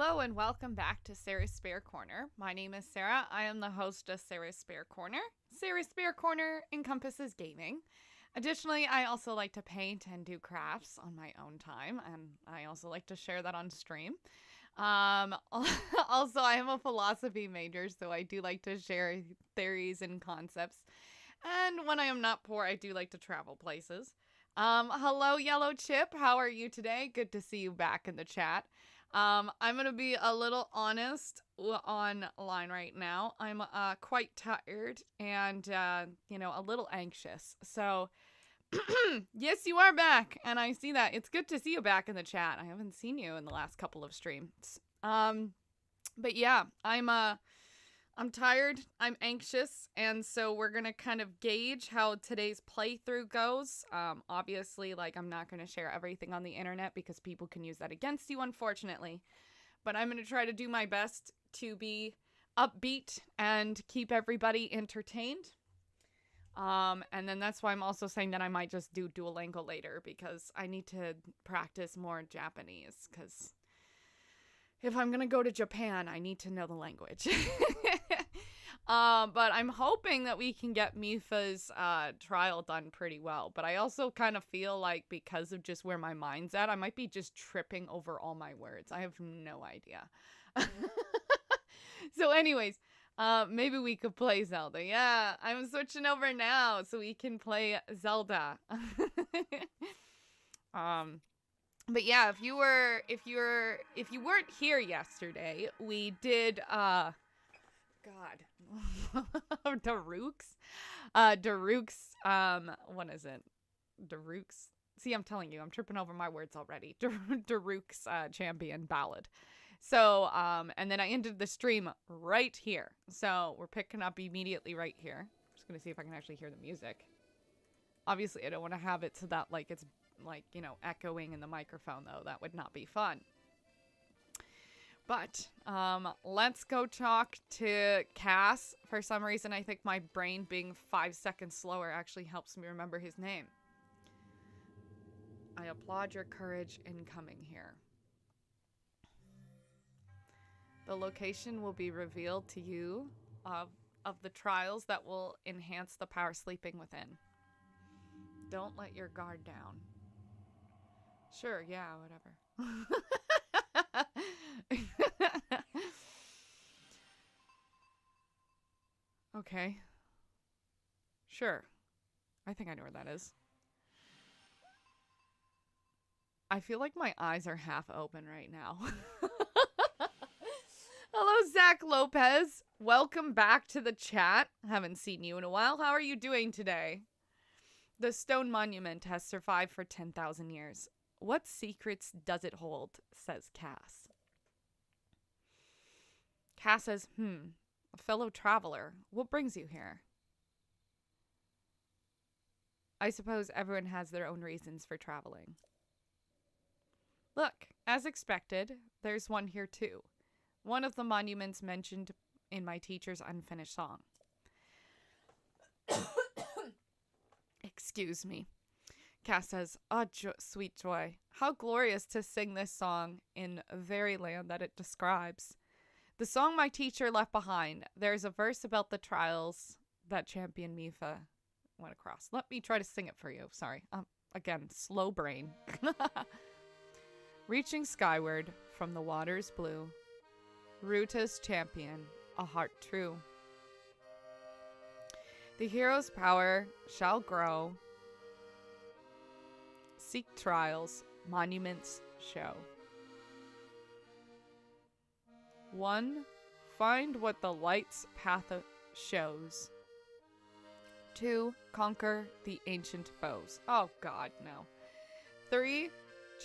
Hello and welcome back to Sarah's Spare Corner. My name is Sarah. I am the host of Sarah's Spare Corner. Sarah's Spare Corner encompasses gaming. Additionally, I also like to paint and do crafts on my own time, and I also like to share that on stream. Also, I am a philosophy major, so I do like to share theories and concepts. And when I am not poor, I do like to travel places. Hello, Yellow Chip. How are you today? Good to see you back in the chat. I'm going to be a little honest online right now. I'm quite tired and, a little anxious. So, yes, you are back. And I see that. It's good to see you back in the chat. I haven't seen you in the last couple of streams. But yeah, I'm tired, I'm anxious, and so we're going to kind of gauge how today's playthrough goes. Obviously, I'm not going to share everything on the internet because people can use that against you, unfortunately. But I'm going to try to do my best to be upbeat and keep everybody entertained. And then that's why I'm also saying that I might just do Duolingo later because I need to practice more Japanese because if I'm going to go to Japan, I need to know the language. But I'm hoping that we can get MIPHA'S trial done pretty well. But I also kind of feel like because of just where my mind's at, I might be just tripping over all my words. I have no idea. So anyways, maybe we could play Zelda. Yeah, I'm switching over now so we can play Zelda. But yeah, if you weren't here yesterday, we did Daruk's what is it? Daruk's. See, I'm telling you, I'm tripping over my words already. Daruk's Champion Ballad. So, and then I ended the stream right here. So, we're picking up immediately right here. I'm just going to see if I can actually hear the music. Obviously, I don't want to have it so that it's echoing in the microphone, though. That would not be fun. But let's go talk to Cass. For some reason, I think my brain being 5 seconds slower actually helps me remember his name. I applaud your courage in coming here. The location will be revealed to you of the trials that will enhance the power sleeping within. Don't let your guard down. Sure, yeah, whatever. Okay. Sure. I think I know where that is. I feel like my eyes are half open right now. Hello, Zach Lopez. Welcome back to the chat. Haven't seen you in a while. How are you doing today? The stone monument has survived for 10,000 years. What secrets does it hold? Says Cass. Cass says, a fellow traveler. What brings you here? I suppose everyone has their own reasons for traveling. Look, as expected, there's one here too. One of the monuments mentioned in my teacher's unfinished song. Excuse me. Cass says, sweet joy. How glorious to sing this song in the very land that it describes. The song my teacher left behind. There's a verse about the trials that Champion MIPHA went across. Let me try to sing it for you. Sorry. Again, slow brain. Reaching skyward from the waters blue. Ruta's champion, a heart true. The hero's power shall grow. Seek trials, monuments show. 1. Find what the light's path shows. 2. Conquer the ancient foes. Oh god, no. 3.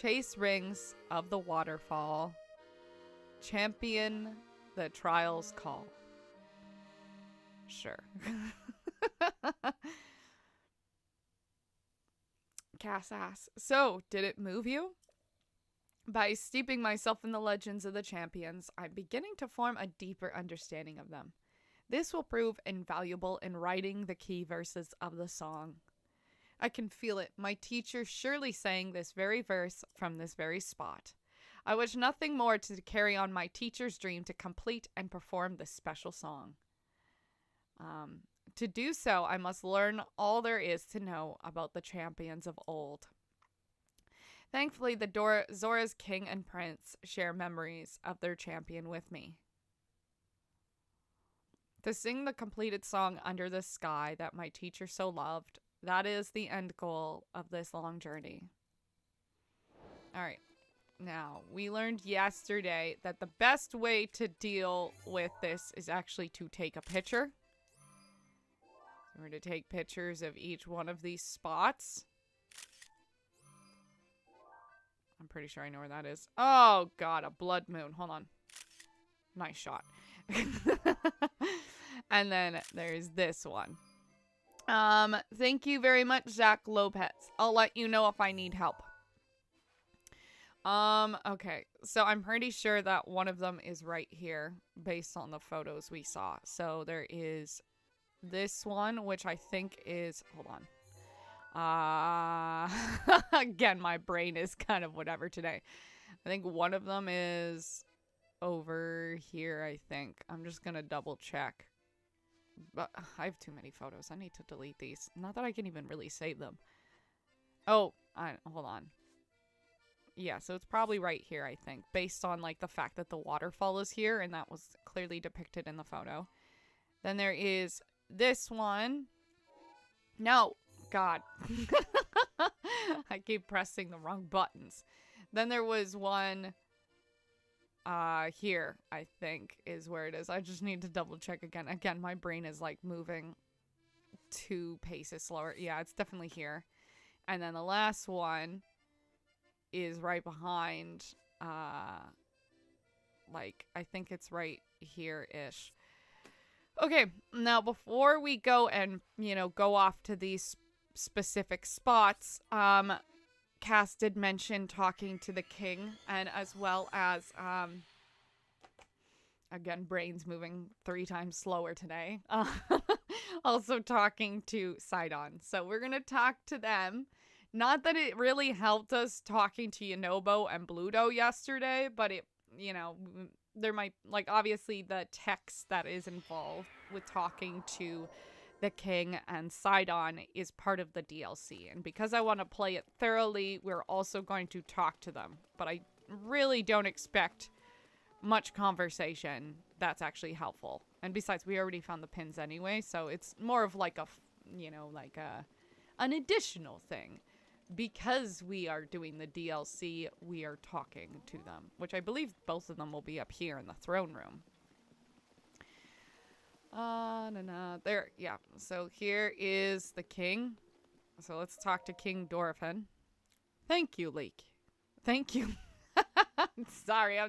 Chase rings of the waterfall. Champion the trials call. Sure. Cass asks, so, did it move you? By steeping myself in the legends of the champions, I'm beginning to form a deeper understanding of them. This will prove invaluable in writing the key verses of the song. I can feel it. My teacher surely sang this very verse from this very spot. I wish nothing more to carry on my teacher's dream to complete and perform this special song. To do so, I must learn all there is to know about the champions of old. Thankfully, Zora's king and prince share memories of their champion with me. To sing the completed song under the sky that my teacher so loved, that is the end goal of this long journey. Alright, now, we learned yesterday that the best way to deal with this is actually to take a picture. So we're going to take pictures of each one of these spots. I'm pretty sure I know where that is. Oh, God, a blood moon. Hold on. Nice shot. And then there's this one. Thank you very much, Zach Lopez. I'll let you know if I need help. Okay. So I'm pretty sure that one of them is right here based on the photos we saw. So there is this one, which I think is, hold on. Again, my brain is kind of whatever today. I think one of them is over here, I think. I'm just gonna double check. But I have too many photos. I need to delete these. Not that I can even really save them. Oh, hold on. Yeah, so it's probably right here, I think, based on like the fact that the waterfall is here, and that was clearly depicted in the photo. Then there is this one. No, God. I keep pressing the wrong buttons. Then there was one here, I think, is where it is. I just need to double check again. Again, my brain is like moving 2 paces slower. Yeah, it's definitely here. And then the last one is right behind, like, I think it's right here-ish. Okay, now before we go and, you know, go off to these specific spots, Cass did mention talking to the king, and as well as, again, brain's moving 3 times slower today, also talking to Sidon. So we're gonna talk to them. Not that it really helped us talking to Yonobo and Bluto yesterday, but it, you know, there might, like, obviously the text that is involved with talking to the king and Sidon is part of the DLC. And because I want to play it thoroughly, we're also going to talk to them. But I really don't expect much conversation that's actually helpful. And besides, we already found the pins anyway, so it's more of like a, you know, like an additional thing. Because we are doing the DLC, we are talking to them, which I believe both of them will be up here in the throne room. There, yeah. So here is the king. So let's talk to King Dorfin. Thank you, Leek. Thank you. Sorry,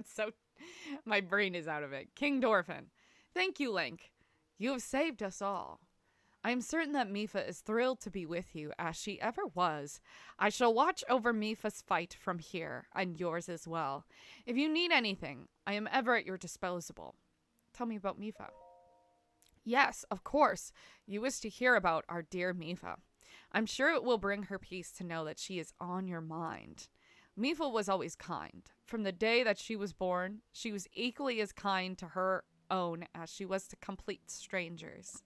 my brain is out of it. King Dorfin. Thank you, Link. You have saved us all. I am certain that Mipha is thrilled to be with you, as she ever was. I shall watch over Mipha's fight from here, and yours as well. If you need anything, I am ever at your disposal. Tell me about Mipha. Yes, of course. You wish to hear about our dear Mipha. I'm sure it will bring her peace to know that she is on your mind. Mipha was always kind. From the day that she was born, she was equally as kind to her own as she was to complete strangers.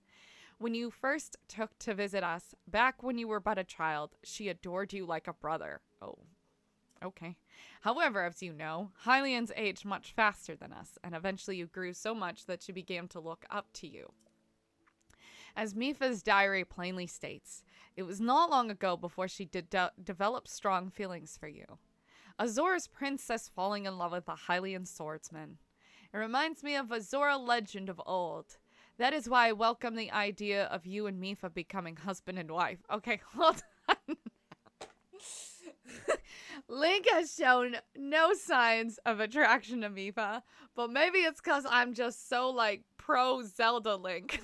When you first took to visit us, back when you were but a child, she adored you like a brother. Oh, okay. However, as you know, Hylians aged much faster than us, and eventually you grew so much that she began to look up to you. As Mipha's diary plainly states, it was not long ago before she developed strong feelings for you. Azora's princess falling in love with a Hylian swordsman. It reminds me of a Zora legend of old. That is why I welcome the idea of you and Mipha becoming husband and wife. Okay, hold on. Link has shown no signs of attraction to Mipha, but maybe it's because I'm just so, like, pro-Zelda Link.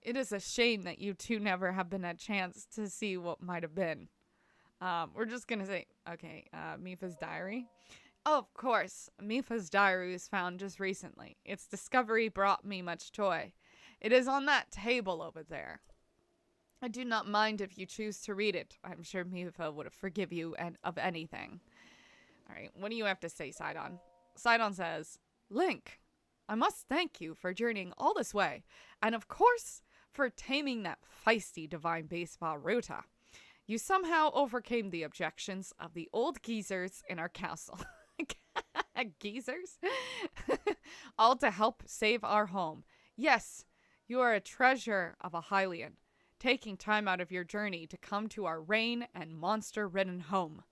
It is a shame that you two never have been a chance to see what might have been. We're just gonna say, okay, Mipha's diary. Oh, of course, Mipha's diary was found just recently. Its discovery brought me much joy. It is on that table over there. I do not mind if you choose to read it. I'm sure Mipha would forgive you of anything. All right, what do you have to say, Sidon? Sidon says, Link, I must thank you for journeying all this way, and of course, for taming that feisty divine beast Varuta. You somehow overcame the objections of the old geezers in our castle. Geezers? All to help save our home. Yes, you are a treasure of a Hylian, taking time out of your journey to come to our rain and monster-ridden home.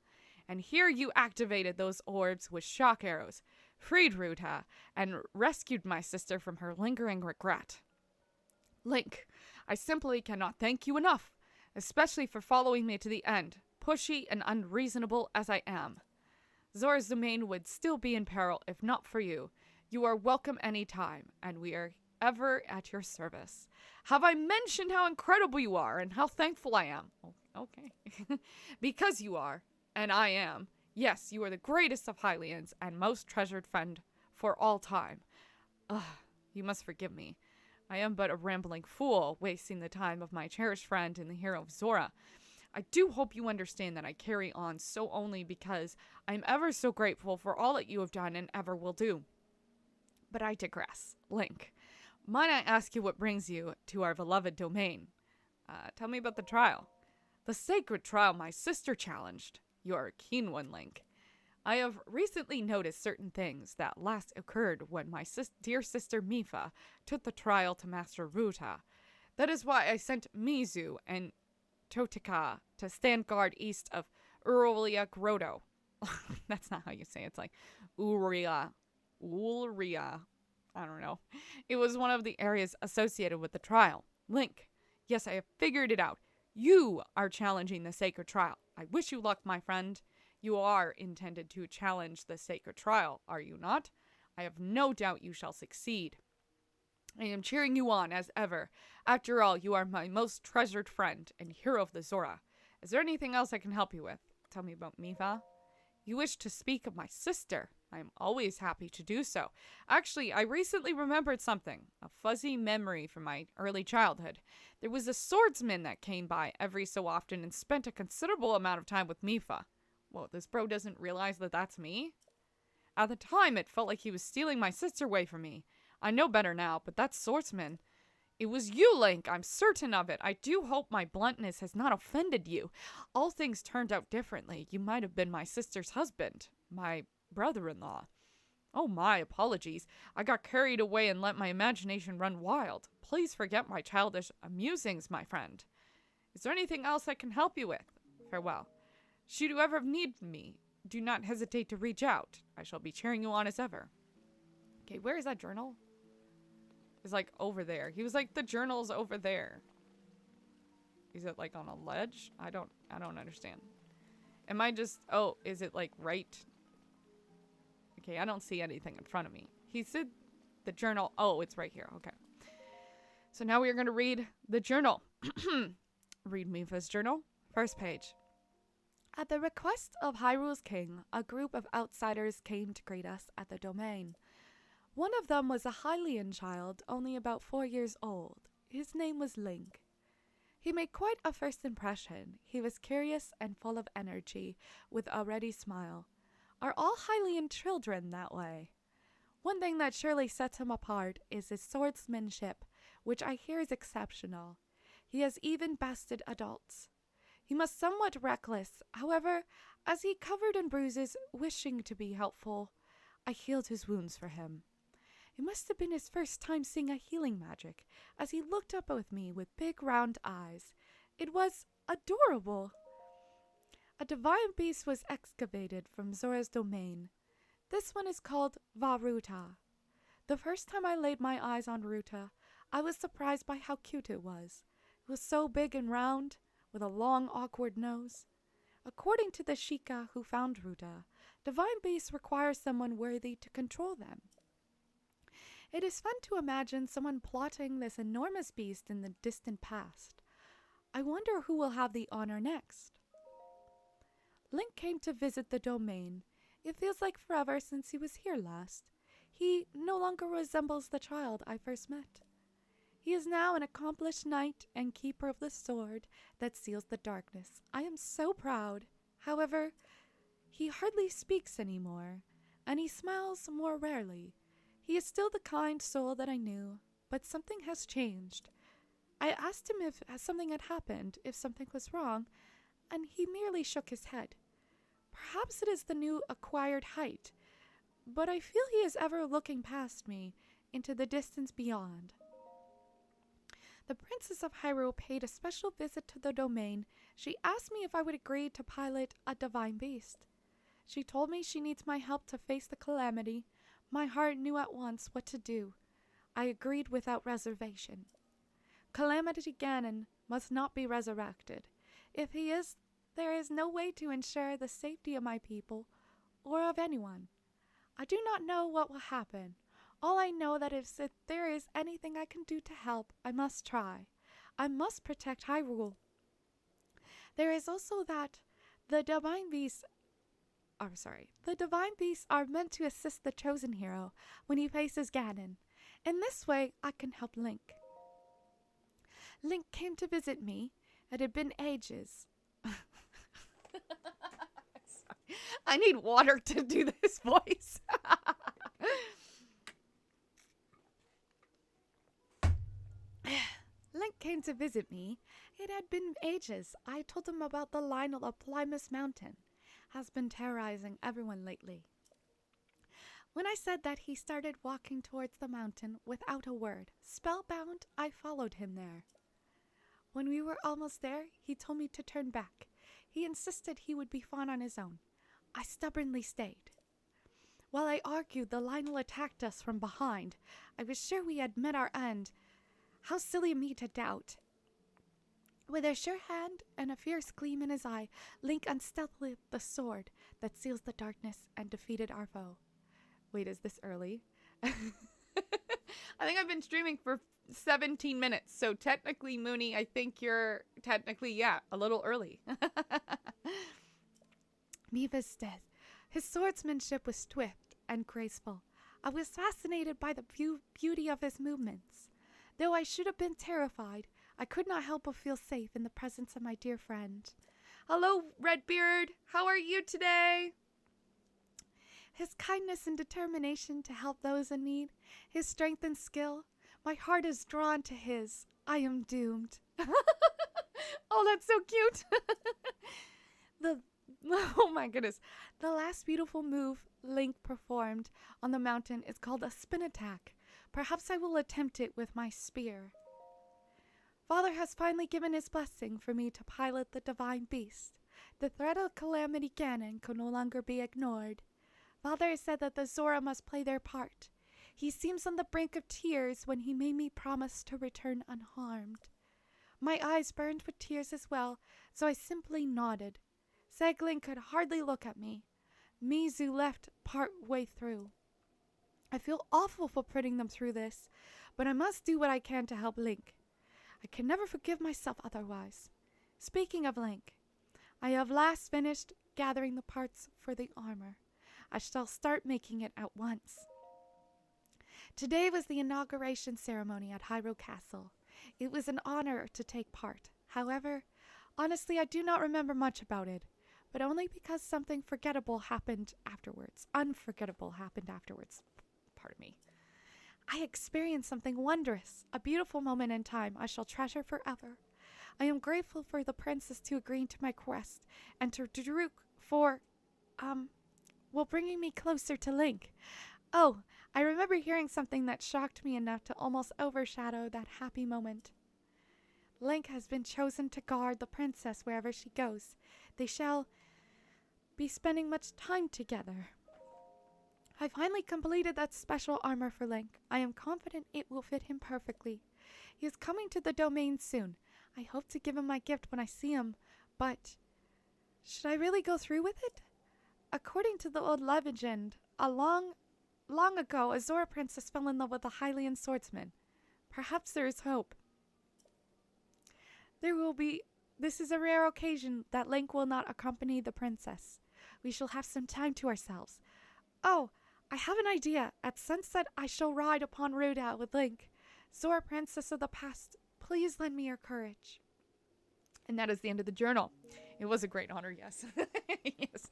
And here you activated those orbs with shock arrows, freed Ruta, and rescued my sister from her lingering regret. Link, I simply cannot thank you enough, especially for following me to the end, pushy and unreasonable as I am. Zora's domain would still be in peril if not for you. You are welcome any time, and we are ever at your service. Have I mentioned how incredible you are and how thankful I am? Oh, okay. Because you are, and I am. Yes, you are the greatest of Hylians and most treasured friend for all time. Ugh, you must forgive me. I am but a rambling fool, wasting the time of my cherished friend and the hero of Zora. I do hope you understand that I carry on so only because I am ever so grateful for all that you have done and ever will do. But I digress. Link, might I ask you what brings you to our beloved domain? Tell me about the trial. The sacred trial my sister challenged. You are a keen one, Link. I have recently noticed certain things that last occurred when my dear sister MIPHA took the trial to Master Ruta. That is why I sent Mizu and Totika to stand guard east of Urulia Grotto. That's not how you say it. It's like Uria. I don't know. It was one of the areas associated with the trial. Link, yes, I have figured it out. You are challenging the sacred trial. I wish you luck, my friend. You are intended to challenge the sacred trial, are you not? I have no doubt you shall succeed. I am cheering you on as ever. After all, you are my most treasured friend and hero of the Zora. Is there anything else I can help you with? Tell me about MIPHA. You wish to speak of my sister. I am always happy to do so. Actually, I recently remembered something. A fuzzy memory from my early childhood. There was a swordsman that came by every so often and spent a considerable amount of time with MIPHA. Whoa, this bro doesn't realize that that's me? At the time, it felt like he was stealing my sister away from me. I know better now, but that swordsman... It was you, Link. I'm certain of it. I do hope my bluntness has not offended you. All things turned out differently. You might have been my sister's husband. My brother-in-law. Oh my, apologies. I got carried away and let my imagination run wild. Please forget my childish amusings, my friend. Is there anything else I can help you with? Farewell. Should you ever need me, do not hesitate to reach out. I shall be cheering you on as ever. Okay, where is that journal? It's like over there. He was like, the journal's over there. Is it like on a ledge? I don't understand. Am I just, oh, is it like right? Okay, I don't see anything in front of me. He said the journal, oh, it's right here. Okay. So now we are going to read the journal. Read MIPHA'S journal. First page. At the request of Hyrule's king, a group of outsiders came to greet us at the domain. One of them was a Hylian child, only about 4 years old. His name was Link. He made quite a first impression. He was curious and full of energy, with a ready smile. Are all Hylian children that way? One thing that surely sets him apart is his swordsmanship, which I hear is exceptional. He has even bested adults. He was somewhat reckless, however, as he covered in bruises, wishing to be helpful. I healed his wounds for him. It must have been his first time seeing a healing magic, as he looked up at me with big round eyes. It was adorable. A divine beast was excavated from Zora's domain. This one is called Varuta. The first time I laid my eyes on Ruta, I was surprised by how cute it was. It was so big and round, with a long, awkward nose. According to the Sheikah who found Ruta, divine beasts require someone worthy to control them. It is fun to imagine someone plotting this enormous beast in the distant past. I wonder who will have the honor next. Link came to visit the domain. It feels like forever since he was here last. He no longer resembles the child I first met. He is now an accomplished knight and keeper of the sword that seals the darkness. I am so proud. However, He hardly speaks anymore, and he smiles more rarely. He is still the kind soul that I knew, but something has changed. I asked him if something had happened, if something was wrong, and he merely shook his head. Perhaps it is the new acquired height, but I feel he is ever looking past me, into the distance beyond. The Princess of Hyrule paid a special visit to the domain. She asked me if I would agree to pilot a divine beast. She told me she needs my help to face the calamity. My heart knew at once what to do. I agreed without reservation. Calamity Ganon must not be resurrected. If he is, there is no way to ensure the safety of my people or of anyone. I do not know what will happen. All I know that is if there is anything I can do to help, I must try. I must protect Hyrule. There is also that the divine beasts are meant to assist the chosen hero when he faces Ganon. In this way, I can help Link. Link came to visit me. It had been ages. I need water to do this voice. Link came to visit me. It had been ages. I told him about the Lionel of Plymouth Mountain. Has been terrorizing everyone lately. When I said that, he started walking towards the mountain without a word. Spellbound, I followed him there. When we were almost there, he told me to turn back. He insisted he would be fine on his own. I stubbornly stayed. While I argued, the Lionel attacked us from behind. I was sure we had met our end. How silly of me to doubt. With a sure hand and a fierce gleam in his eye, Link unstealthily the sword that seals the darkness and defeated our foe. Wait, is this early? I think I've been streaming for 17 minutes, so technically, Mooney, I think you're technically, a little early. MIPHA'S death. His swordsmanship was swift and graceful. I was fascinated by the beauty of his movements. Though I should have been terrified, I could not help but feel safe in the presence of my dear friend. Hello, Redbeard. How are you today? His kindness and determination to help those in need, his strength and skill, my heart is drawn to his. I am doomed. Oh, that's so cute. Oh my goodness. The last beautiful move Link performed on the mountain is called a spin attack. Perhaps I will attempt it with my spear. Father has finally given his blessing for me to pilot the divine beast. The threat of Calamity Ganon could no longer be ignored. Father has said that the Zora must play their part. He seems on the brink of tears when he made me promise to return unharmed. My eyes burned with tears as well, so I simply nodded. Seglin could hardly look at me. Mizu left part way through. I feel awful for putting them through this, but I must do what I can to help Link. I can never forgive myself otherwise. Speaking of Link, I have last finished gathering the parts for the armor. I shall start making it at once. Today was the inauguration ceremony at Hyrule Castle. It was an honor to take part. However, honestly, I do not remember much about it, but only because something unforgettable happened afterwards. Pardon me. I experienced something wondrous, a beautiful moment in time I shall treasure forever. I am grateful for the princess to agreeing to my quest, and to Daruk for, bringing me closer to Link. Oh, I remember hearing something that shocked me enough to almost overshadow that happy moment. Link has been chosen to guard the princess wherever she goes. They shall be spending much time together. I finally completed that special armor for Link. I am confident it will fit him perfectly. He is coming to the domain soon. I hope to give him my gift when I see him, but should I really go through with it? According to the old legend, long ago, a Zora princess fell in love with a Hylian swordsman. Perhaps there is hope. This is a rare occasion that Link will not accompany the princess. We shall have some time to ourselves. Oh, I have an idea. At sunset, I shall ride upon Ruda with Link. Zora, princess of the past, please lend me your courage. And that is the end of the journal. It was a great honor, yes. Yes.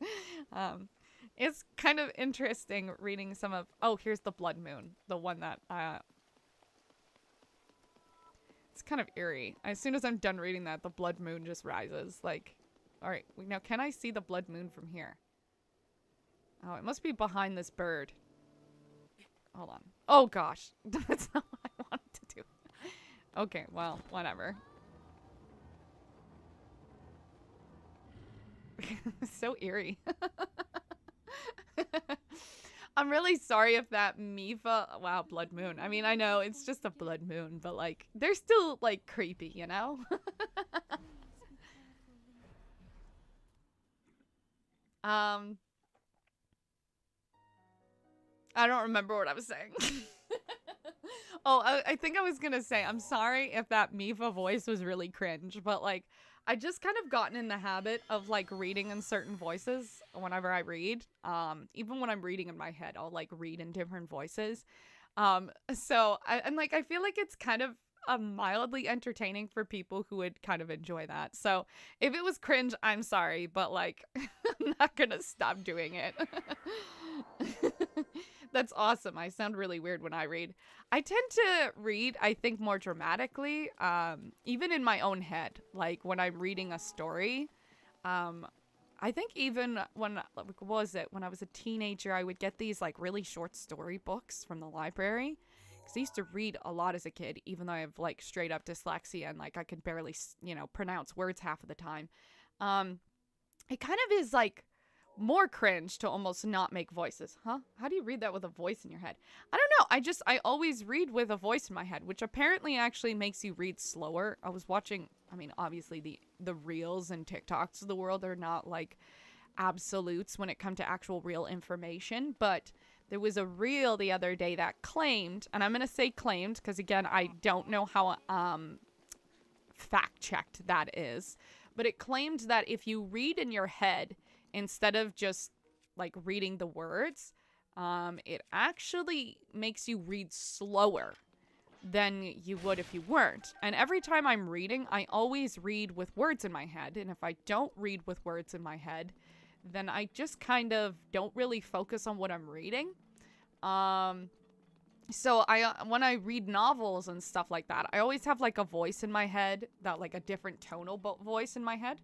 It's kind of interesting reading some of... Oh, here's the Blood Moon. The one that... It's kind of eerie. As soon as I'm done reading that, the Blood Moon just rises. Like, alright. Now, can I see the Blood Moon from here? Oh, it must be behind this bird. Hold on. Oh, gosh. That's not what I wanted to do. Okay, well, whatever. So eerie. I'm really sorry if that MIPHA... Wow, Blood Moon. I mean, I know it's just a Blood Moon, but, like, they're still, like, creepy, you know? I don't remember what I was saying. Oh, I think I was gonna say, I'm sorry if that MIPHA voice was really cringe, but, like, I just kind of gotten in the habit of, like, reading in certain voices whenever I read. Even when I'm reading in my head, I'll, like, read in different voices. So, I feel like it's kind of mildly entertaining for people who would kind of enjoy that. So, if it was cringe, I'm sorry, but, like, I'm not gonna stop doing it. That's awesome. I sound really weird when I read. I tend to read, I think, more dramatically, even in my own head. Like, when I'm reading a story, I think even when, what was it? When I was a teenager, I would get these, like, really short story books from the library. Because I used to read a lot as a kid, even though I have, like, straight up dyslexia and, like, I can barely, you know, pronounce words half of the time. It kind of is, like, more cringe to almost not make voices. Huh? How do you read that with a voice in your head? I don't know. I always read with a voice in my head, which apparently actually makes you read slower. I was watching, I mean, obviously the reels and TikToks of the world are not like absolutes when it comes to actual real information, but there was a reel the other day that claimed, and I'm going to say claimed because again, I don't know how fact checked that is, but it claimed that if you read in your head instead of just like reading the words, it actually makes you read slower than you would if you weren't. And every time I'm reading, I always read with words in my head. And if I don't read with words in my head, then I just kind of don't really focus on what I'm reading. So when I read novels and stuff like that, I always have like a voice in my head, that like a different tonal voice in my head.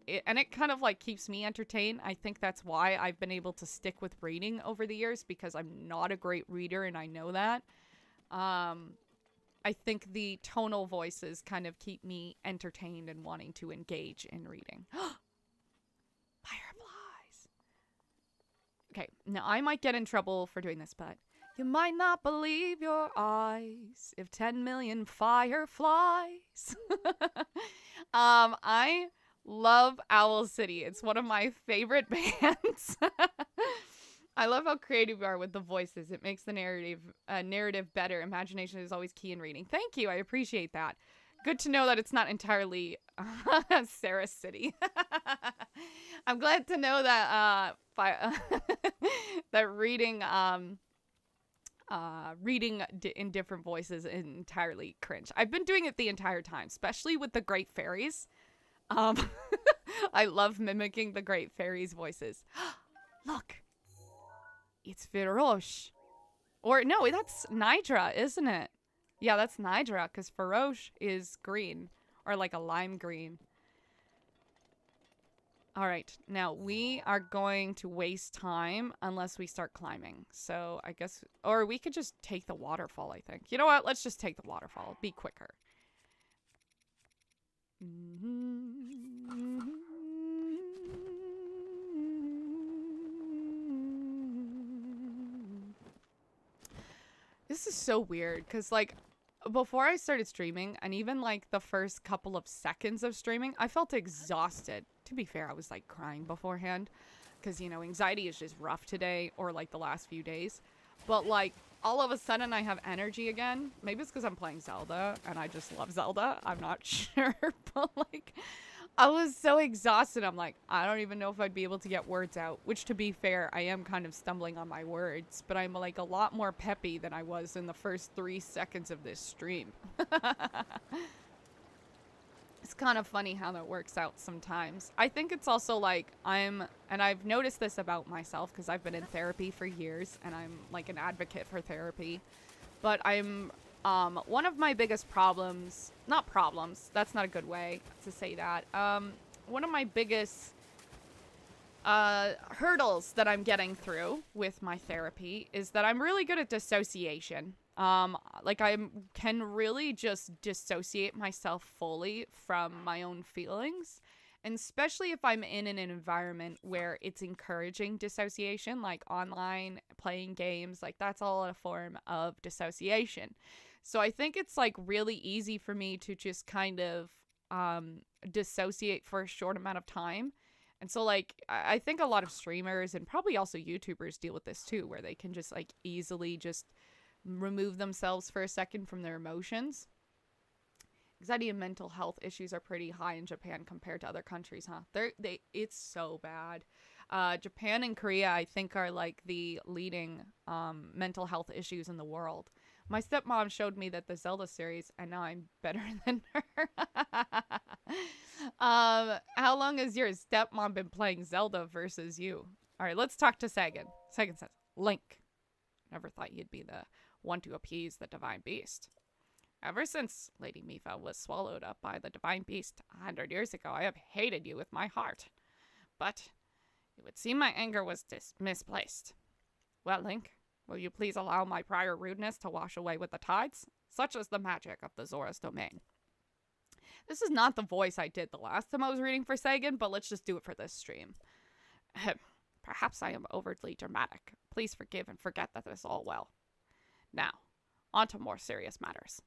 It kind of like keeps me entertained. I think that's why I've been able to stick with reading over the years, because I'm not a great reader and I know that. I think the tonal voices kind of keep me entertained and wanting to engage in reading. Fireflies. Okay, now I might get in trouble for doing this, but you might not believe your eyes if 10 million fireflies. I love Owl City. It's one of my favorite bands. I love how creative you are with the voices. It makes the narrative better. Imagination is always key in reading. Thank you. I appreciate that. Good to know that it's not entirely Sarah City. I'm glad to know that that reading in different voices is entirely cringe. I've been doing it the entire time, especially with the Great Fairies. I love mimicking the Great Fairies' voices. Look, it's Ferosh. Or no, that's Nidra, isn't it? Yeah, that's Nidra, because Ferosh is green, or like a lime green. All right, now we are going to waste time unless we start climbing. So I guess, or we could just take the waterfall, I think. You know what? Let's just take the waterfall. Be quicker. This is so weird because, like, before I started streaming, and even like the first couple of seconds of streaming, I felt exhausted. To be fair, I was like crying beforehand because, you know, anxiety is just rough today, or like the last few days. But like all of a sudden I have energy again. Maybe it's because I'm playing Zelda and I just love Zelda. I'm not sure. But like I was so exhausted. I'm like, I don't even know if I'd be able to get words out, which to be fair, I am kind of stumbling on my words, but I'm like a lot more peppy than I was in the first 3 seconds of this stream. It's kind of funny how that works out sometimes. I think it's also like and I've noticed this about myself because I've been in therapy for years and I'm like an advocate for therapy. But one of my biggest problems, not problems, that's not a good way to say that. One of my biggest hurdles that I'm getting through with my therapy is that I'm really good at dissociation. Like I can really just dissociate myself fully from my own feelings. And especially if I'm in an environment where it's encouraging dissociation, like online, playing games, like that's all a form of dissociation. So I think it's like really easy for me to just kind of dissociate for a short amount of time. And so like I think a lot of streamers and probably also YouTubers deal with this too, where they can just like easily just remove themselves for a second from their emotions. Anxiety and mental health issues are pretty high in Japan compared to other countries, huh? It's so bad. Japan and Korea, I think, are like the leading mental health issues in the world. My stepmom showed me that the Zelda series, and now I'm better than her. How long has your stepmom been playing Zelda versus you? All right, let's talk to Sagan. Sagan says, Link. Never thought you'd be the one to appease the divine beast. Ever since Lady Mipha was swallowed up by the divine beast 100 years ago, I have hated you with my heart. But it would seem my anger was misplaced. Well, Link, will you please allow my prior rudeness to wash away with the tides? Such is the magic of the Zora's domain. This is not the voice I did the last time I was reading for Sagan, but let's just do it for this stream. Perhaps I am overtly dramatic. Please forgive and forget that this is all well. Now, on to more serious matters.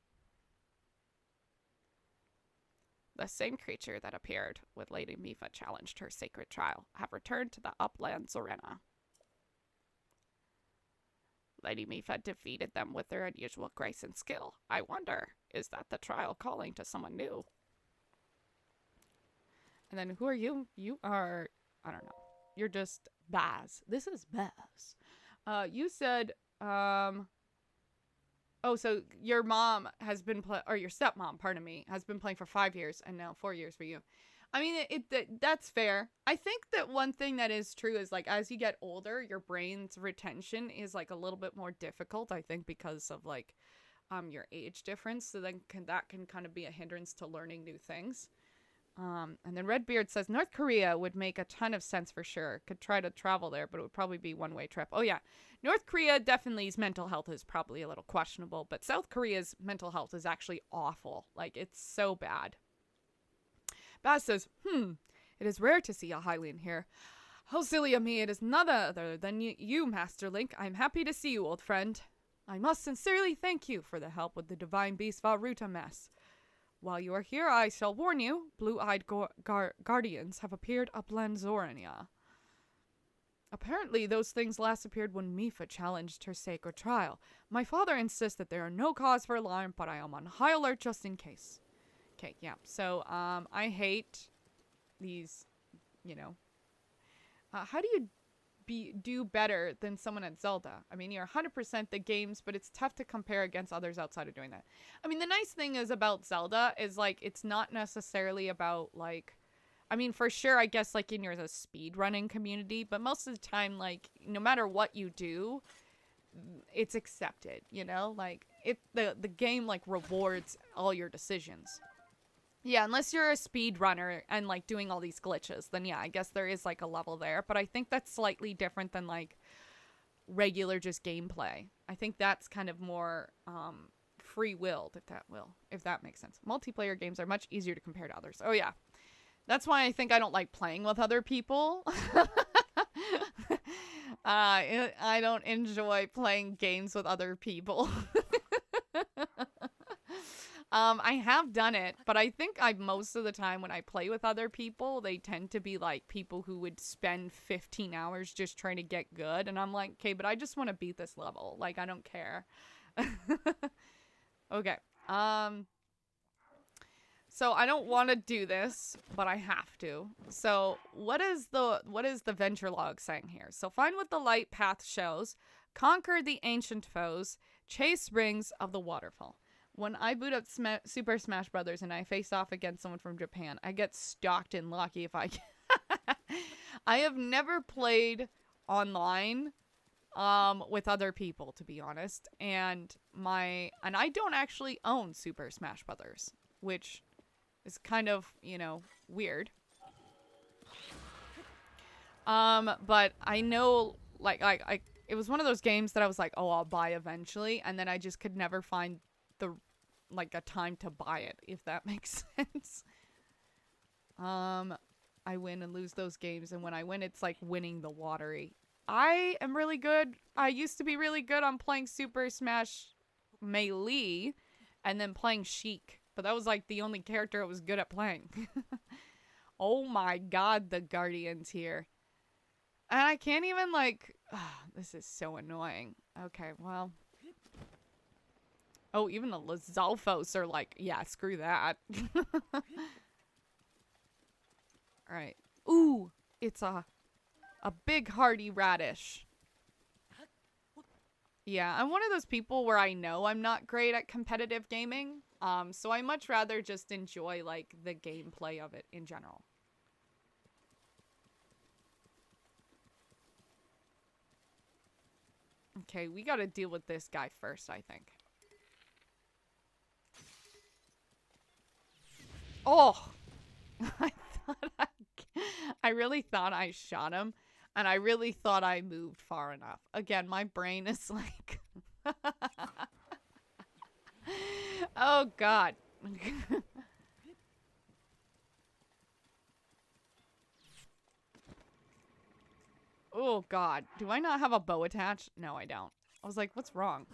The same creature that appeared when Lady Mipha challenged her sacred trial have returned to the upland Zorena. Lady Mipha defeated them with their unusual grace and skill. I wonder, is that the trial calling to someone new? And then who are you? You are, I don't know. You're just Baz. This is Baz. You said, oh, so your mom has been or your stepmom, pardon me, has been playing for 5 years and now 4 years for you. I mean, that's fair. I think that one thing that is true is like as you get older, your brain's retention is like a little bit more difficult. I think because of like your age difference. So then that can kind of be a hindrance to learning new things. And then Redbeard says North Korea would make a ton of sense for sure. Could try to travel there, but it would probably be one-way trip. Oh yeah, North Korea definitely's mental health is probably a little questionable, but South Korea's mental health is actually awful. Like it's so bad. Baz says, it is rare to see a Hylian here. How silly of me, it is none other than you, Master Link. I'm happy to see you, old friend. I must sincerely thank you for the help with the Divine Beast Varuta mess. While you are here, I shall warn you, blue-eyed guardians have appeared upland Zorania. Apparently, those things last appeared when Mipha challenged her sacred trial. My father insists that there are no cause for alarm, but I am on high alert just in case. Okay, yeah. So, I hate these, how do you do better than someone at Zelda? I mean, you're 100% the games, but it's tough to compare against others outside of doing that. I mean, the nice thing is about Zelda is, like, it's not necessarily about, like, I mean, for sure, I guess, like, in your speedrunning community, but most of the time, like, no matter what you do, it's accepted, Like, the game, like, rewards all your decisions. Yeah, unless you're a speedrunner and, like, doing all these glitches, then, yeah, I guess there is, like, a level there. But I think that's slightly different than, like, regular just gameplay. I think that's kind of more free-willed, if that makes sense. Multiplayer games are much easier to compare to others. Oh, yeah. That's why I think I don't like playing with other people. I don't enjoy playing games with other people. I have done it, but I think most of the time when I play with other people, they tend to be like people who would spend 15 hours just trying to get good. And I'm like, okay, but I just want to beat this level. Like, I don't care. Okay. So I don't want to do this, but I have to. So what is the venture log saying here? So find what the light path shows, conquer the ancient foes, chase rings of the waterfall. When I boot up Super Smash Brothers and I face off against someone from Japan, I get stalked and lucky if I can. I have never played online with other people, to be honest, and I don't actually own Super Smash Brothers, which is kind of, you know, weird. But I know, like it was one of those games that I was like, oh, I'll buy eventually, and then I just could never find a time to buy it, if that makes sense. I win and lose those games, and when I win, it's like winning the lottery. I am really good. I used to be really good on playing Super Smash Melee, and then playing Sheik, but that was like the only character I was good at playing. Oh my god, the Guardian's here. And I can't even, like... this is so annoying. Okay, well... Oh, even the Lizalfos are like, yeah, screw that. Alright. Ooh! It's a big hardy radish. Yeah, I'm one of those people where I know I'm not great at competitive gaming. So I much rather just enjoy, like, the gameplay of it in general. Okay, we gotta deal with this guy first, I think. Oh! I really thought I shot him, and I really thought I moved far enough. Again, my brain is like... Oh, God. Oh, God. Do I not have a bow attached? No, I don't. I was like, what's wrong?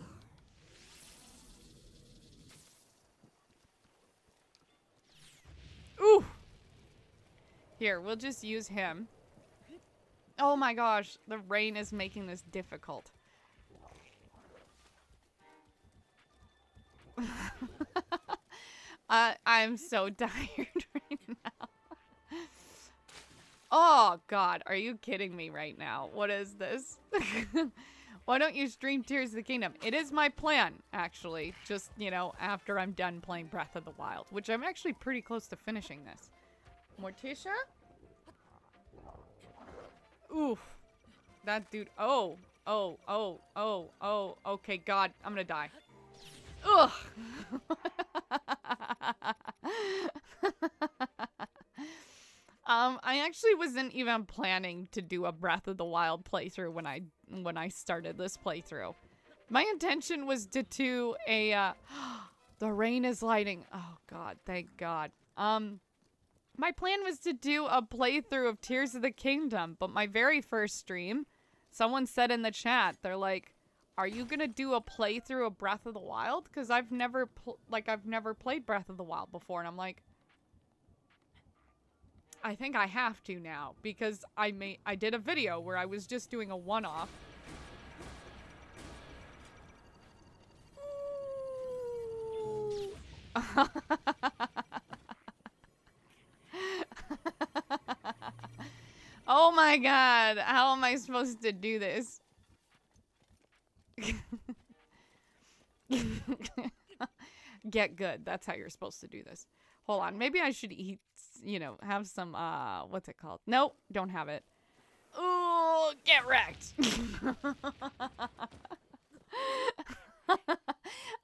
Ooh! Here, we'll just use him. Oh my gosh, the rain is making this difficult. I'm so tired right now. Oh god, are you kidding me right now? What is this? Why don't you stream Tears of the Kingdom? It is my plan, actually. Just, you know, after I'm done playing Breath of the Wild, which I'm actually pretty close to finishing this. Morticia? Oof. That dude. Oh. Okay, God. I'm gonna die. Ugh. I actually wasn't even planning to do a Breath of the Wild playthrough when I started this playthrough. My intention was to do a, the rain is lighting. Oh, God. Thank God. My plan was to do a playthrough of Tears of the Kingdom, but my very first stream, someone said in the chat, they're like, are you gonna do a playthrough of Breath of the Wild? Because I've never played Breath of the Wild before, and I'm like, I think I have to now, because I did a video where I was just doing a one-off. Oh my god, how am I supposed to do this? Get good, that's how you're supposed to do this. Hold on, maybe I should eat, you know, have some, what's it called? Nope, don't have it. Ooh, get wrecked.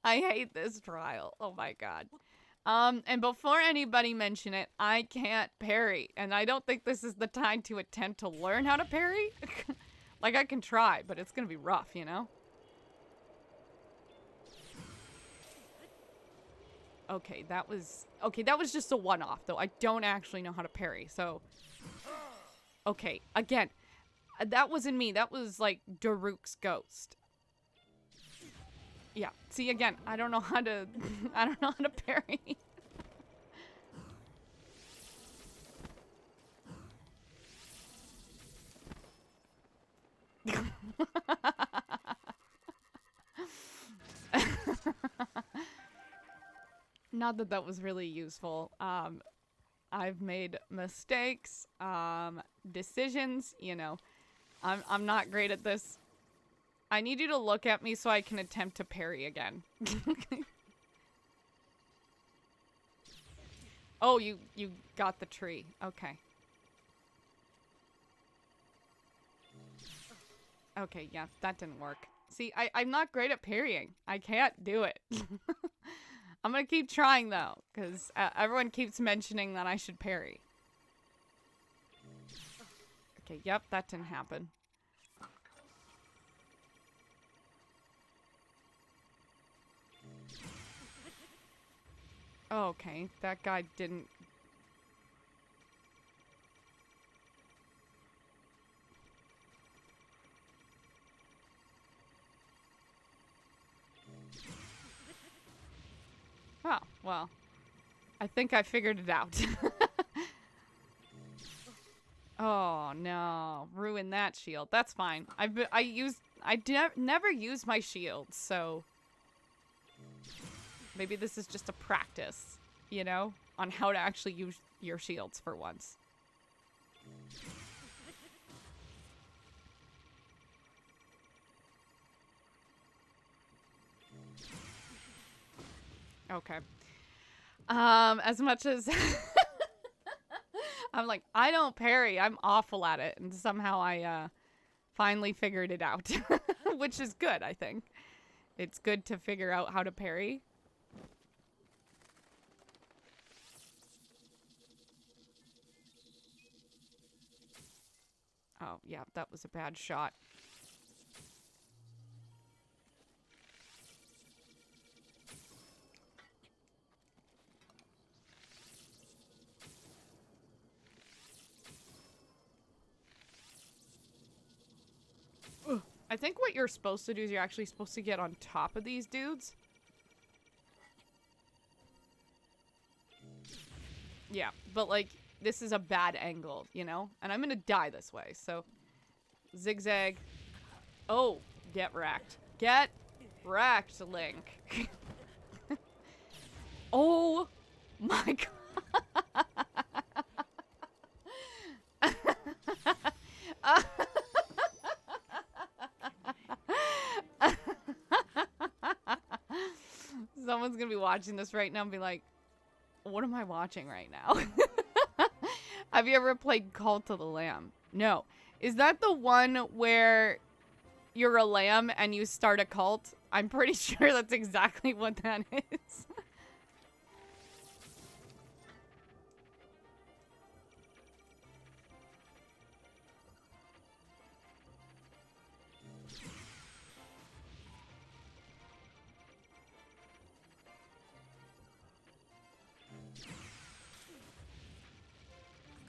I hate this trial, oh my god. And before anybody mention it, I can't parry. And I don't think this is the time to attempt to learn how to parry. Like, I can try, but it's gonna be rough, you know? Okay, that was just a one-off, though. I don't actually know how to parry, so... Okay, again. That wasn't me. That was, like, Daruk's ghost. Yeah. See, again, I don't know how to... I don't know how to parry. Not that that was really useful. I've made mistakes, decisions, you know. I'm not great at this. I need you to look at me so I can attempt to parry again. Oh, you got the tree. Okay. Okay, yeah, that didn't work. See, I'm not great at parrying. I can't do it. I'm gonna keep trying, though, because everyone keeps mentioning that I should parry. Okay, yep, that didn't happen. Oh, okay, that guy didn't... Oh, well, I think I figured it out. Oh, no. Ruin that shield. That's fine. I never use my shields, so... Maybe this is just a practice, you know? On how to actually use your shields for once. Okay. As much as... I'm like, I don't parry. I'm awful at it. And somehow I finally figured it out. Which is good, I think. It's good to figure out how to parry. Oh, yeah, that was a bad shot. I think what you're supposed to do is you're actually supposed to get on top of these dudes. Yeah, but like, this is a bad angle, you know? And I'm gonna die this way, so... Zigzag. Oh, get wrecked. Get wrecked, Link. Oh my god. Someone's gonna be watching this right now and be like, what am I watching right now? Have you ever played Cult of the Lamb? No. Is that the one where you're a lamb and you start a cult? I'm pretty sure that's exactly what that is.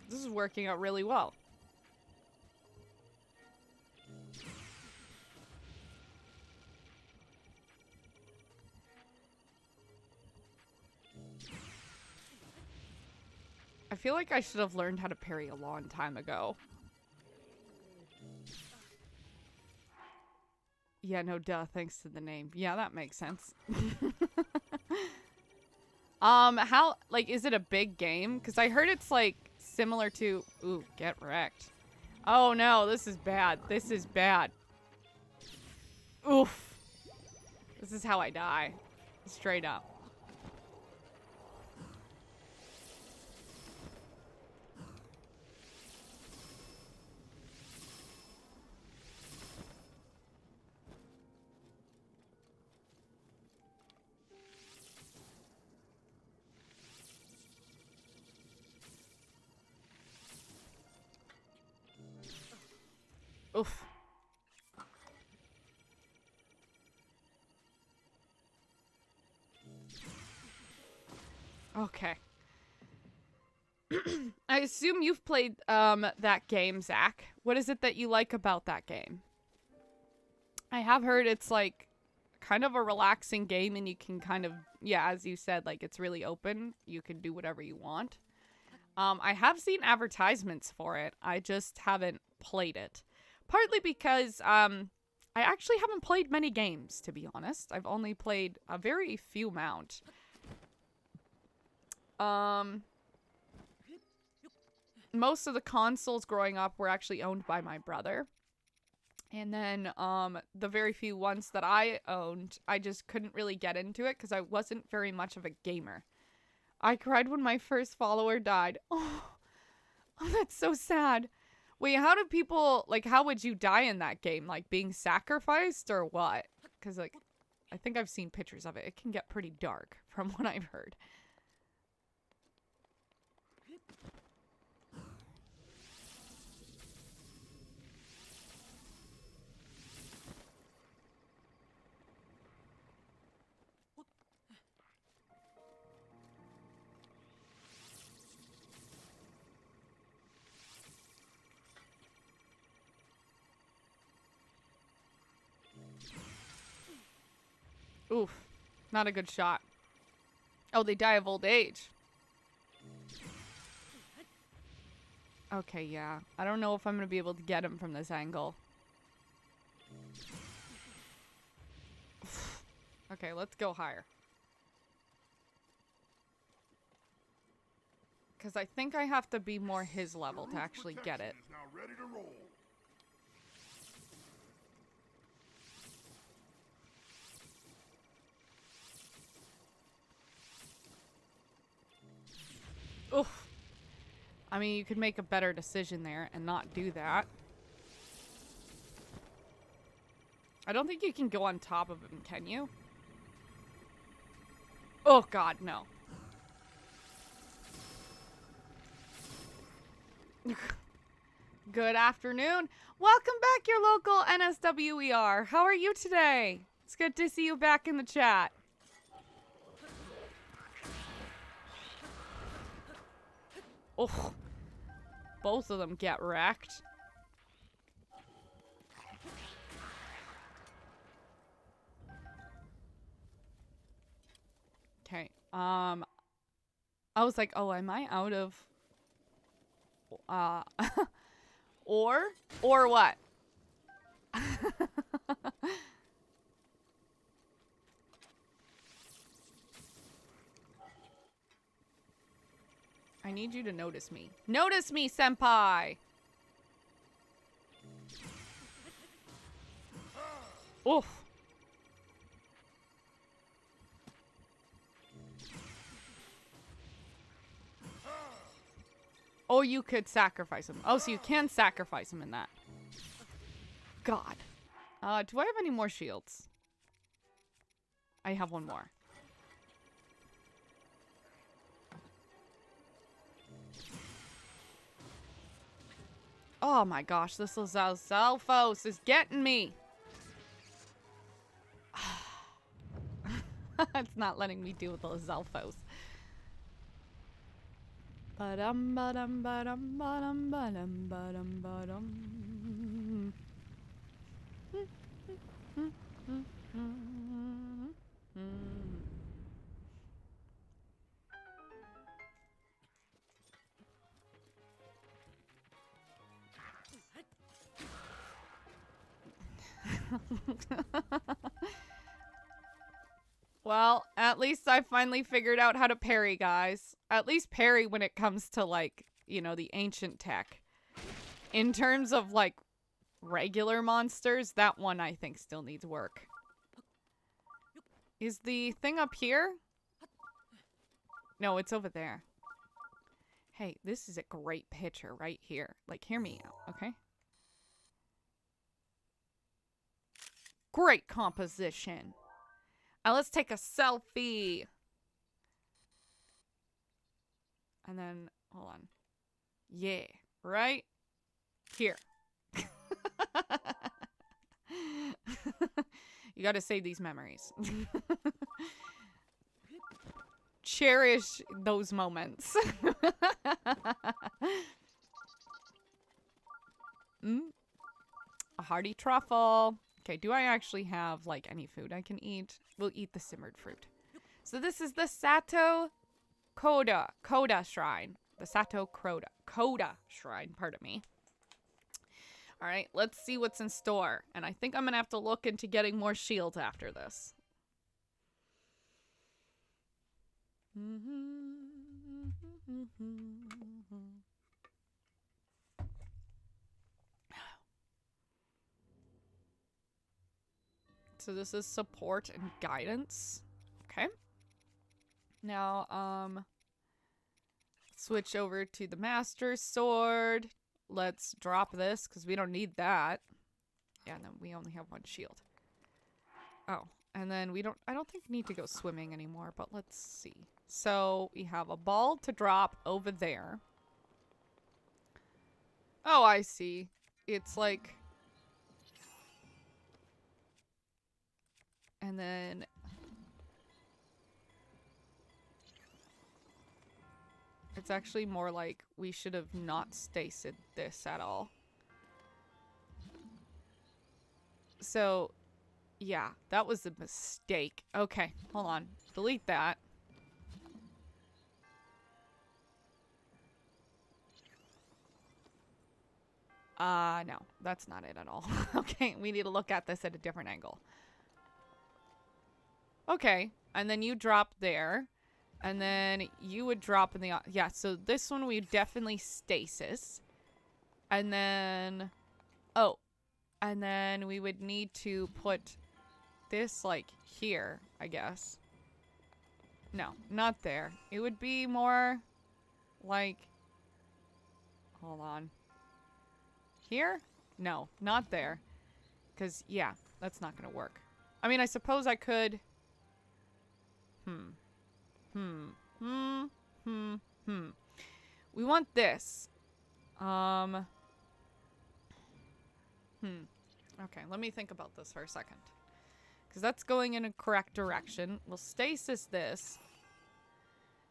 This is working out really well. I feel like I should have learned how to parry a long time ago. Yeah, no, duh, thanks to the name. Yeah, that makes sense. How, like, is it a big game? Because I heard it's, like, similar to... Ooh, get wrecked. Oh, no, this is bad. This is bad. Oof. This is how I die. Straight up. Oof. Okay. I assume you've played that game, Zach. What is it that you like about that game? I have heard it's like kind of a relaxing game and you can kind of, yeah, as you said, like it's really open. You can do whatever you want. I have seen advertisements for it. I just haven't played it. Partly because I actually haven't played many games, to be honest. I've only played a very few amount. Most of the consoles growing up were actually owned by my brother. And then the very few ones that I owned, I just couldn't really get into it because I wasn't very much of a gamer. I cried when my first follower died. Oh, that's so sad. Wait, how do people, like, how would you die in that game? Like, being sacrificed or what? Because, like, I think I've seen pictures of it. It can get pretty dark from what I've heard. Oof. Not a good shot. Oh, they die of old age. Okay, yeah. I don't know if I'm going to be able to get him from this angle. Okay, let's go higher. Because I think I have to be more his level to actually get it. Oof. I mean, you could make a better decision there and not do that. I don't think you can go on top of him, can you? Oh, God, no. Good afternoon. Welcome back, your local NSWER. How are you today? It's good to see you back in the chat. Oh, both of them get wrecked. Okay. I was like, oh, am I out of or what? I need you to notice me. Notice me, senpai! Oof. Oh, you could sacrifice him. Oh, so you can sacrifice him in that. God. Do I have any more shields? I have one more. Oh my gosh, this Zelfos is getting me. It's not letting me deal with those Zelfos. Ba-dum ba-dum ba-dum ba-dum ba-dum ba-dum ba-dum. Well, at least I finally figured out how to parry, guys. At least parry when it comes to, like, you know, the ancient tech. In terms of, like, regular monsters, that one I think still needs work. Is the thing up here? No, it's over there. Hey, this is a great picture right here. Like, hear me out, okay? Great composition. Let's take a selfie. And then, hold on. Yeah, right here. You gotta save these memories. Cherish those moments. A hearty truffle. Okay, do I actually have, like, any food I can eat? We'll eat the simmered fruit. So this is the Sato Koda Shrine. The Sato Koda Shrine, pardon me. All right, let's see what's in store. And I think I'm going to have to look into getting more shields after this. So this is support and guidance. Okay. Now, Switch over to the Master Sword. Let's drop this because we don't need that. Yeah, no, we only have one shield. Oh, and then I don't think we need to go swimming anymore, but let's see. So we have a ball to drop over there. Oh, I see. It's like... And then... It's actually more like we should have not stasid this at all. So, yeah, that was a mistake. Okay, hold on. Delete that. No, that's not it at all. Okay, we need to look at this at a different angle. Okay, and then you drop there. And then you would drop in the... Yeah, so this one we definitely stasis. And then... Oh. And then we would need to put this, like, here, I guess. No, not there. It would be more like... Hold on. Here? No, not there. Because, yeah, that's not going to work. I mean, I suppose I could... We want this. Okay, let me think about this for a second. Because that's going in a correct direction. We'll stasis this.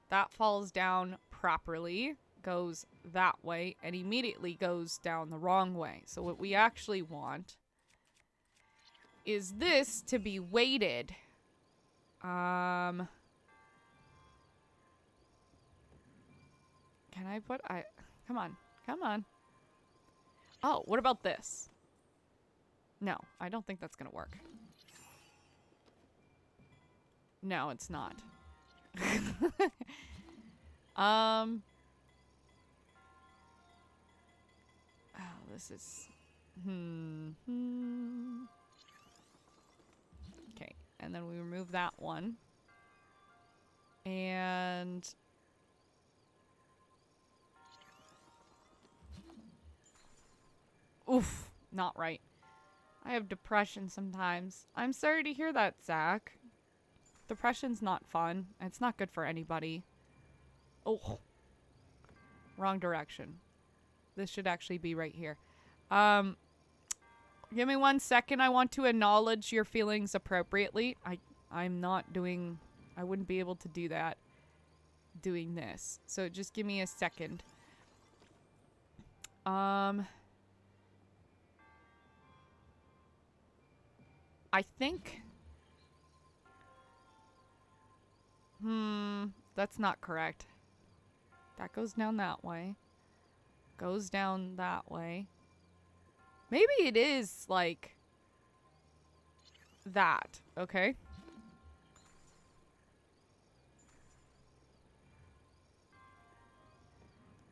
That falls down properly. Goes that way. And immediately goes down the wrong way. So what we actually want is this to be weighted. Can I put... Come on. Come on. Oh, what about this? No, I don't think that's gonna work. No, it's not. Oh, this is... Okay, and then we remove that one. And... Oof, not right. I have depression sometimes. I'm sorry to hear that, Zach. Depression's not fun. It's not good for anybody. Oh. Wrong direction. This should actually be right here. Give me 1 second. I want to acknowledge your feelings appropriately. I'm not doing... I wouldn't be able to do that doing this. So just give me a second. I think... That's not correct. That goes down that way. Goes down that way. Maybe it is, like... that. Okay?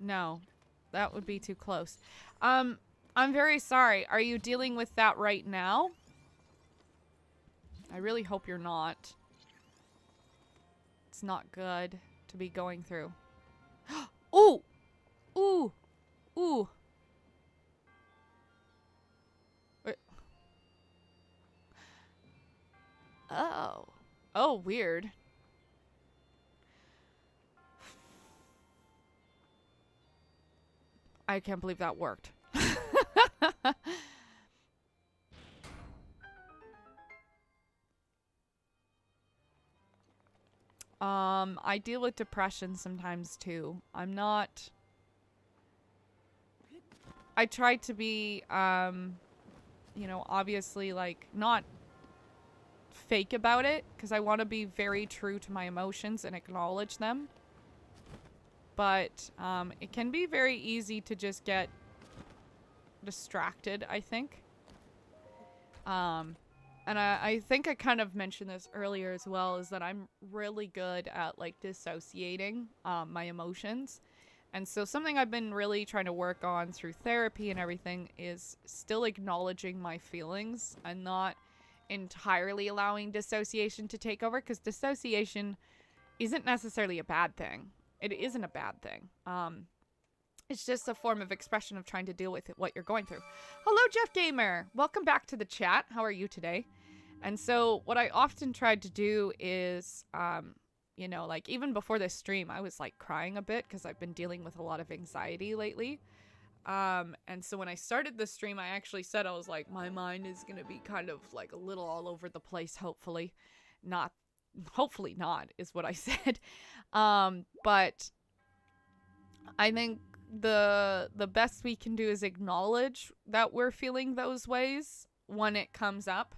No. That would be too close. I'm very sorry. Are you dealing with that right now? I really hope you're not. It's not good to be going through. Ooh! Ooh! Ooh! Wait. Oh. Oh, weird. I can't believe that worked. I deal with depression sometimes too. I'm not... I try to be, you know, obviously, like, not fake about it, because I want to be very true to my emotions and acknowledge them. But, it can be very easy to just get distracted, I think. And I think I kind of mentioned this earlier as well, is that I'm really good at, like, dissociating my emotions. And so something I've been really trying to work on through therapy and everything is still acknowledging my feelings and not entirely allowing dissociation to take over, because dissociation isn't necessarily a bad thing. it isn't a bad thing. It's just a form of expression of trying to deal with what you're going through. Hello, Jeff Gamer. Welcome back to the chat. How are you today? And so what I often tried to do is, you know, like even before this stream, I was like crying a bit because I've been dealing with a lot of anxiety lately. And so when I started the stream, I actually said, I was like, my mind is going to be kind of like a little all over the place. Hopefully not is what I said. But I think the best we can do is acknowledge that we're feeling those ways when it comes up.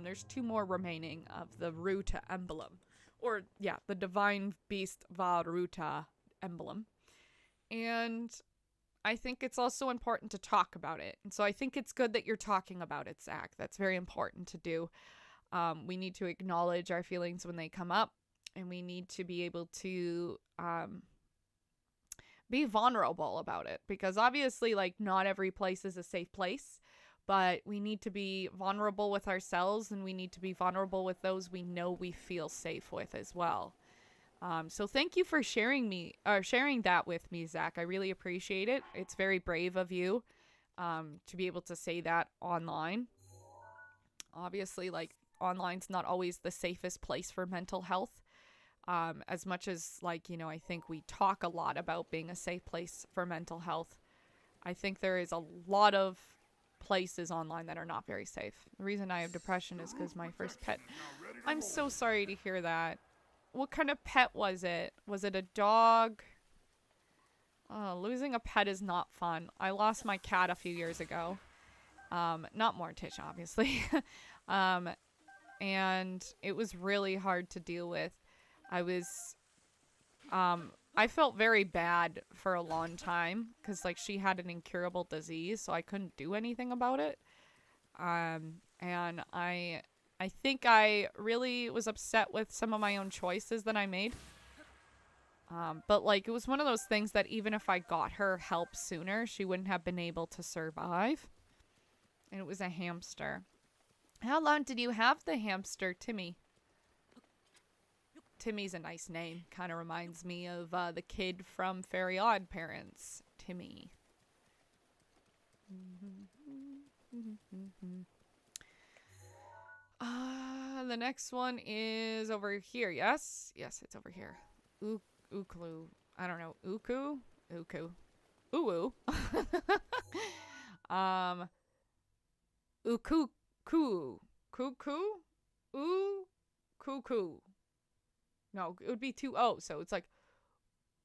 There's 2 more remaining of the Ruta emblem, or yeah, the Divine Beast Varuta emblem. And I think it's also important to talk about it. And so I think it's good that you're talking about it, Zach. That's very important to do. We need to acknowledge our feelings when they come up, and we need to be able to be vulnerable about it, because obviously, like, not every place is a safe place, but we need to be vulnerable with ourselves, and we need to be vulnerable with those we know we feel safe with as well. So thank you for sharing that with me, Zach. I really appreciate it. It's very brave of you to be able to say that online. Obviously, like, online's not always the safest place for mental health. As much as, like, you know, I think we talk a lot about being a safe place for mental health, I think there is a lot of places online that are not very safe. The reason I have depression is because my first pet... I'm so sorry to hear that. What kind of pet was it? Was it a dog? Oh, losing a pet is not fun. I lost my cat a few years ago. Not Morticia, obviously. And it was really hard to deal with. I felt very bad for a long time because, like, she had an incurable disease, so I couldn't do anything about it. And I think I really was upset with some of my own choices that I made. But, like, it was one of those things that even if I got her help sooner, she wouldn't have been able to survive. And it was a hamster. How long did you have the hamster, Timmy? Timmy's a nice name. Kind of reminds me of the kid from Very Odd Parents, Timmy. The next one is over here. Yes? Yes, it's over here. Uklu. I don't know. Uku? Uku. Uwu. Ukuku. Cuckoo? Cuckoo. No, it would be 2 O, so it's like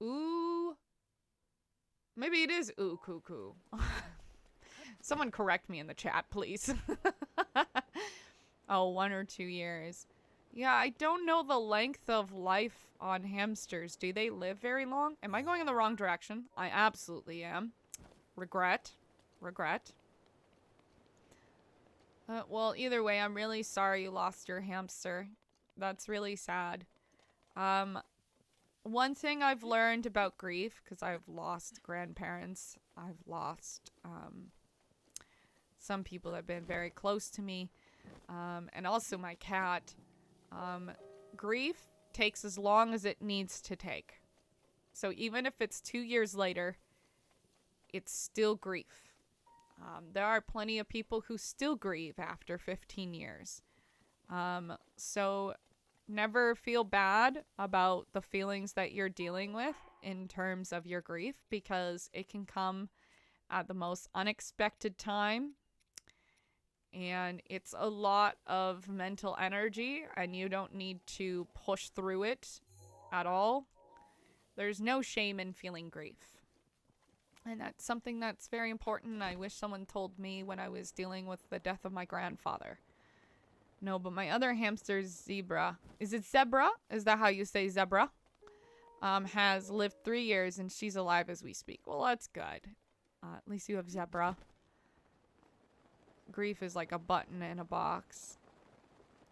ooh. Maybe it is ooh cuckoo. Someone correct me in the chat, please. Oh, 1 or 2 years. Yeah, I don't know the length of life on hamsters. Do they live very long? Am I going in the wrong direction? I absolutely am. Regret. Well, either way, I'm really sorry you lost your hamster. That's really sad. One thing I've learned about grief, because I've lost grandparents, I've lost some people that have been very close to me, and also my cat. Grief takes as long as it needs to take. So even if it's 2 years later, it's still grief. There are plenty of people who still grieve after 15 years. So never feel bad about the feelings that you're dealing with in terms of your grief, because it can come at the most unexpected time. And it's a lot of mental energy, and you don't need to push through it at all. There's no shame in feeling grief. And that's something that's very important. I wish someone told me when I was dealing with the death of my grandfather. No, but my other hamster, Zebra. Is it Zebra? Is that how you say zebra? Has lived 3 years, and she's alive as we speak. Well, that's good. At least you have Zebra. Grief is like a button in a box.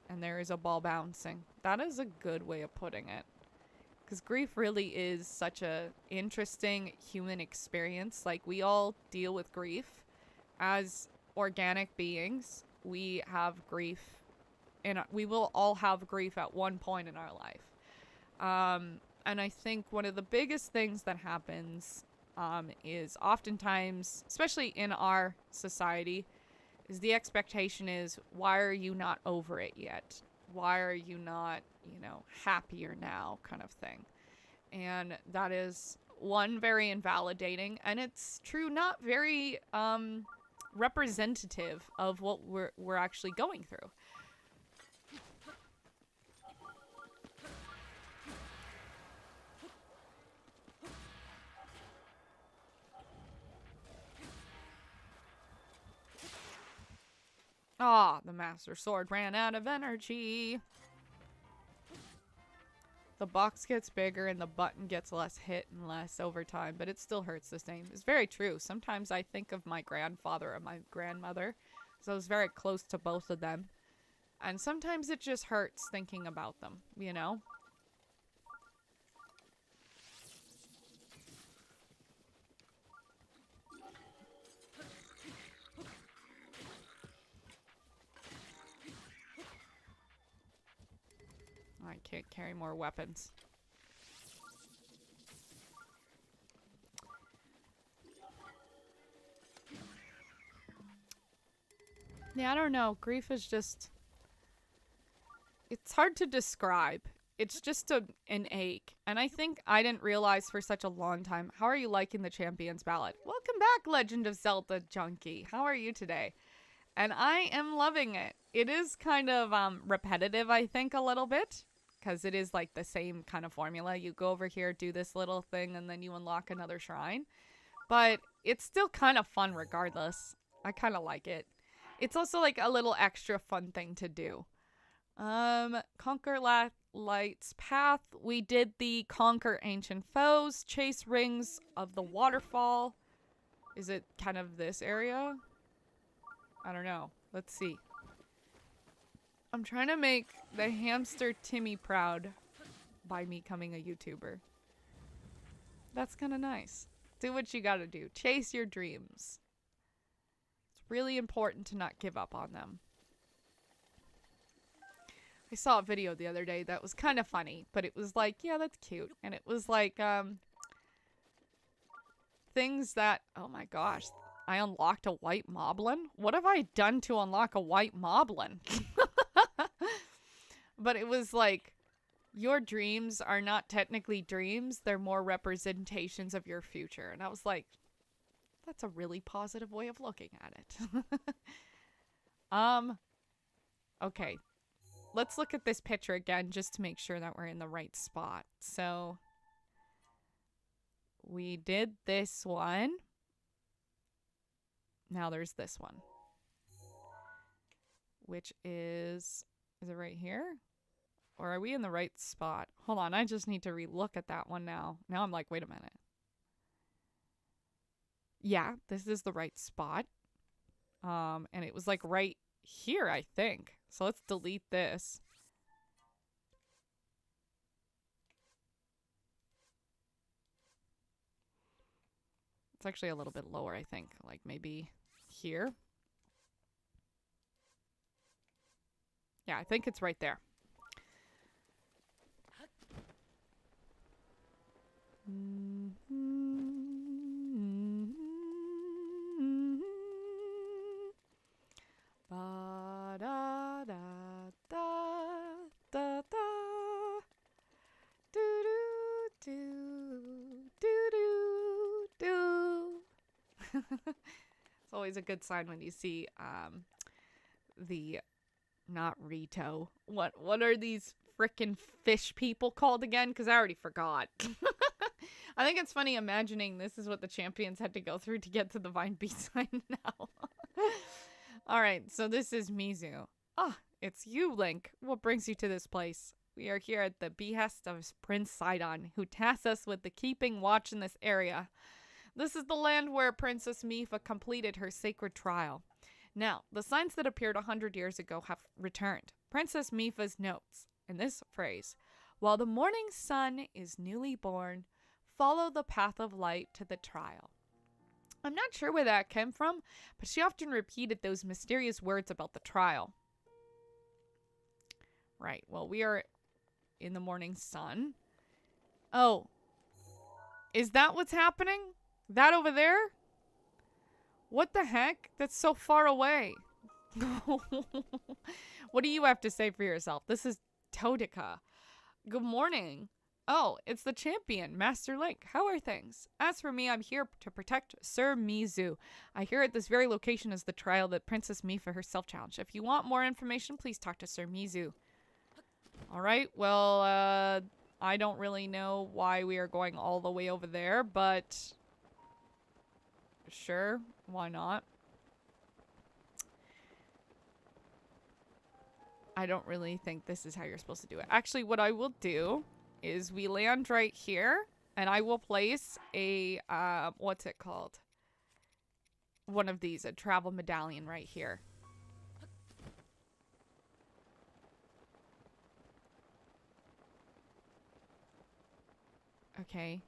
And there is a ball bouncing. That is a good way of putting it. Because grief really is such a interesting human experience. Like, we all deal with grief. As organic beings, we have grief. And we will all have grief at one point in our life. And I think one of the biggest things that happens is oftentimes, especially in our society, is the expectation is, why are you not over it yet? Why are you not, happier now, kind of thing. And that is, one, very invalidating, and it's true, not very representative of what we're actually going through. Ah, the Master Sword ran out of energy. The box gets bigger and the button gets less hit and less over time, but it still hurts the same. It's very true. Sometimes I think of my grandfather and my grandmother, so I was very close to both of them. And sometimes it just hurts thinking about them, I can't carry more weapons. Yeah, I don't know. Grief is just... It's hard to describe. It's just an ache. And I think I didn't realize for such a long time. How are you liking the Champions Ballad? Welcome back, Legend of Zelda Junkie. How are you today? And I am loving it. It is kind of repetitive, I think, a little bit. Because it is like the same kind of formula. You go over here, do this little thing, and then you unlock another shrine. But it's still kind of fun regardless. I kind of like it. It's also like a little extra fun thing to do. Conquer Light's Path. We did the Conquer Ancient Foes, Chase Rings of the Waterfall. Is it kind of this area? I don't know. Let's see. I'm trying to make the hamster Timmy proud by me becoming a YouTuber. That's kind of nice. Do what you gotta do. Chase your dreams. It's really important to not give up on them. I saw a video the other day that was kind of funny, but it was like, yeah, that's cute. And it was like, things that, oh my gosh, I unlocked a white moblin? What have I done to unlock a white moblin? But it was like, your dreams are not technically dreams. They're more representations of your future. And I was like, that's a really positive way of looking at it. Okay. Let's look at this picture again just to make sure that we're in the right spot. So, we did this one. Now there's this one. Which is it right here? Or are we in the right spot? Hold on, I just need to re-look at that one now. Now I'm like, wait a minute. Yeah, this is the right spot. And it was like right here, I think. So let's delete this. It's actually a little bit lower, I think. Like maybe here. Yeah, I think it's right there. Ba da da da da da. Do do do do do do. It's always a good sign when you see the not Rito. What are these frickin' fish people called again? Because I already forgot. I think it's funny imagining this is what the champions had to go through to get to the Vine Beast sign now. Alright, so this is Mizu. Ah, it's you, Link. What brings you to this place? We are here at the behest of Prince Sidon, who tasks us with the keeping watch in this area. This is the land where Princess Mipha completed her sacred trial. Now, the signs that appeared 100 years ago have returned. Princess Mipha's notes, in this phrase, while the morning sun is newly born, follow the path of light to the trial. I'm not sure where that came from, but she often repeated those mysterious words about the trial. Right, well, we are in the morning sun. Oh. Is that what's happening? That over there? What the heck? That's so far away. What do you have to say for yourself? This is Todica. Good morning. Oh, it's the champion, Master Link. How are things? As for me, I'm here to protect Sir Mizu. I hear at this very location is the trial that Princess Mipha herself challenged. If you want more information, please talk to Sir Mizu. Alright, well, I don't really know why we are going all the way over there, but sure, why not? I don't really think this is how you're supposed to do it. Actually, what I will do is we land right here, and I will place a, what's it called? One of these, a travel medallion right here. Okay.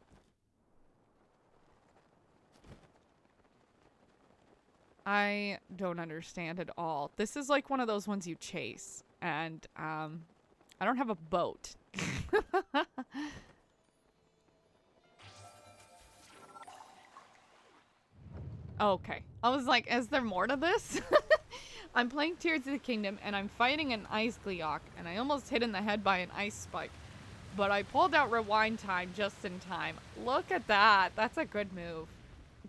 I don't understand at all. This is like one of those ones you chase, and, I don't have a boat. Okay. I was like, is there more to this? I'm playing Tears of the Kingdom, and I'm fighting an ice Gleeok, and I almost hit in the head by an ice spike. But I pulled out rewind time just in time. Look at that. That's a good move.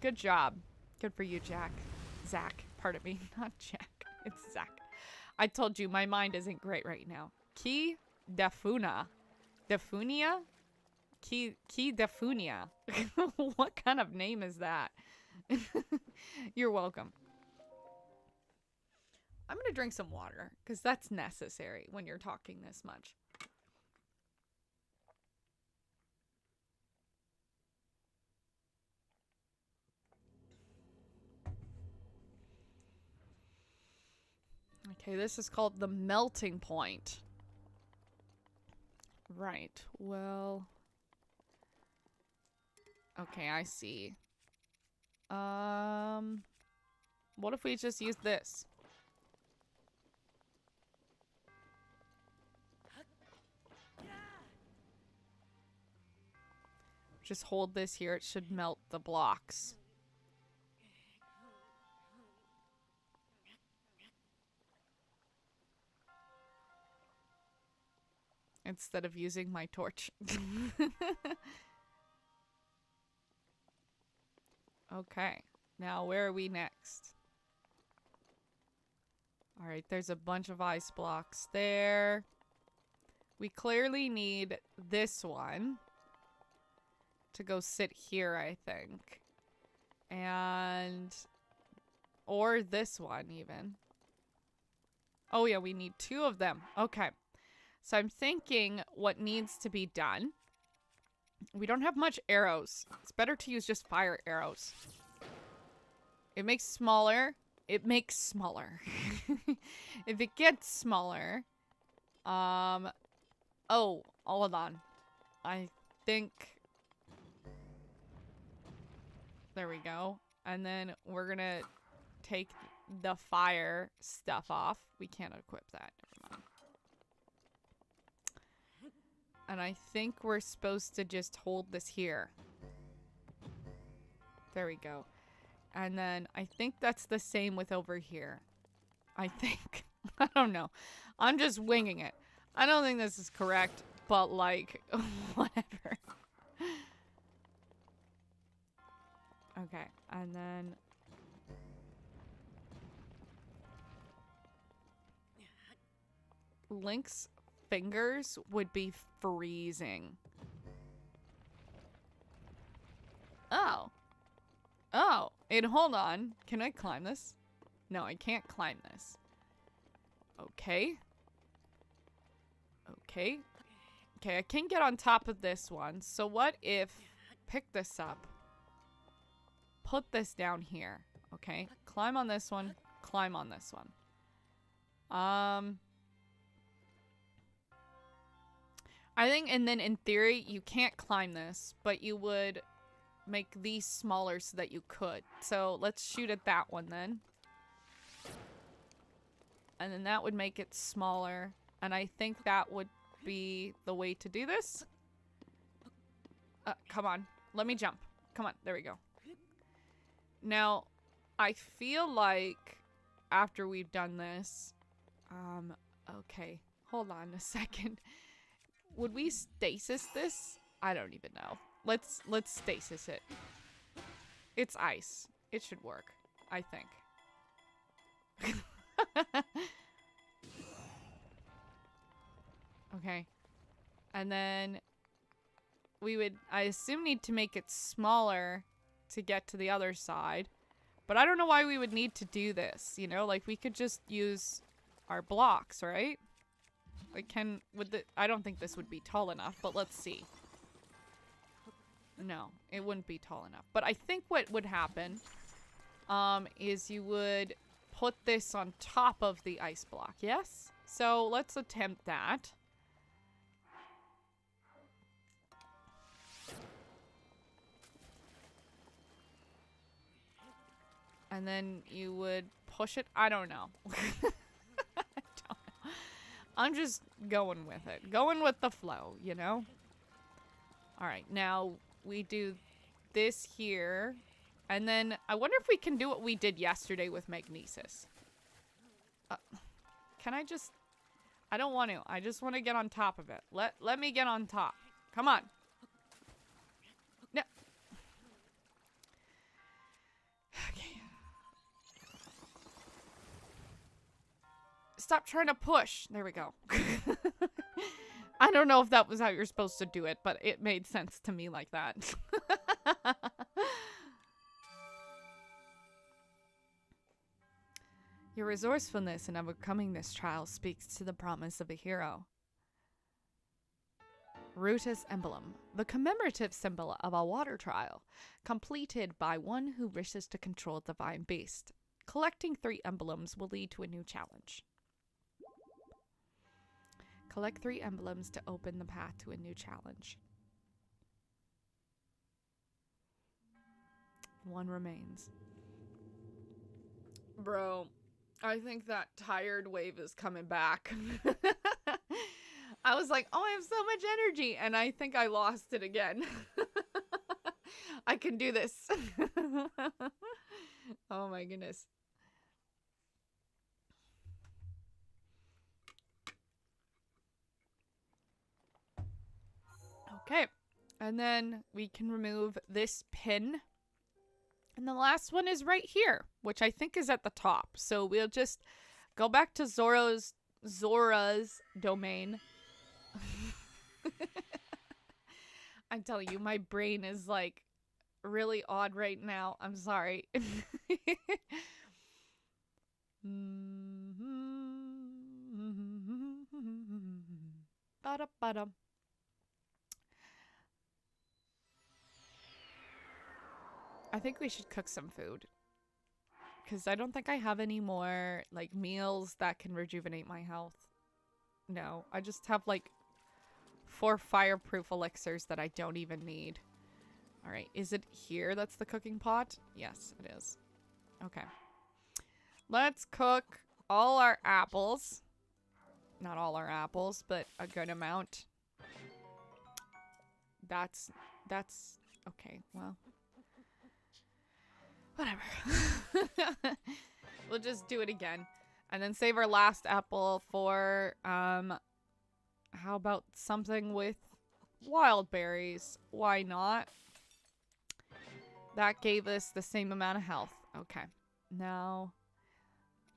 Good job. Good for you, Jack. Zach. Pardon me. Not Jack. It's Zach. I told you, my mind isn't great right now. Ki Defuna. Defunia? Ki Defunia. What kind of name is that? You're welcome. I'm gonna drink some water, because that's necessary when you're talking this much. Okay, this is called the melting point. Right, well... Okay, I see. What if we just use this? Just hold this here, it should melt the blocks. Instead of using my torch. Okay, now where are we next? Alright, there's a bunch of ice blocks there. We clearly need this one to go sit here, I think. And... or this one, even. Oh yeah, we need two of them. Okay. So I'm thinking what needs to be done. We don't have much arrows. It's better to use just fire arrows. It makes smaller. It makes smaller. If it gets smaller. Oh, hold on. I think... there we go. And then we're gonna take the fire stuff off. We can't equip that. Never mind. And I think we're supposed to just hold this here. There we go. And then I think that's the same with over here. I think. I don't know. I'm just winging it. I don't think this is correct, but like, whatever. Okay, and then... Link's fingers would be freezing. Oh. Oh. And hold on. Can I climb this? No, I can't climb this. Okay. Okay. Okay, I can get on top of this one. So what if... pick this up. Put this down here. Okay. Climb on this one. Climb on this one. I think, and then in theory, you can't climb this, but you would make these smaller so that you could. So let's shoot at that one then. And then that would make it smaller. And I think that would be the way to do this. Come on. Let me jump. Come on. There we go. Now, I feel like after we've done this, okay. Hold on a second. Would we stasis this? I don't even know. Let's stasis it. It's ice. It should work, I think. Okay. And then we would, I assume, need to make it smaller to get to the other side. But I don't know why we would need to do this, you know? Like, we could just use our blocks, right? Like, I don't think this would be tall enough, but let's see. No, it wouldn't be tall enough. But I think what would happen, is you would put this on top of the ice block, yes? So let's attempt that. And then you would push it. I don't know. I'm just going with it. Going with the flow, you know? Alright, now we do this here. And then I wonder if we can do what we did yesterday with magnesis. Can I just... I don't want to. I just want to get on top of it. Let me get on top. Come on. No. Okay. Stop trying to push. There we go. I don't know if that was how you're supposed to do it, but it made sense to me like that. Your resourcefulness in overcoming this trial speaks to the promise of a hero. Rutus Emblem, the commemorative symbol of a water trial, completed by one who wishes to control the divine beast. Collecting 3 emblems will lead to a new challenge. Collect 3 emblems to open the path to a new challenge. 1 remains. Bro, I think that tired wave is coming back. I was like, oh, I have so much energy. And I think I lost it again. I can do this. Oh my goodness. Okay. And then we can remove this pin. And the last one is right here, which I think is at the top. So we'll just go back to Zora's domain. I'm telling you, my brain is like really odd right now. I'm sorry. Ba-da-ba-da. I think we should cook some food. Because I don't think I have any more, like, meals that can rejuvenate my health. No, I just have, like, 4 fireproof elixirs that I don't even need. Alright, is it here that's the cooking pot? Yes, it is. Okay. Let's cook all our apples. Not all our apples, but a good amount. That's okay, well. Whatever. We'll just do it again. And then save our last apple for, how about something with wild berries? Why not? That gave us the same amount of health. Okay. Now,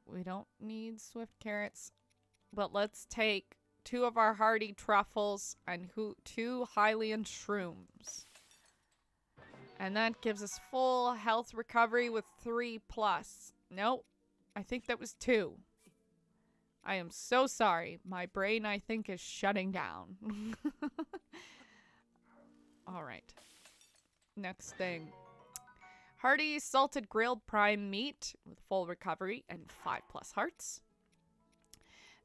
we don't need swift carrots. But let's take 2 of our hardy truffles and 2 Hylian shrooms. And that gives us full health recovery with 3+. Nope. I think that was 2. I am so sorry. My brain, I think, is shutting down. Alright. Next thing. Hearty salted grilled prime meat with full recovery and 5+ hearts.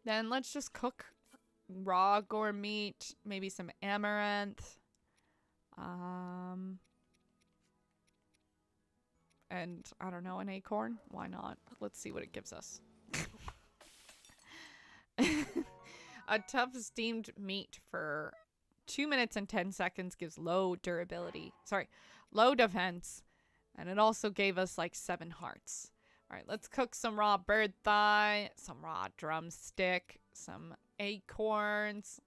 Then let's just cook raw gore meat. Maybe some amaranth. And, I don't know, an acorn? Why not? Let's see what it gives us. A tough steamed meat for 2 minutes and 10 seconds gives low durability. Sorry, low defense. And it also gave us like 7 hearts. All right, let's cook some raw bird thigh, some raw drumstick, some acorns,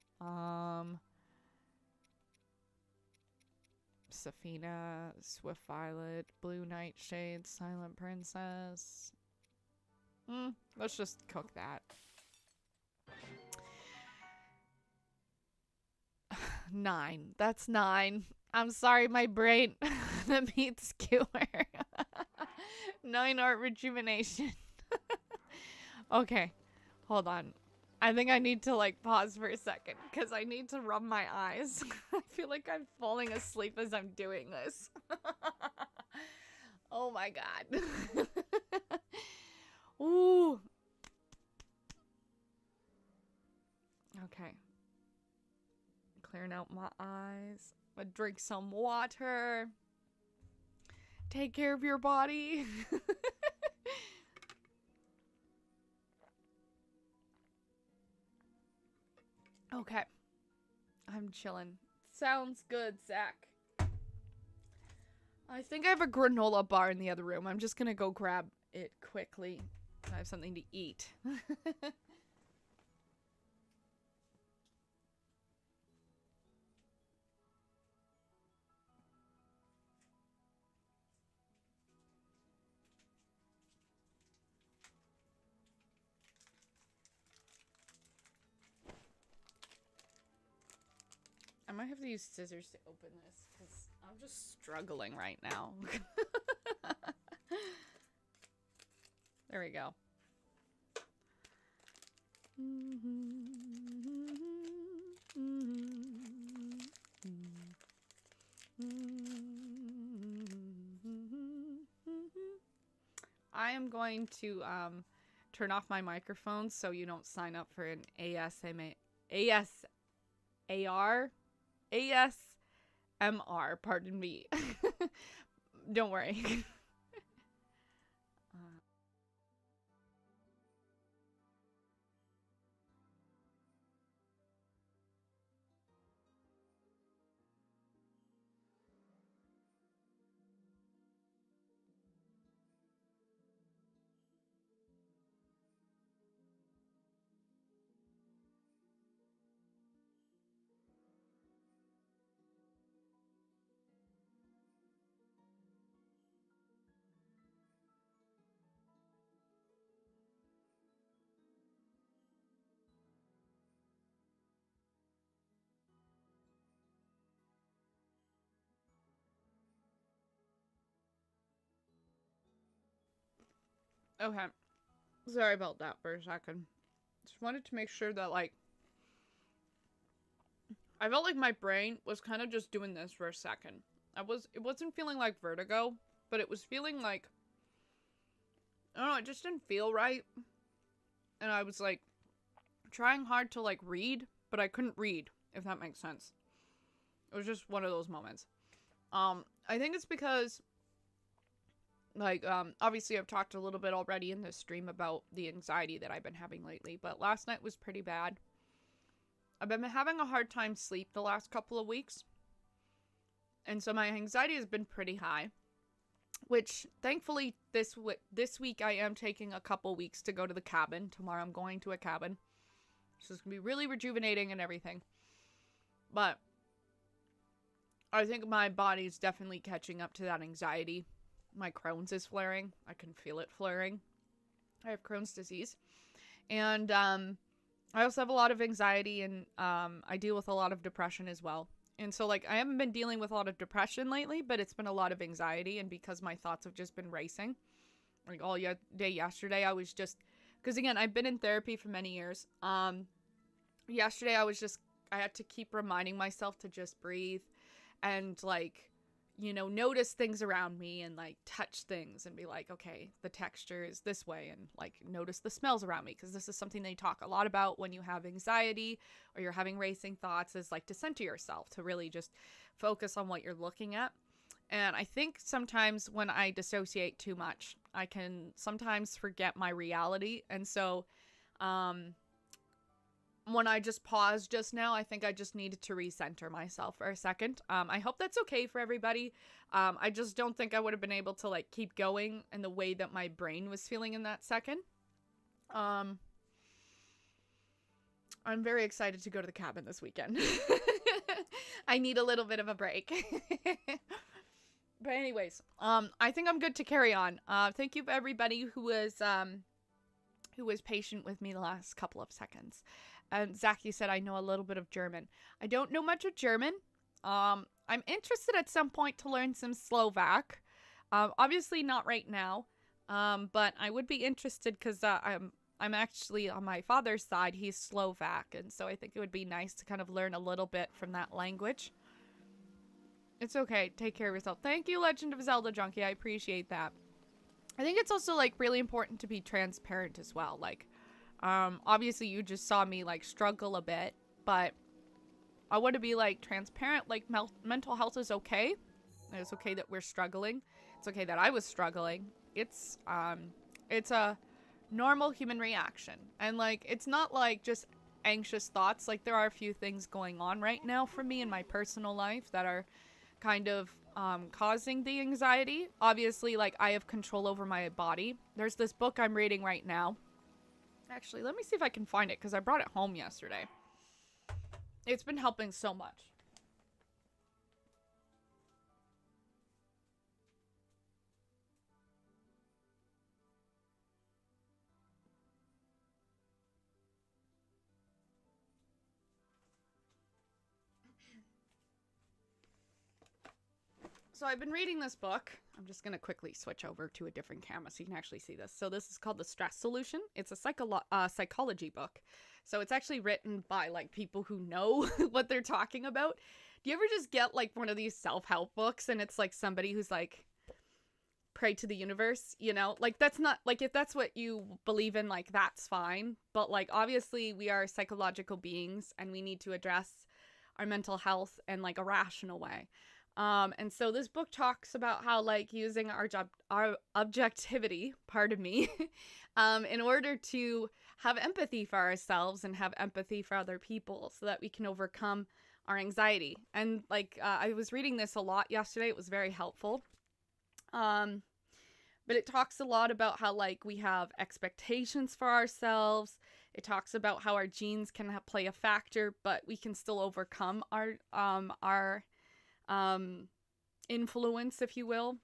Safina, Swift Violet, Blue Nightshade, Silent Princess. Let's just cook that. 9. That's 9. I'm sorry, my brain. The meat skewer. 9 art rejuvenation. Okay, hold on. I think I need to like pause for a second because I need to rub my eyes. I feel like I'm falling asleep as I'm doing this. Oh my god. Ooh. Okay. Clearing out my eyes. I'm gonna drink some water. Take care of your body. Okay. I'm chilling. Sounds good, Zach. I think I have a granola bar in the other room. I'm just gonna go grab it quickly. I have something to eat. I might have to use scissors to open this because I'm just struggling right now. There we go. I am going to turn off my microphone so you don't sign up for an ASMR, pardon me. Don't worry. Okay. Sorry about that for a second. Just wanted to make sure that, like, I felt like my brain was kind of just doing this for a second. It wasn't feeling like vertigo, but it was feeling like, I don't know, it just didn't feel right. And I was, like, trying hard to, like, read, but I couldn't read, if that makes sense. It was just one of those moments. I think it's because, like, obviously I've talked a little bit already in this stream about the anxiety that I've been having lately, but last night was pretty bad. I've been having a hard time sleep the last couple of weeks, and so my anxiety has been pretty high, which thankfully this week I am taking a couple weeks to go to the cabin. Tomorrow I'm going to a cabin, so it's gonna be really rejuvenating and everything, but I think my body's definitely catching up to that anxiety. My Crohn's is flaring. I can feel it flaring. I have Crohn's disease. And I also have a lot of anxiety, and I deal with a lot of depression as well. And so, like, I haven't been dealing with a lot of depression lately, but it's been a lot of anxiety, and because my thoughts have just been racing. Like, all day yesterday, I was just... Because, again, I've been in therapy for many years. Yesterday, I had to keep reminding myself to just breathe and, like, you know, notice things around me and, like, touch things and be like, okay, the texture is this way, and, like, notice the smells around me, because this is something they talk a lot about when you have anxiety or you're having racing thoughts, is, like, to center yourself, to really just focus on what you're looking at. And I think sometimes when I dissociate too much, I can sometimes forget my reality, and so when I just paused just now, I think I just needed to recenter myself for a second. I hope that's okay for everybody. I just don't think I would have been able to like keep going in the way that my brain was feeling in that second. I'm very excited to go to the cabin this weekend. I need a little bit of a break. But anyways, I think I'm good to carry on. Thank you for everybody who was patient with me the last couple of seconds. And Zachy said, I know a little bit of German. I don't know much of German. I'm interested at some point to learn some Slovak. Obviously not right now. But I would be interested because I'm actually on my father's side, he's Slovak. And so I think it would be nice to kind of learn a little bit from that language. It's okay. Take care of yourself. Thank you, Legend of Zelda Junkie. I appreciate that. I think it's also, like, really important to be transparent as well. Like, obviously you just saw me, like, struggle a bit, but I want to be, like, transparent. Like, mental health is okay. It's okay that we're struggling. It's okay that I was struggling. It's a normal human reaction. And, like, it's not, like, just anxious thoughts. Like, there are a few things going on right now for me in my personal life that are kind of causing the anxiety. Obviously, like, I have control over my body. There's this book I'm reading right now. Actually, let me see if I can find it because I brought it home yesterday. It's been helping so much. So I've been reading this book. I'm just going to quickly switch over to a different camera so you can actually see this. So this is called The Stress Solution. It's a psychology book. So it's actually written by, like, people who know what they're talking about. Do you ever just get, like, one of these self-help books and it's, like, somebody who's, like, pray to the universe, you know? Like, that's not, like, if that's what you believe in, like, that's fine. But, like, obviously we are psychological beings and we need to address our mental health in, like, a rational way. And so this book talks about how, like, using our objectivity, pardon me, in order to have empathy for ourselves and have empathy for other people so that we can overcome our anxiety. And, like, I was reading this a lot yesterday. It was very helpful. But it talks a lot about how, like, we have expectations for ourselves. It talks about how our genes can play a factor, but we can still overcome our influence, if you will.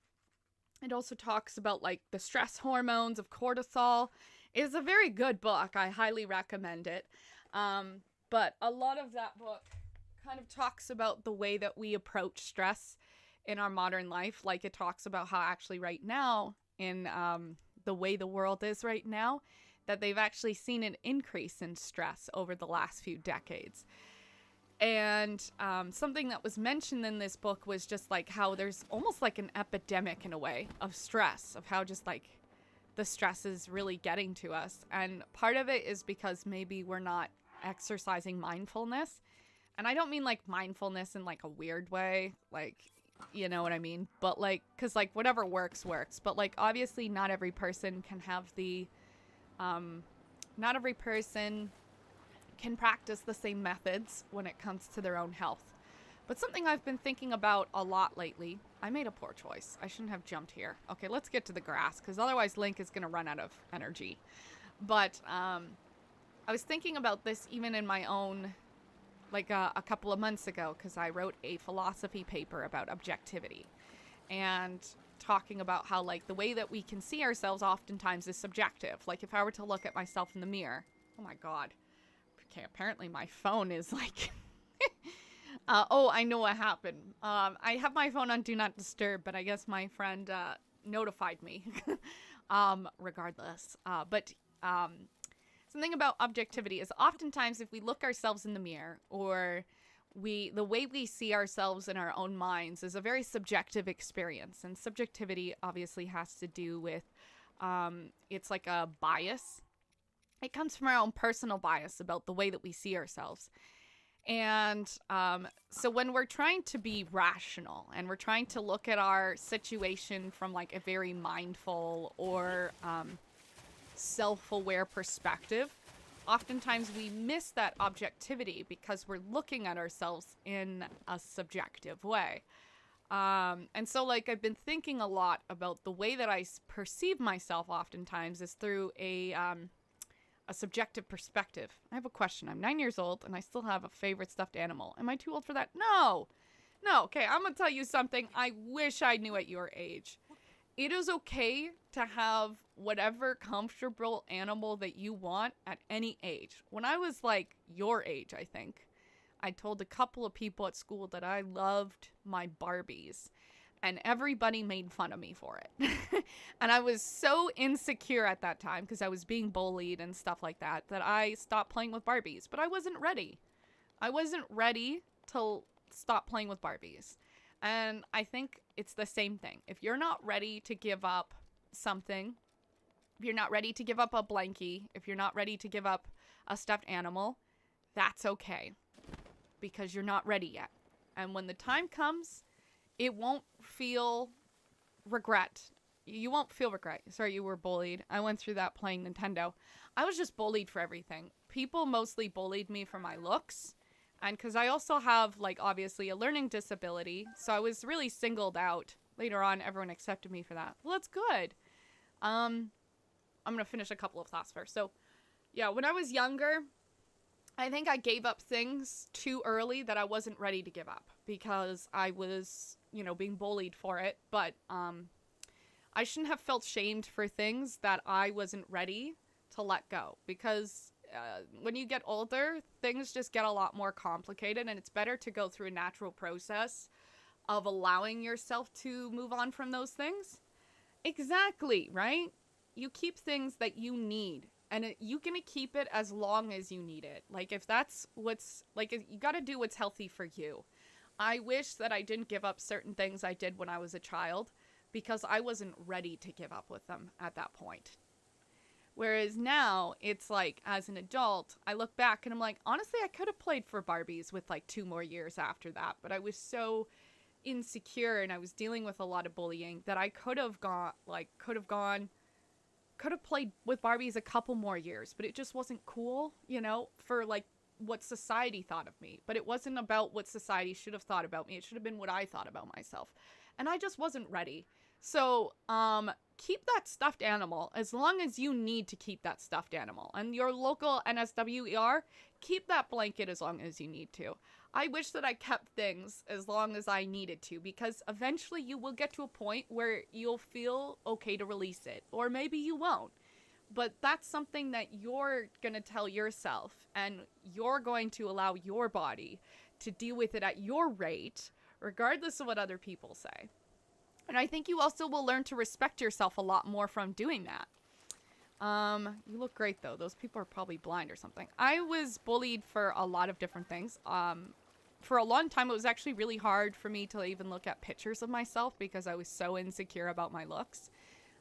It also talks about, like, the stress hormones of cortisol. It is a very good book. I highly recommend it. But a lot of that book kind of talks about the way that we approach stress in our modern life. Like, it talks about how actually right now, in the way the world is right now, that they've actually seen an increase in stress over the last few decades. And something that was mentioned in this book was just, like, how there's almost like an epidemic in a way of stress, of how just, like, the stress is really getting to us. And part of it is because maybe we're not exercising mindfulness. And I don't mean, like, mindfulness in, like, a weird way, like, you know what I mean? But, like, because, like, whatever works. But, like, obviously not every person can have the, not every person can practice the same methods when it comes to their own health. But something I've been thinking about a lot lately, I made a poor choice. I shouldn't have jumped here. Okay, let's get to the grass, because otherwise Link is going to run out of energy. But I was thinking about this even in my own, like, a couple of months ago, because I wrote a philosophy paper about objectivity. And talking about how, like, the way that we can see ourselves oftentimes is subjective. Like, if I were to look at myself in the mirror, oh my god. Okay, apparently my phone is, like... oh, I know what happened. I have my phone on Do Not Disturb, but I guess my friend notified me. Regardless. But something about objectivity is oftentimes if we look ourselves in the mirror, or the way we see ourselves in our own minds is a very subjective experience. And subjectivity obviously has to do with, it's like a bias. It comes from our own personal bias about the way that we see ourselves. And so when we're trying to be rational and we're trying to look at our situation from, like, a very mindful or self-aware perspective, oftentimes we miss that objectivity because we're looking at ourselves in a subjective way. And so, like, I've been thinking a lot about the way that I perceive myself oftentimes is through a subjective perspective. I have a question. I'm 9 years old and I still have a favorite stuffed animal. Am I too old for that? No. No. Okay, I'm going to tell you something I wish I knew at your age. It is okay to have whatever comfortable animal that you want at any age. When I was like your age, I think, I told a couple of people at school that I loved my Barbies, and everybody made fun of me for it. And I was so insecure at that time because I was being bullied and stuff like that, that I stopped playing with Barbies. But I wasn't ready. I wasn't ready to stop playing with Barbies. And I think it's the same thing. If you're not ready to give up something, if you're not ready to give up a blankie, if you're not ready to give up a stuffed animal, that's okay. Because you're not ready yet. And when the time comes, it won't feel regret. You won't feel regret. Sorry, you were bullied. I went through that playing Nintendo. I was just bullied for everything. People mostly bullied me for my looks. And because I also have, like, obviously a learning disability. So I was really singled out. Later on, everyone accepted me for that. Well, that's good. I'm going to finish a couple of thoughts first. So, yeah, when I was younger, I think I gave up things too early that I wasn't ready to give up because I was, you know, being bullied for it. But I shouldn't have felt shamed for things that I wasn't ready to let go because when you get older, things just get a lot more complicated, and it's better to go through a natural process of allowing yourself to move on from those things. Exactly, right? You keep things that you need. And you're going to keep it as long as you need it. Like, if that's what's, like, you got to do what's healthy for you. I wish that I didn't give up certain things I did when I was a child because I wasn't ready to give up with them at that point. Whereas now, it's like, as an adult, I look back and I'm like, honestly, I could have played for Barbies with, like, 2 more years after that. But I was so insecure and I was dealing with a lot of bullying that I could have played with Barbies a couple more years, but it just wasn't cool, you know, for like what society thought of me. But it wasn't about what society should have thought about me. It should have been what I thought about myself. And I just wasn't ready. So, keep that stuffed animal as long as you need to keep that stuffed animal. And your local NSWER, keep that blanket as long as you need to. I wish that I kept things as long as I needed to, because eventually you will get to a point where you'll feel okay to release it, or maybe you won't. But that's something that you're going to tell yourself, and you're going to allow your body to deal with it at your rate, regardless of what other people say. And I think you also will learn to respect yourself a lot more from doing that. You look great though. Those people are probably blind or something. I was bullied for a lot of different things. For a long time, it was actually really hard for me to even look at pictures of myself because I was so insecure about my looks.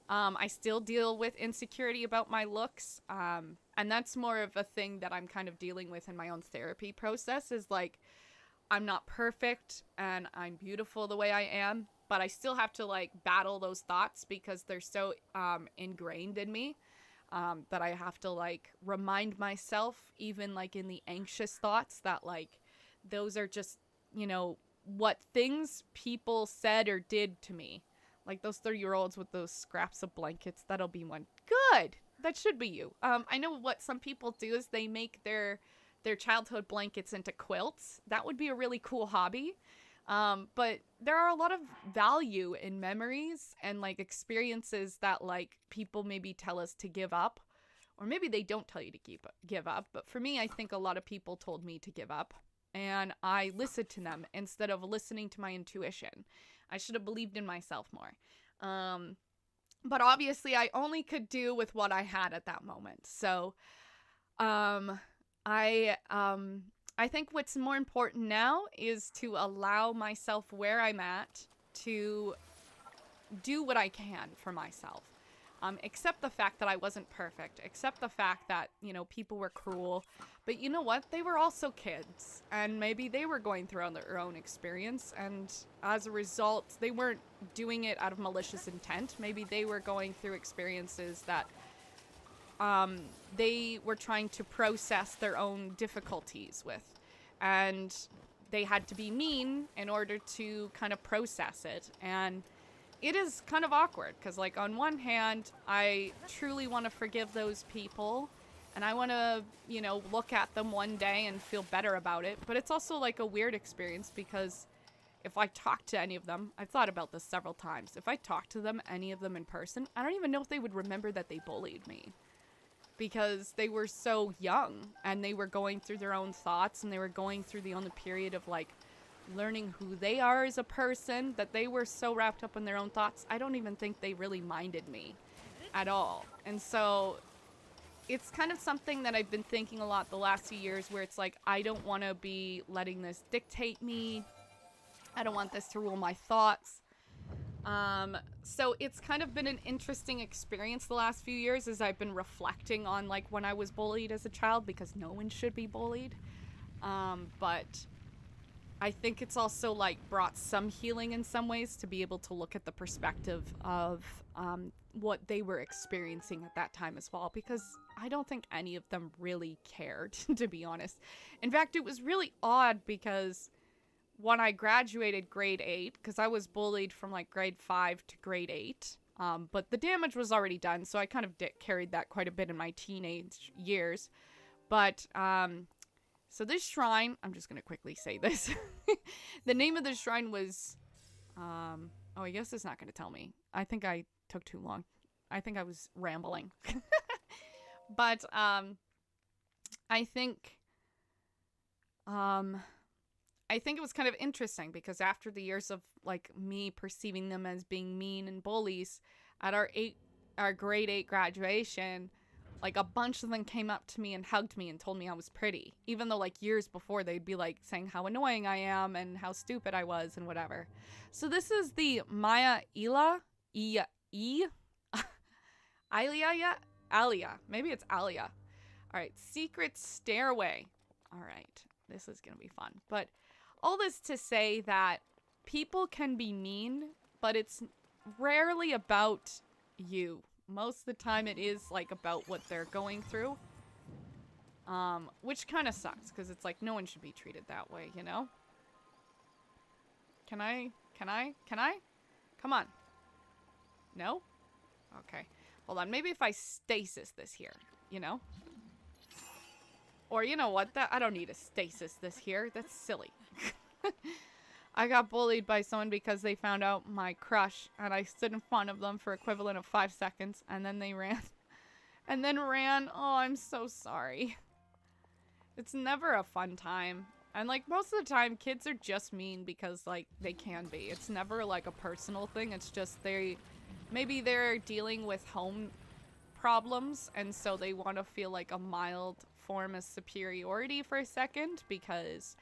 I still deal with insecurity about my looks. And that's more of a thing that I'm kind of dealing with in my own therapy process is like, I'm not perfect and I'm beautiful the way I am, but I still have to like battle those thoughts because they're so ingrained in me. That I have to like remind myself, even like in the anxious thoughts, that like those are just, you know, what things people said or did to me. Like those 30-year-olds with those scraps of blankets, that'll be one. Good. That should be you. I know what some people do is they make their childhood blankets into quilts. That would be a really cool hobby. But there are a lot of value in memories and like experiences that like people maybe tell us to give up, or maybe they don't tell you to give up. But for me, I think a lot of people told me to give up and I listened to them instead of listening to my intuition. I should have believed in myself more. But obviously I only could do with what I had at that moment. So, I think what's more important now is to allow myself where I'm at to do what I can for myself. Accept the fact that I wasn't perfect. Accept the fact that, you know, people were cruel. But you know what? They were also kids. And maybe they were going through their own experience. And as a result, they weren't doing it out of malicious intent. Maybe they were going through experiences that they were trying to process their own difficulties with. And they had to be mean in order to kind of process it. And it is kind of awkward because, like, on one hand, I truly want to forgive those people. And I want to, you know, look at them one day and feel better about it. But it's also, like, a weird experience because if I talk to any of them, I've thought about this several times. If I talk to them, any of them in person, I don't even know if they would remember that they bullied me. Because they were so young and they were going through their own thoughts and they were going through the only period of, like, learning who they are as a person, that they were so wrapped up in their own thoughts. I don't even think they really minded me at all. And so it's kind of something that I've been thinking a lot the last few years, where it's like, I don't want to be letting this dictate me. I don't want this to rule my thoughts. So it's kind of been an interesting experience the last few years as I've been reflecting on, like, when I was bullied as a child, because no one should be bullied. But I think it's also, like, brought some healing in some ways to be able to look at the perspective of what they were experiencing at that time as well, because I don't think any of them really cared, to be honest. In fact, it was really odd because when I graduated grade 8, because I was bullied from, like, grade 5 to grade 8, but the damage was already done, so I kind of carried that quite a bit in my teenage years. But so this shrine, I'm just going to quickly say this. The name of the shrine was, oh, I guess it's not going to tell me. I think I took too long. I think I was rambling. But I think it was kind of interesting because after the years of, like, me perceiving them as being mean and bullies, at our grade 8 graduation, like, a bunch of them came up to me and hugged me and told me I was pretty. Even though, like, years before they'd be, like, saying how annoying I am and how stupid I was and whatever. So this is the Alia. Maybe it's Alia. All right, Secret Stairway. All right, this is going to be fun. But all this to say that people can be mean, but it's rarely about you. Most of the time it is, like, about what they're going through. Which kind of sucks, because it's like, no one should be treated that way, you know? Can I? Come on. No? Okay. Hold on, maybe if I stasis this here, you know? Or you know what, I don't need to stasis this here. That's silly. I got bullied by someone because they found out my crush and I stood in front of them for equivalent of 5 seconds and then they ran. And then ran. Oh, I'm so sorry. It's never a fun time. And, like, most of the time kids are just mean because, like, they can be. It's never, like, a personal thing. It's just maybe they're dealing with home problems and so they want to feel like a mild form of superiority for a second because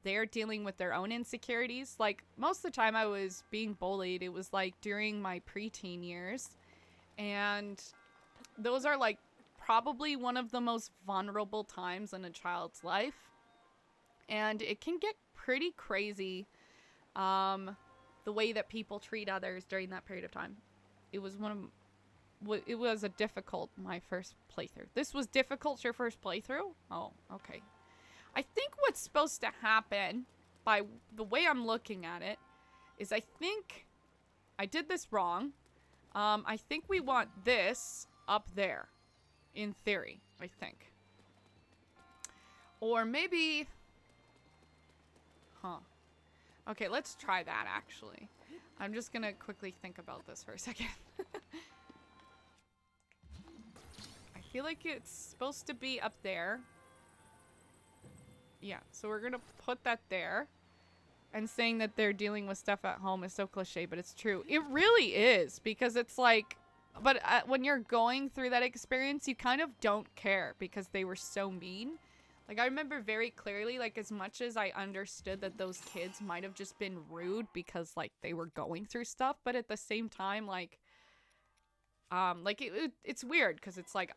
they're dealing with their own insecurities. Like, most of the time I was being bullied, it was, like, during my preteen years. And those are, like, probably one of the most vulnerable times in a child's life. And it can get pretty crazy, the way that people treat others during that period of time. It was my first playthrough. This was difficult, your first playthrough? Oh, okay. I think what's supposed to happen, by the way I'm looking at it, is I think I did this wrong. I think we want this up there, in theory, I think. Or maybe... Huh. Okay, let's try that, actually. I'm just gonna quickly think about this for a second. I feel like it's supposed to be up there. Yeah, so we're gonna put that there. And saying that they're dealing with stuff at home is so cliche, but it's true. It really is, because it's like... But when you're going through that experience, you kind of don't care because they were so mean. Like, I remember very clearly, like, as much as I understood that those kids might have just been rude because, like, they were going through stuff, but at the same time, like, it's weird because it's like,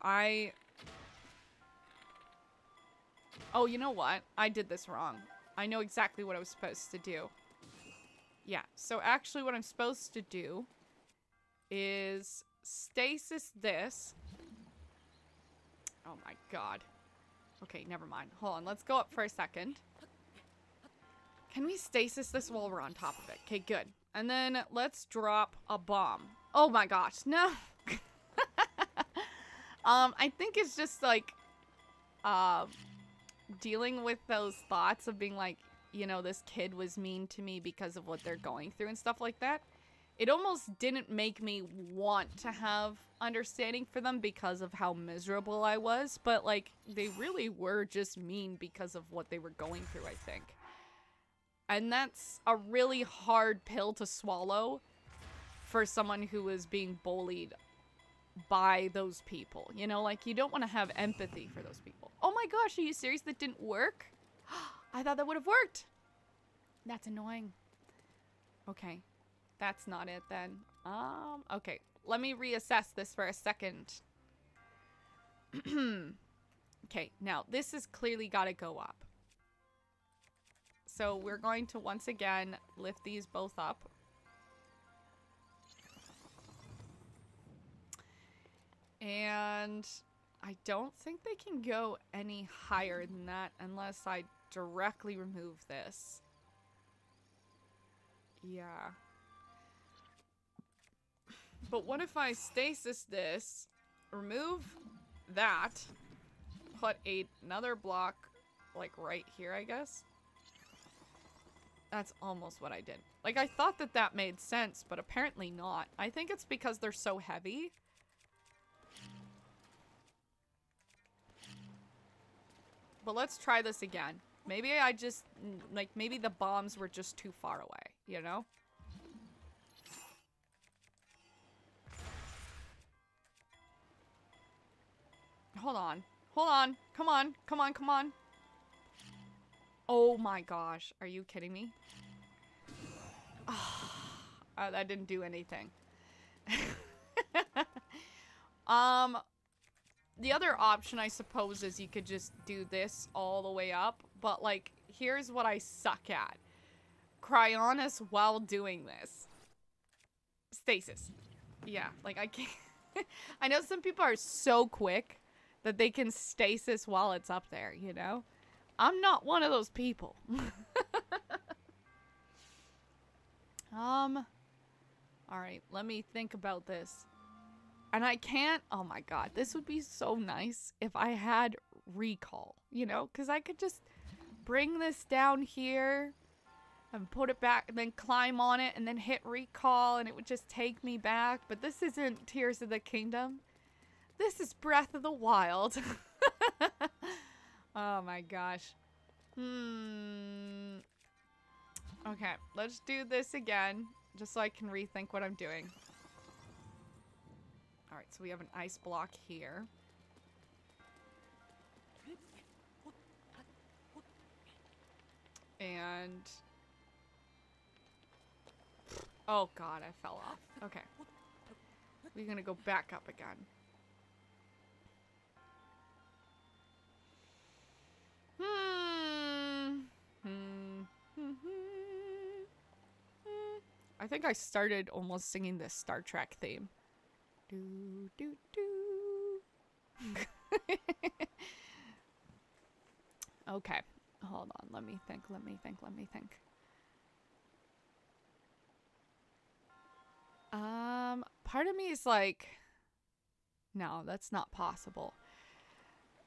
oh, you know what? I did this wrong. I know exactly what I was supposed to do. Yeah, so actually what I'm supposed to do is stasis this Oh my god. Okay, never mind. Hold on, let's go up for a second. Can we stasis this while we're on top of it? Okay, good. And then let's drop a bomb. Oh my gosh, no. I think it's just like, dealing with those thoughts of being like, you know, this kid was mean to me because of what they're going through and stuff like that. It almost didn't make me want to have understanding for them because of how miserable I was, but like they really were just mean because of what they were going through, I think. And that's a really hard pill to swallow for someone who is being bullied by those people. You know, like you don't want to have empathy for those people. Oh my gosh, are you serious? That didn't work? I thought that would have worked. That's annoying. Okay. That's not it then. Okay. Let me reassess this for a second. Okay, now this has clearly got to go up. So we're going to once again lift these both up. And I don't think they can go any higher than that unless I directly remove this. Yeah. But what if I stasis this, remove that, put another block, like right here, I guess? That's almost what I did. Like, I thought that that made sense, but apparently not. I think it's because they're so heavy. But let's try this again. Maybe I just, like, maybe the bombs were just too far away, you know? Hold on. Hold on. Come on. Come on. Come on. Oh my gosh. Are you kidding me? That didn't do anything. The other option, I suppose, is you could just do this all the way up. But, like, here's what I suck at. Cryonis while doing this. Stasis. Yeah, like, I can't... I know some people are so quick that they can stasis while it's up there, you know? I'm not one of those people. Alright, let me think about this. And I can't, oh my god, this would be so nice if I had recall, you know? Because I could just bring this down here and put it back and then climb on it and then hit recall and it would just take me back. But this isn't Tears of the Kingdom. This is Breath of the Wild. Oh my gosh. Okay, let's do this again, just so I can rethink what I'm doing. Alright, so we have an ice block here. And... oh god, I fell off. Okay. We're gonna go back up again. I think I started almost singing this Star Trek theme. Do, do, do. Okay. Hold on. Let me think. Part of me is like, no, that's not possible.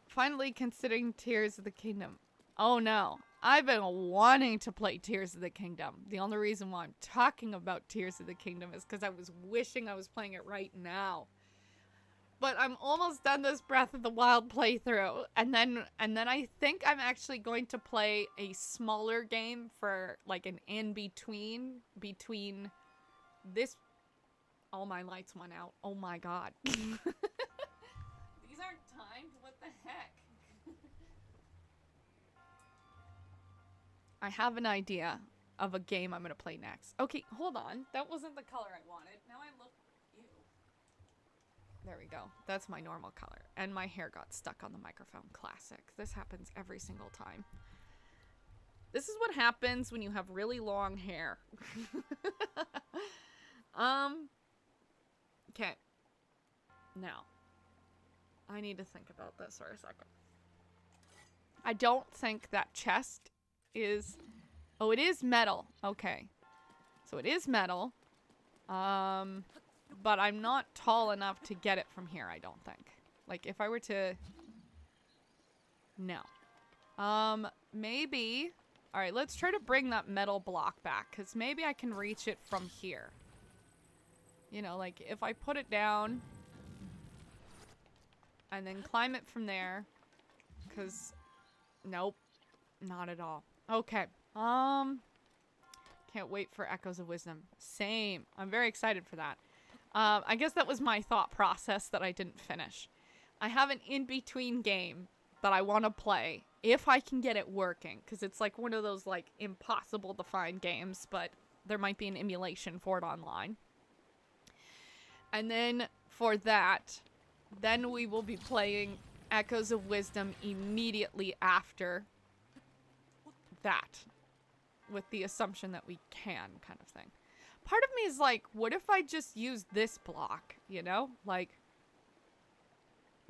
Finally considering Tears of the Kingdom. Oh no. I've been wanting to play Tears of the Kingdom. The only reason why I'm talking about Tears of the Kingdom is because I was wishing I was playing it right now. But I'm almost done this Breath of the Wild playthrough. And then I think I'm actually going to play a smaller game for like an in-between between this. All my lights went out. Oh my god. These aren't timed? What the heck? I have an idea of a game I'm going to play next. Okay, hold on. That wasn't the color I wanted. Now I look... ew. There we go. That's my normal color. And my hair got stuck on the microphone. Classic. This happens every single time. This is what happens when you have really long hair. Okay. Now. I need to think about this for a second. I don't think that chest is... Oh, it is metal. Okay. So it is metal. But I'm not tall enough to get it from here, I don't think. Like, if I were to... No. Maybe... Alright, let's try to bring that metal block back, because maybe I can reach it from here. You know, like, if I put it down... and then climb it from there, because... Nope. Not at all. Okay. Can't wait for Echoes of Wisdom. Same. I'm very excited for that. I guess that was my thought process that I didn't finish. I have an in-between game that I want to play if I can get it working, because it's like one of those like impossible to find games, but there might be an emulation for it online. And then for that, then we will be playing Echoes of Wisdom immediately after that, with the assumption that we can, kind of thing. Part of me is like, what if I just use this block, you know? Like,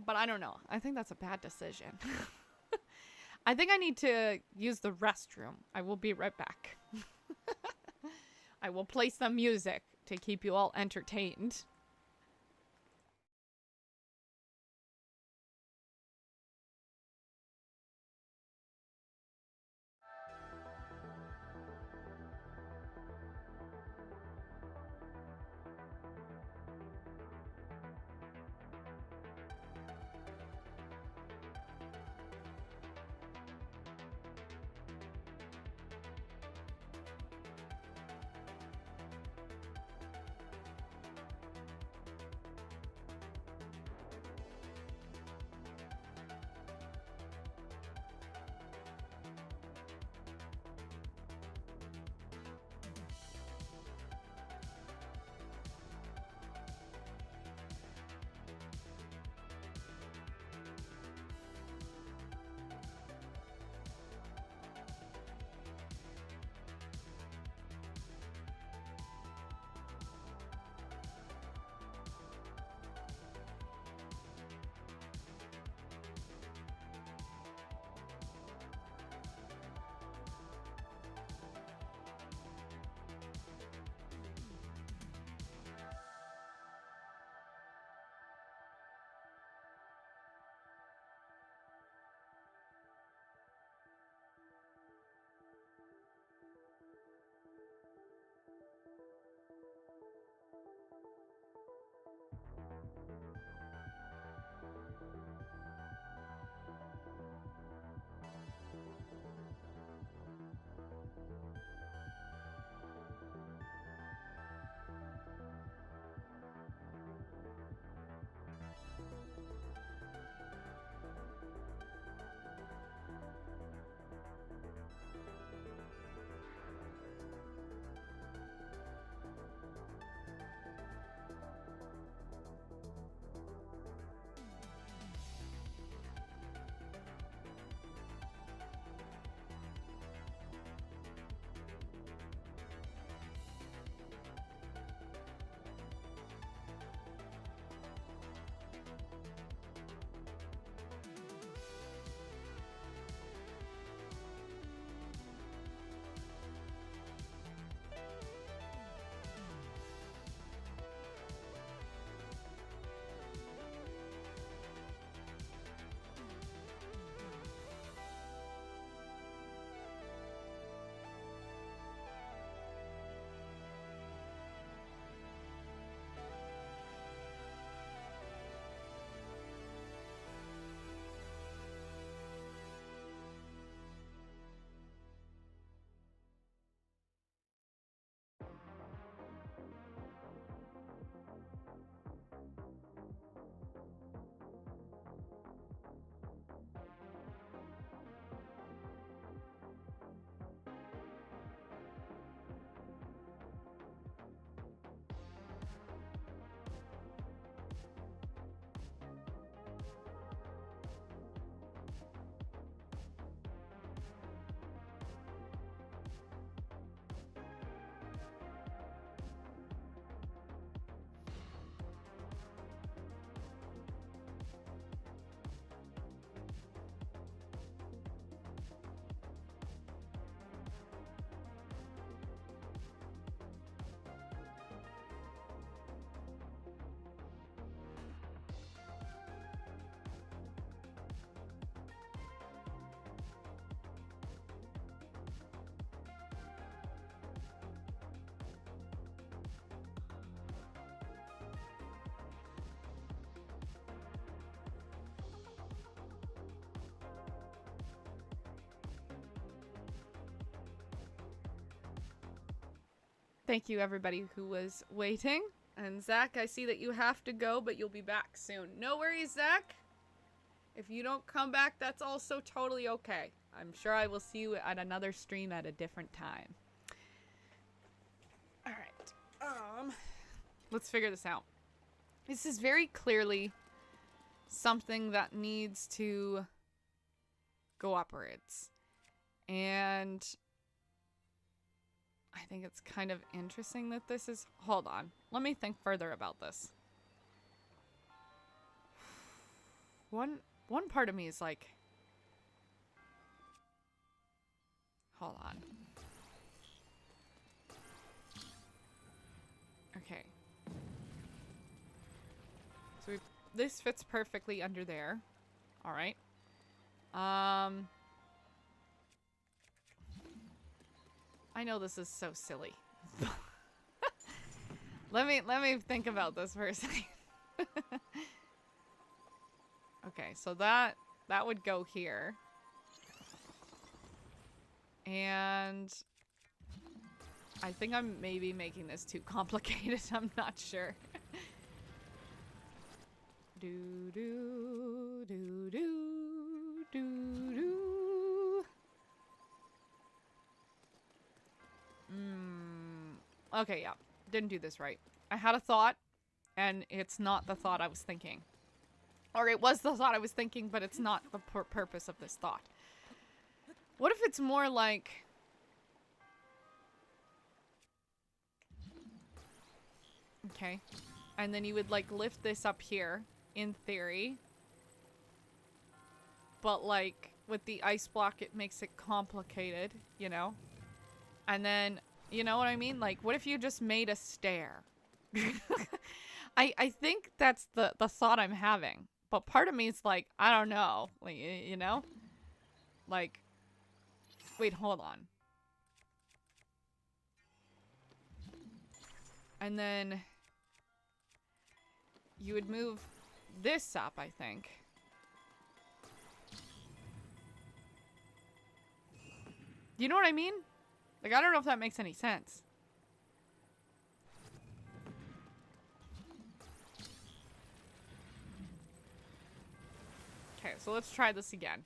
but I don't know. I think that's a bad decision. I think I need to use the restroom. I will be right back. I will play some music to keep you all entertained. Thank you, everybody who was waiting. And Zach, I see that you have to go, but you'll be back soon. No worries, Zach. If you don't come back, that's also totally okay. I'm sure I will see you at another stream at a different time. Alright. Let's figure this out. This is very clearly something that needs to go upwards. And I think it's kind of interesting that this is... Hold on. Let me think further about this. One part of me is like... Hold on. Okay. So this fits perfectly under there. Alright. I know this is so silly. Let me think about this for a second. Okay, so that would go here. And I think I'm maybe making this too complicated. I'm not sure. Do do do do do do. Okay, yeah. Didn't do this right. I had a thought, and it's not the thought I was thinking. Or it was the thought I was thinking, but it's not the purpose of this thought. What if it's more like... Okay. And then you would, like, lift this up here, in theory. But, like, with the ice block, it makes it complicated, you know? And then... You know what I mean? Like, what if you just made a stair? I think that's the thought I'm having. But part of me is like, I don't know. Like, you know? Like, wait, hold on. And then you would move this up, I think. You know what I mean? Like, I don't know if that makes any sense. Okay, so let's try this again.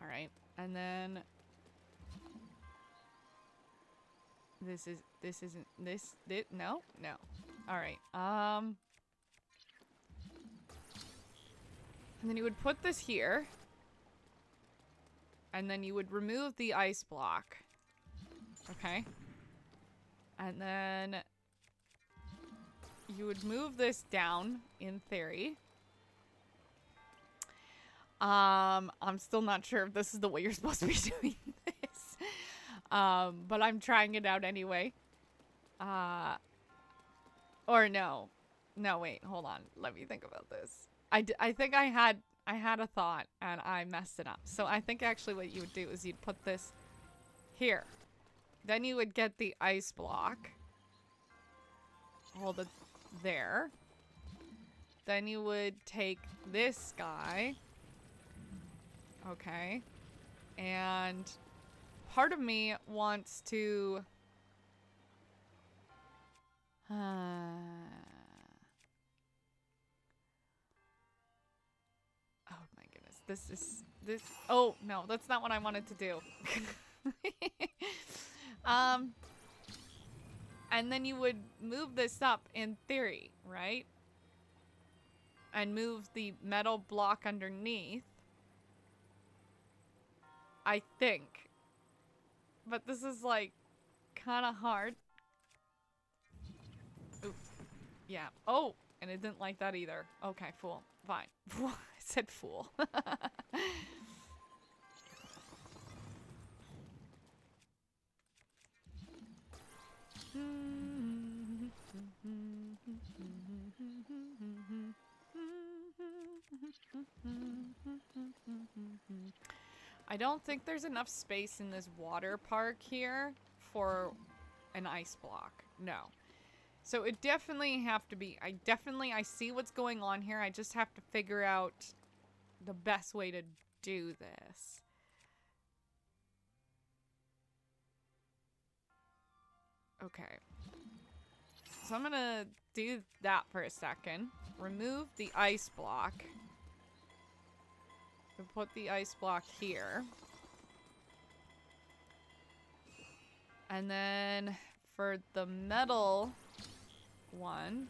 Alright, and then... No? No. Alright, and then you would put this here. And then you would remove the ice block. Okay. And then you would move this down, in theory. I'm still not sure if this is the way you're supposed to be doing this. But I'm trying it out anyway. Or no. No, wait, hold on. Let me think about this. I think I had a thought and I messed it up. So I think actually what you would do is you'd put this here. Then you would get the ice block. Hold it there. Then you would take this guy. Okay. And part of me wants to... This, oh, no, that's not what I wanted to do. And then you would move this up in theory, right? And move the metal block underneath. I think. But this is like kind of hard. Ooh. Yeah. Oh, and it didn't like that either. Okay, fool. Fine. I said fool. I don't think there's enough space in this water park here for an ice block. No. So it definitely have to be, I see what's going on here. I just have to figure out the best way to do this. Okay. So I'm gonna do that for a second. Remove the ice block. And put the ice block here. And then for the metal one...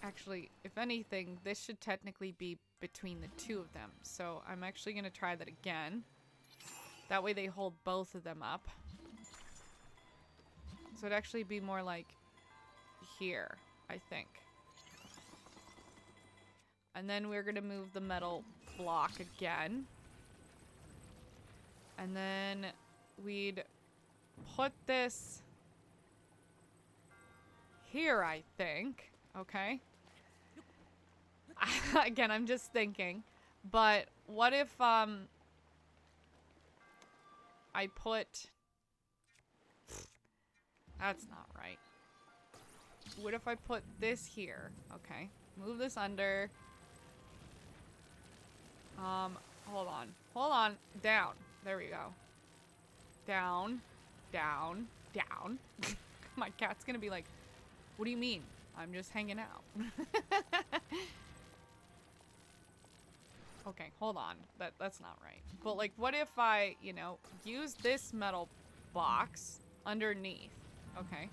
Actually, if anything, this should technically be between the two of them. So I'm actually going to try that again. That way they hold both of them up. So it'd actually be more like here, I think. And then we're going to move the metal block again. And then we'd put this here, I think. Okay. Again, I'm just thinking. But what if I put... That's not right. What if I put this here? Okay. Move this under. Hold on. Hold on. Down. There we go. Down. Down. Down. My cat's gonna be like, what do you mean? I'm just hanging out. Okay, hold on. That's not right. But like, what if I, you know, use this metal box underneath? Okay.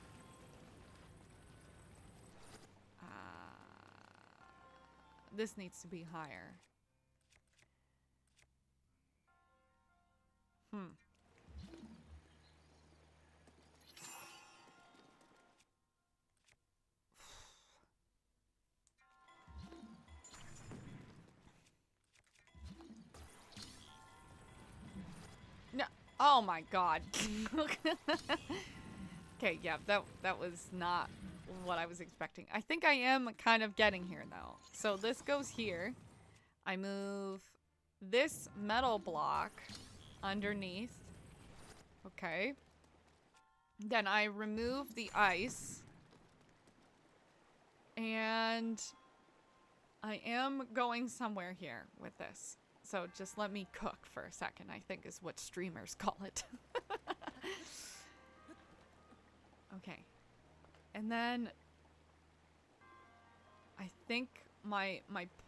This needs to be higher. No. Oh my god. Okay, yeah, that was not what I was expecting. I think I am kind of getting here though. So this goes here. I move this metal block underneath. Okay. Then I remove the ice. And I am going somewhere here with this. So just let me cook for a second, I think is what streamers call it. Okay. And then I think my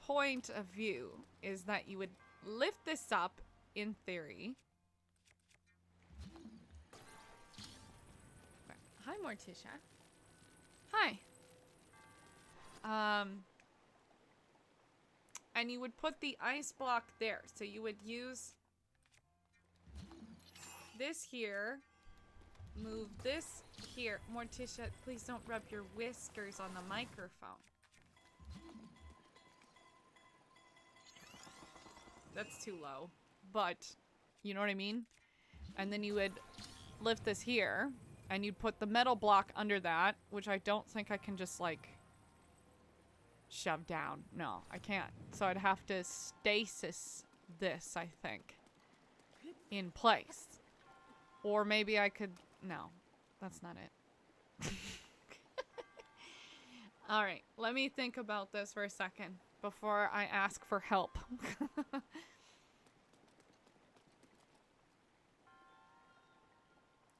point of view is that you would lift this up in theory. Okay. Hi, Morticia. Hi. And you would put the ice block there. So you would use this here. Move this here. Morticia, please don't rub your whiskers on the microphone. That's too low. But, you know what I mean? And then you would lift this here. And you'd put the metal block under that. Which I don't think I can just, like, shove down. No, I can't. So I'd have to stasis this, I think, in place. Or maybe I could... No, that's not it. Alright, let me think about this for a second before I ask for help.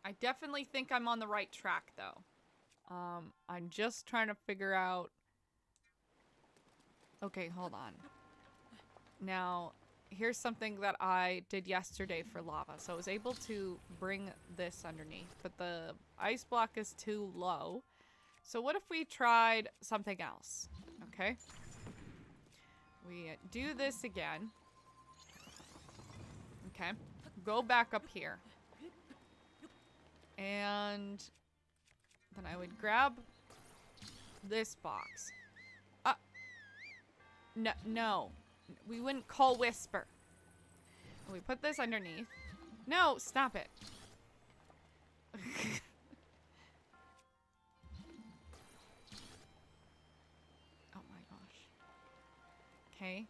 I definitely think I'm on the right track, though. I'm just trying to figure out... Okay, hold on. Now, here's something that I did yesterday for lava. So I was able to bring this underneath, but the ice block is too low. So what if we tried something else? Okay. We do this again. Okay. Go back up here. And then I would grab this box. No. We wouldn't call whisper. We put this underneath. No, stop it. Oh my gosh. Okay.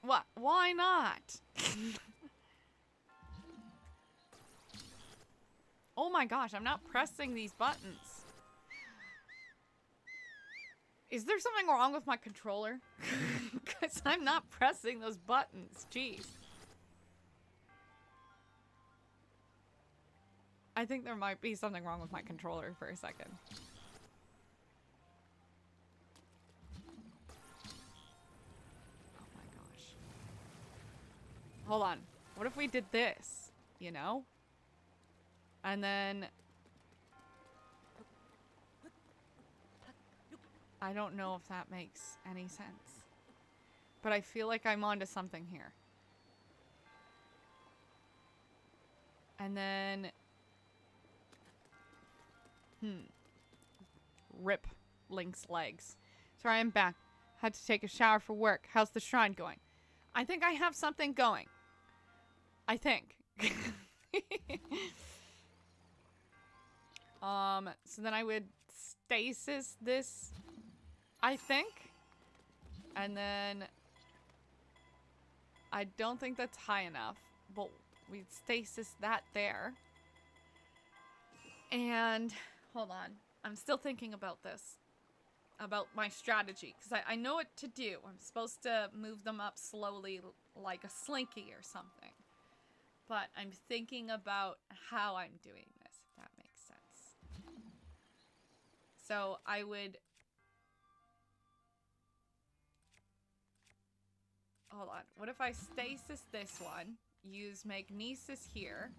What? Why not? Oh my gosh, I'm not pressing these buttons. Is there something wrong with my controller? Because I'm not pressing those buttons. Jeez. I think there might be something wrong with my controller for a second. Oh my gosh. Hold on. What if we did this? You know? And then... I don't know if that makes any sense. But I feel like I'm onto something here. And then... Rip Link's legs. Sorry, I'm back. Had to take a shower for work. How's the shrine going? I think I have something going. I think. So then I would stasis this, I think. And then I don't think that's high enough, but we'd stasis that there. And hold on. I'm still thinking about this. About my strategy. Because I know what to do. I'm supposed to move them up slowly like a slinky or something. But I'm thinking about how I'm doing this, if that makes sense. So I would... Hold on. What if I stasis this one? Use magnesis here.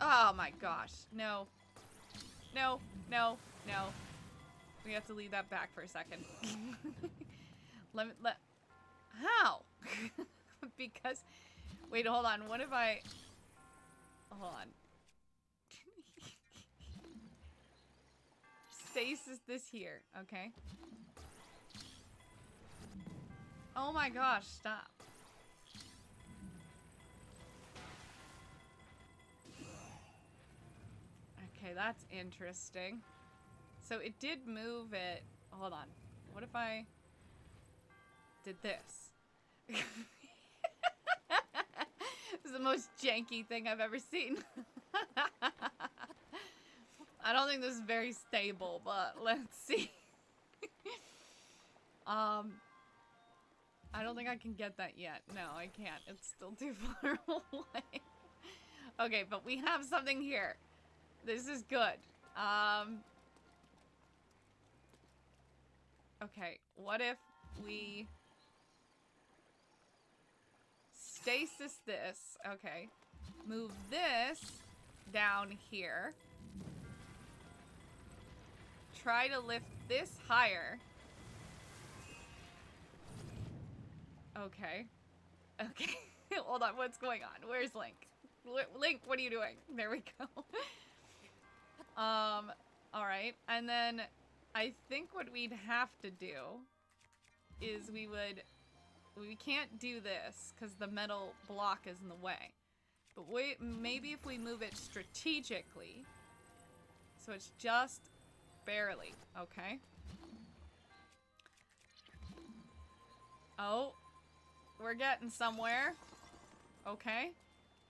Oh my gosh. No. No. No. No. We have to leave that back for a second. How? Because... Wait, hold on. What if I... Hold on. Stasis this here. Okay. Oh my gosh, stop. Okay, that's interesting. So it did move it. Hold on. What if I did this? This is the most janky thing I've ever seen. I don't think this is very stable, but let's see. I don't think I can get that yet. No, I can't. It's still too far away. Okay, but we have something here. This is good. Okay, what if we stasis this? Okay. Move this down here. Try to lift this higher. Okay. Okay. Hold on, what's going on? Where's Link? Link, what are you doing? There we go. Alright. And then I think what we'd have to do is we can't do this because the metal block is in the way. But maybe if we move it strategically, so it's just barely, okay? Oh, we're getting somewhere. Okay.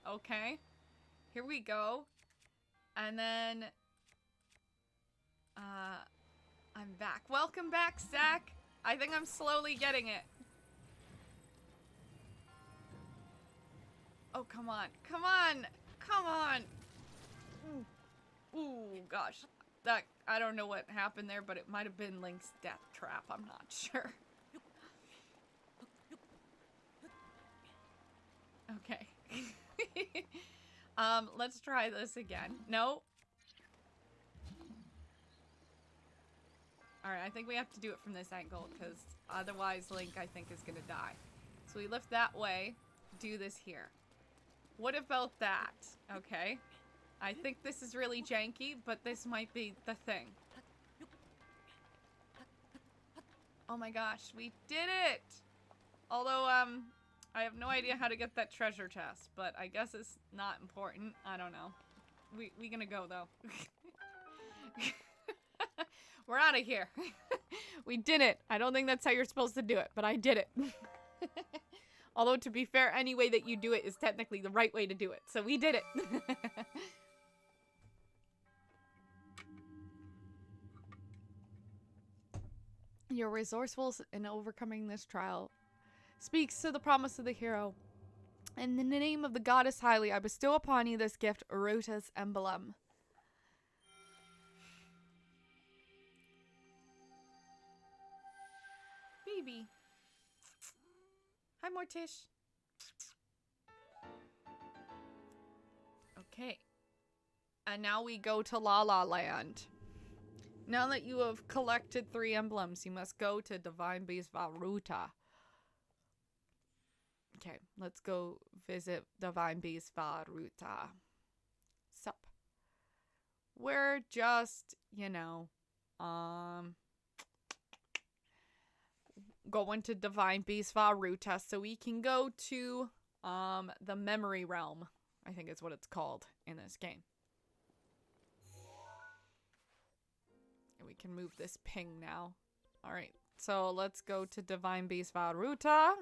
Okay. Here we go. And then, I'm back. Welcome back, Zach. I think I'm slowly getting it. Oh, come on. Come on. Come on. Ooh, gosh. That, I don't know what happened there, but it might have been Link's death trap. I'm not sure. Okay. Let's try this again. No. Alright, I think we have to do it from this angle, because otherwise Link, I think, is gonna die. So we lift that way, do this here. What about that? Okay. I think this is really janky, but this might be the thing. Oh my gosh, we did it! Although, I have no idea how to get that treasure chest, but I guess it's not important. I don't know. We gonna go, though. We're out of here. We did it. I don't think that's how you're supposed to do it, but I did it. Although, to be fair, any way that you do it is technically the right way to do it. So we did it. Your resourcefulness in overcoming this trial speaks to the promise of the hero. In the name of the goddess Hylia, I bestow upon you this gift, Ruta's emblem. Baby. Hi, Mortish. Okay. And now we go to La La Land. Now that you have collected 3 emblems, you must go to Divine Beast Varuta. Okay, let's go visit Divine Beast Varuta. Sup. We're just, going to Divine Beast Varuta so we can go to the Memory Realm. I think is what it's called in this game. And we can move this ping now. Alright, so let's go to Divine Beast Varuta.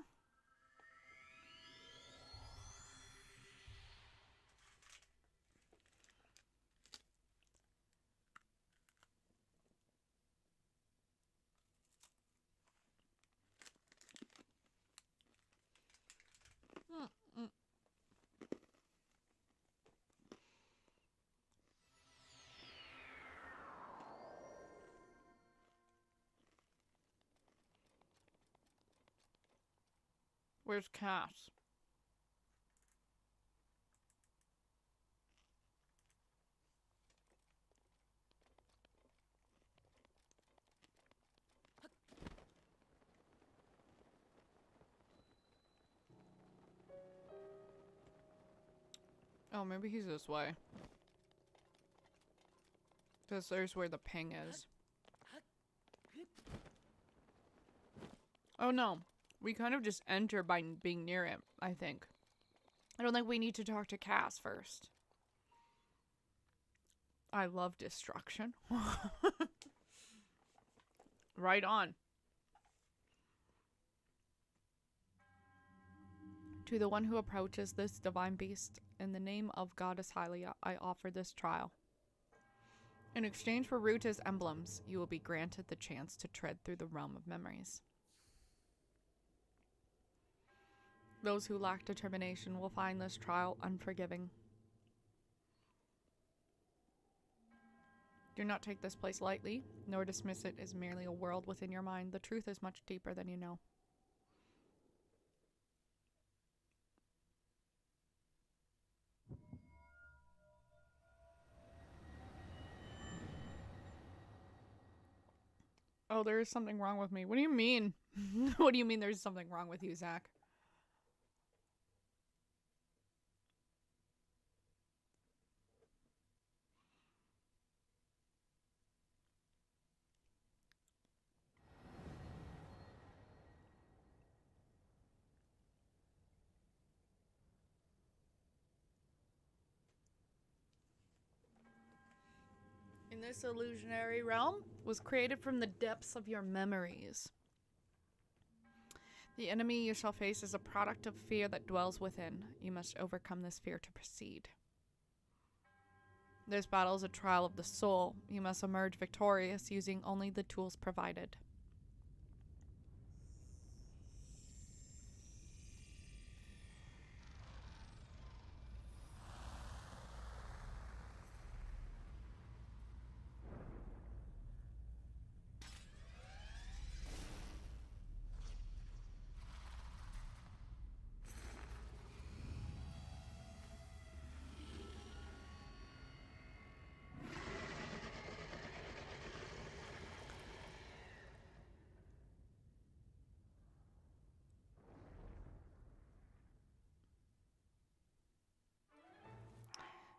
Where's Cass? Oh, maybe he's this way. Because there's where the ping is. Oh no. We kind of just enter by being near it, I think. I don't think we need to talk to Cass first. I love destruction. Right on. To the one who approaches this divine beast, in the name of Goddess Hylia, I offer this trial. In exchange for Ruta's emblems, you will be granted the chance to tread through the realm of memories. Those who lack determination will find this trial unforgiving. Do not take this place lightly, nor dismiss it as merely a world within your mind. The truth is much deeper than you know. Oh, there is something wrong with me. What do you mean? What do you mean there's something wrong with you, Zach? In this illusionary realm was created from the depths of your memories. The enemy you shall face is a product of fear that dwells within. You must overcome this fear to proceed. This battle is a trial of the soul. You must emerge victorious using only the tools provided.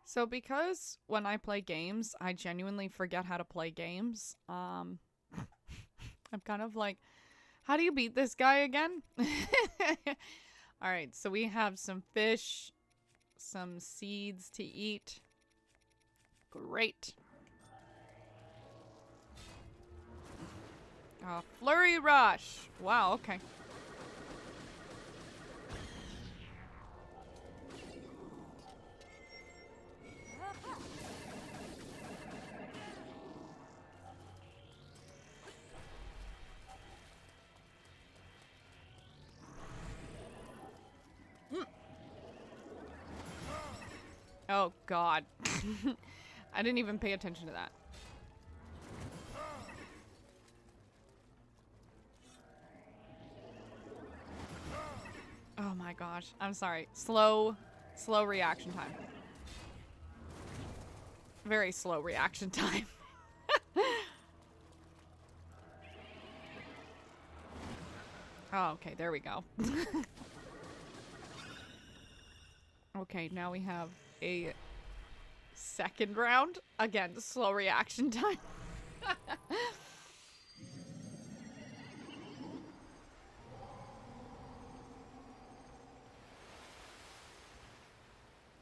So because when I play games, I genuinely forget how to play games, I'm kind of like, how do you beat this guy again? Alright, so we have some fish, some seeds to eat. Great. Flurry Rush. Wow, okay. Oh, God. I didn't even pay attention to that. Oh my gosh. I'm sorry. Slow reaction time. Very slow reaction time. Oh, okay. There we go. Okay, now we have a second round. Again, slow reaction time.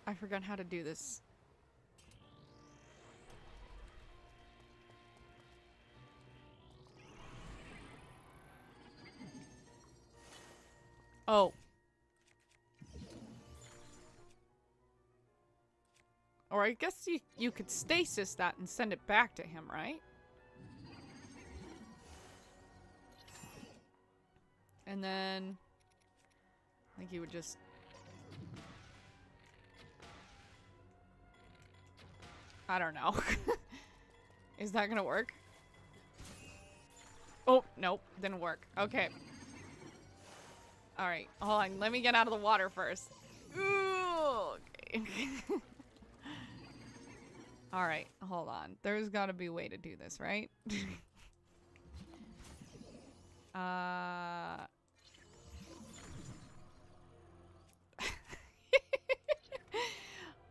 I forgot how to do this. Oh. Or I guess you could stasis that and send it back to him, right? And then I think he would just... I don't know. Is that gonna work? Oh, nope. Didn't work. Okay. Alright. Hold on. Let me get out of the water first. Ooh, okay. Alright. Hold on. There's gotta be a way to do this, right?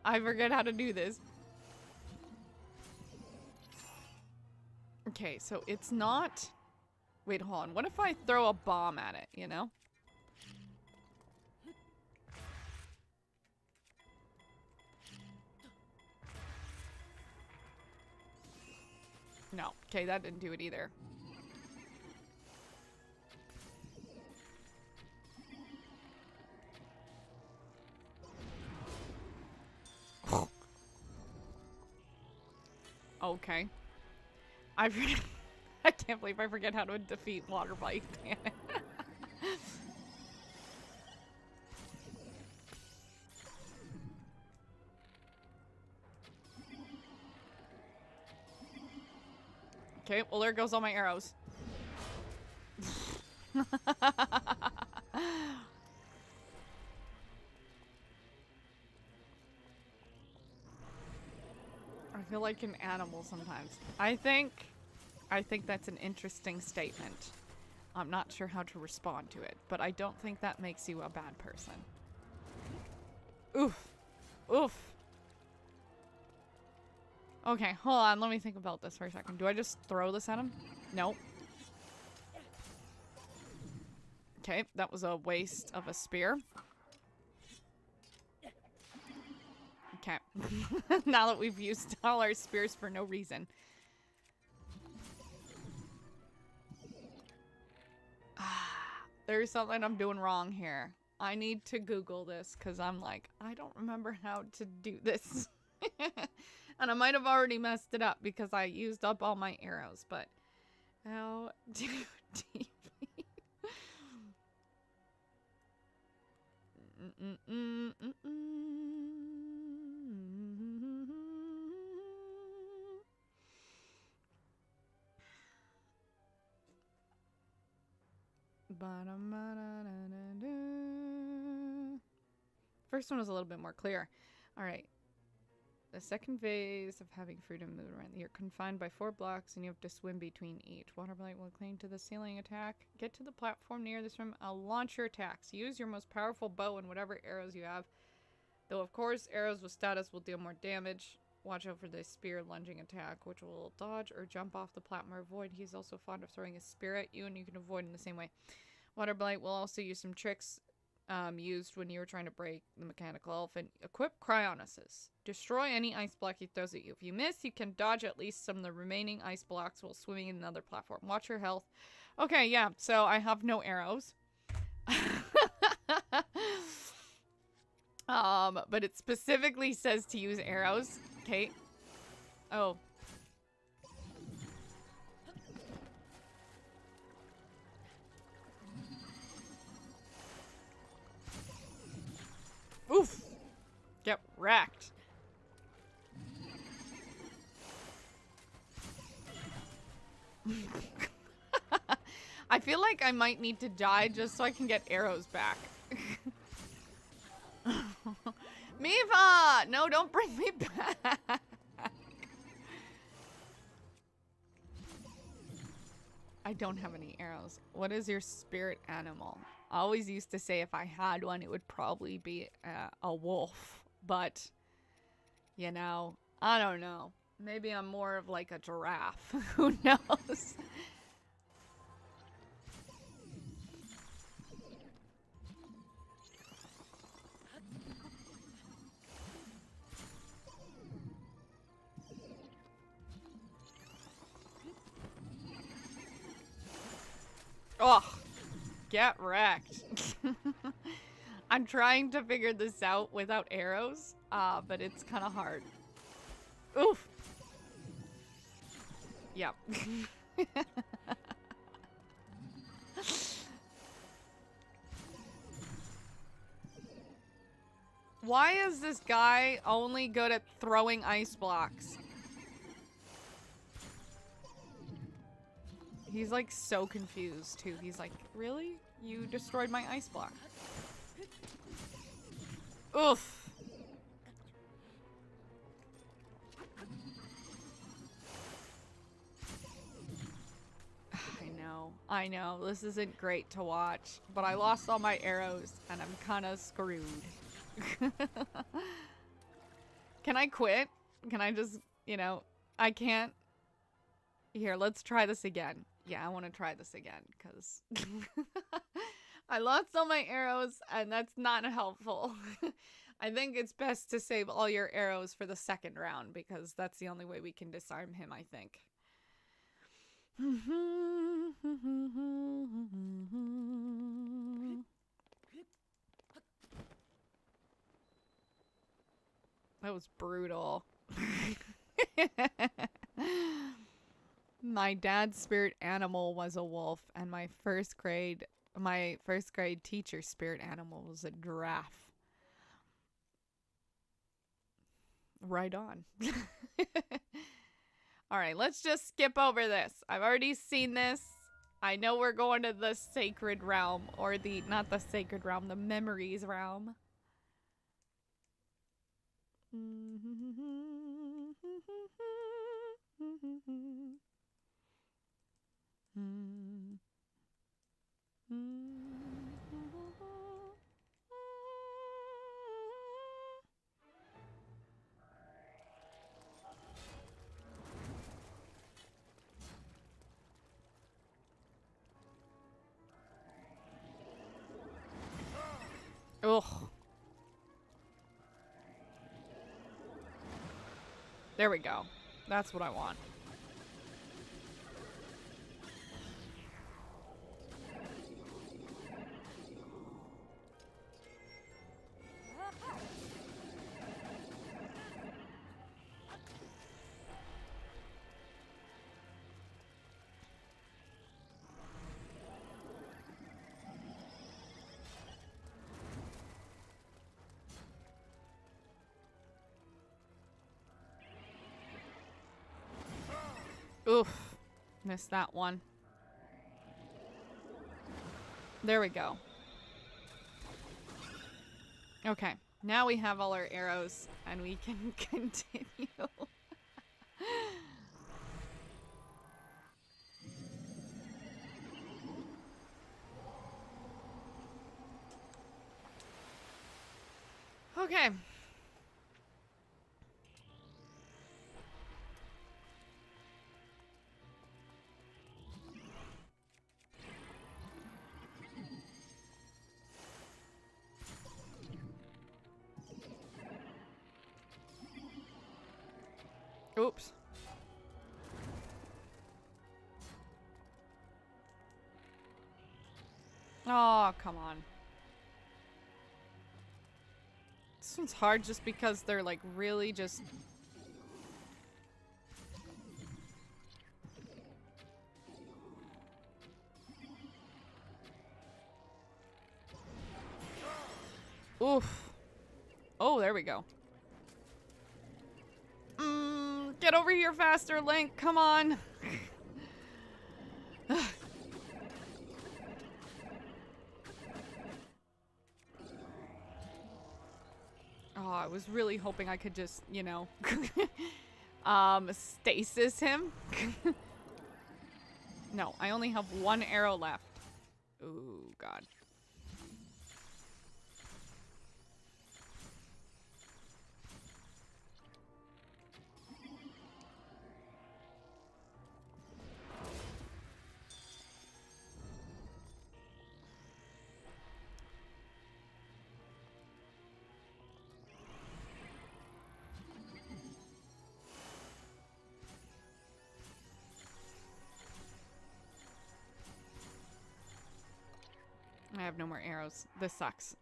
I forget how to do this. Okay, so it's not... Wait, hold on. What if I throw a bomb at it, you know? No. Okay, that didn't do it either. Okay. I can't believe I forget how to defeat water bite. Damn it. Okay, well there goes all my arrows. I feel like an animal sometimes. I think that's an interesting statement. I'm not sure how to respond to it, but I don't think that makes you a bad person. Oof. Oof. Okay, hold on. Let me think about this for a second. Do I just throw this at him? Nope. Okay, that was a waste of a spear. Okay. Now that we've used all our spears for no reason. There's something I'm doing wrong here. I need to Google this because I'm like, I don't remember how to do this. And I might have already messed it up because I used up all my arrows, but how do defeat? First one was a little bit more clear. All right. The second phase of having freedom to move around. You're confined by 4 blocks and you have to swim between each. Water blight will cling to the ceiling attack. Get to the platform near this room. I'll launch your attacks. Use your most powerful bow and whatever arrows you have. Though, of course, arrows with status will deal more damage. Watch out for the spear lunging attack, which will dodge or jump off the platform or avoid. He's also fond of throwing a spear at you, and you can avoid in the same way. Water blight will also use some tricks used when you were trying to break the mechanical elephant. Equip cryonesis. Destroy any ice block he throws at you. If you miss, you can dodge at least some of the remaining ice blocks while swimming in another platform. Watch your health. Okay, yeah, so I have no arrows. But it specifically says to use arrows. Okay. Oh. Oof. Get wrecked. I feel like I might need to die just so I can get arrows back. Mipha! No, don't bring me back. I don't have any arrows. What is your spirit animal? I always used to say if I had one, it would probably be a wolf. But, you know, I don't know. Maybe I'm more of like a giraffe. Who knows? Oh, get wrecked. I'm trying to figure this out without arrows, but it's kind of hard. Oof. Yep. Why is this guy only good at throwing ice blocks? He's like so confused too. He's like, really? You destroyed my ice block. Oof. I know. This isn't great to watch, but I lost all my arrows and I'm kind of screwed. Can I quit? Can I just, you know, I can't. Here, let's try this again. Yeah, I want to try this again because I lost all my arrows and that's not helpful. I think it's best to save all your arrows for the second round because that's the only way we can disarm him, I think. That was brutal. My dad's spirit animal was a wolf, and my first grade teacher's spirit animal was a giraffe. Right on. All right, let's just skip over this. I've already seen this. I know we're going to the sacred realm, or not the sacred realm, the memories realm. Ugh. There we go. That's what I want. Oof. Missed that one. There we go. Okay. Now we have all our arrows and we can continue. Okay. Oops. Oh, come on. This one's hard just because they're like really just... Oof. Oh, there we go. Get over here faster, Link. Come on. was really hoping I could just, you know, stasis him. No, I only have one arrow left. Ooh, God. I have no more arrows. This sucks.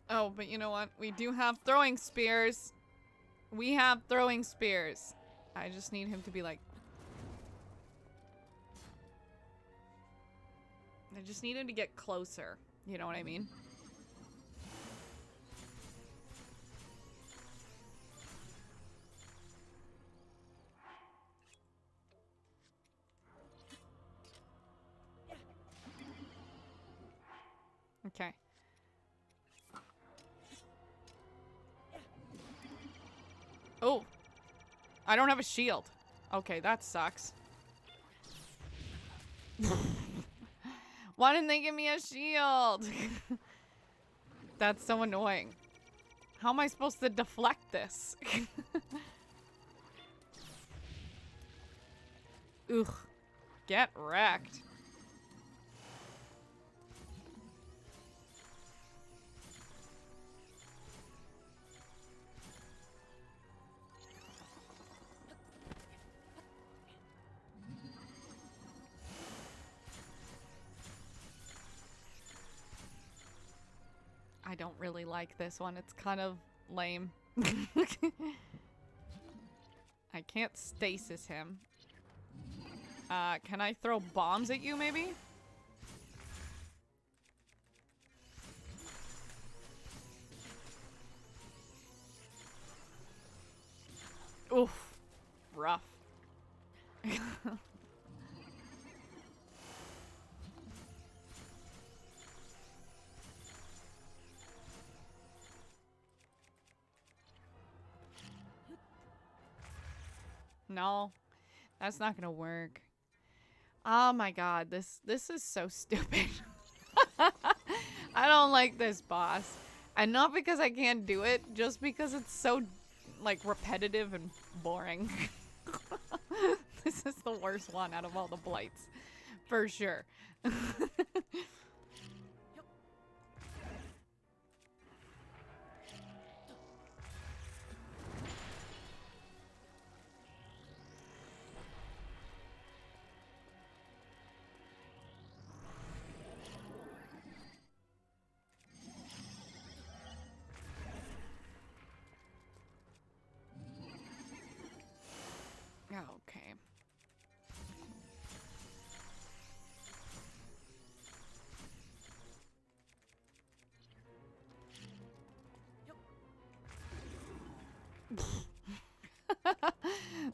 Oh, but you know what? We do have throwing spears. We have throwing spears. I just need him to be like... I just need him to get closer. You know what I mean? Okay. Oh. I don't have a shield. Okay, that sucks. Why didn't they give me a shield? That's so annoying. How am I supposed to deflect this? Ugh. Get wrecked. I don't really like this one. It's kind of lame. I can't stasis him. Can I throw bombs at you, maybe? Oof. Rough. No, that's not gonna work. Oh my god, this is so stupid. I don't like this boss. And not because I can't do it, just because it's so, like, repetitive and boring. This is the worst one out of all the blights. For sure. Okay.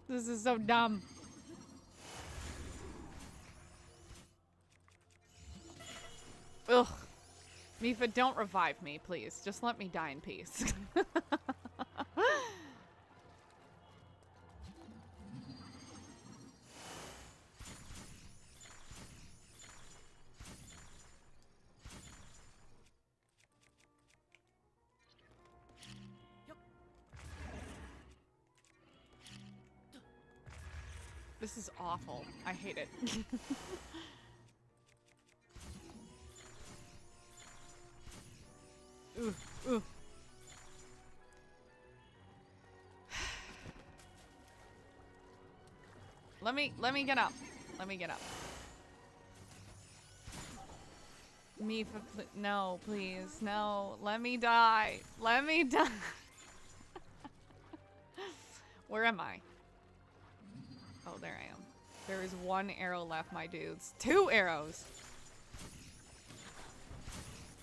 This is so dumb. Ugh. Mipha, don't revive me, please. Just let me die in peace. This is awful. I hate it. Ooh, ooh. Let me get up. Let me get up. Mipha, no, please, no. Let me die. Let me die. Where am I? Oh, there I am. There is one arrow left, my dudes. 2 arrows.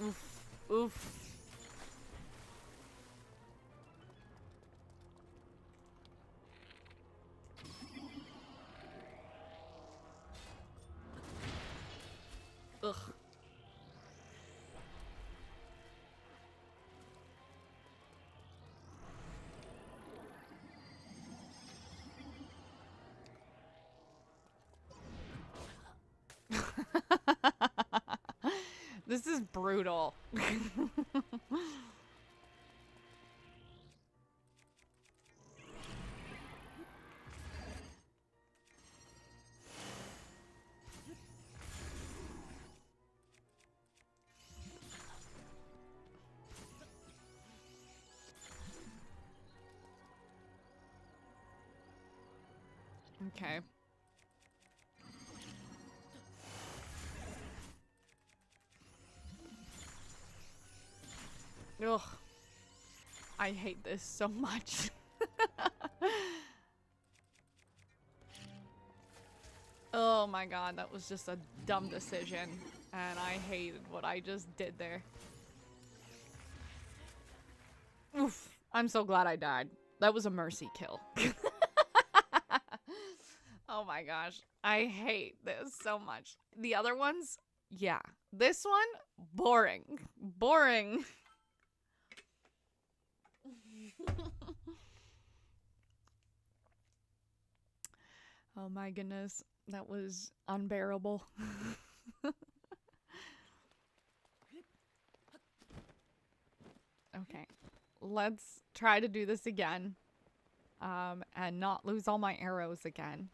Oof. Oof. Ugh. This is brutal. Okay. Ugh. I hate this so much. Oh my god, that was just a dumb decision. And I hated what I just did there. Oof. I'm so glad I died. That was a mercy kill. Oh my gosh. I hate this so much. The other ones, yeah. This one, boring. Boring. Oh my goodness. That was unbearable. Okay. Let's try to do this again. And not lose all my arrows again.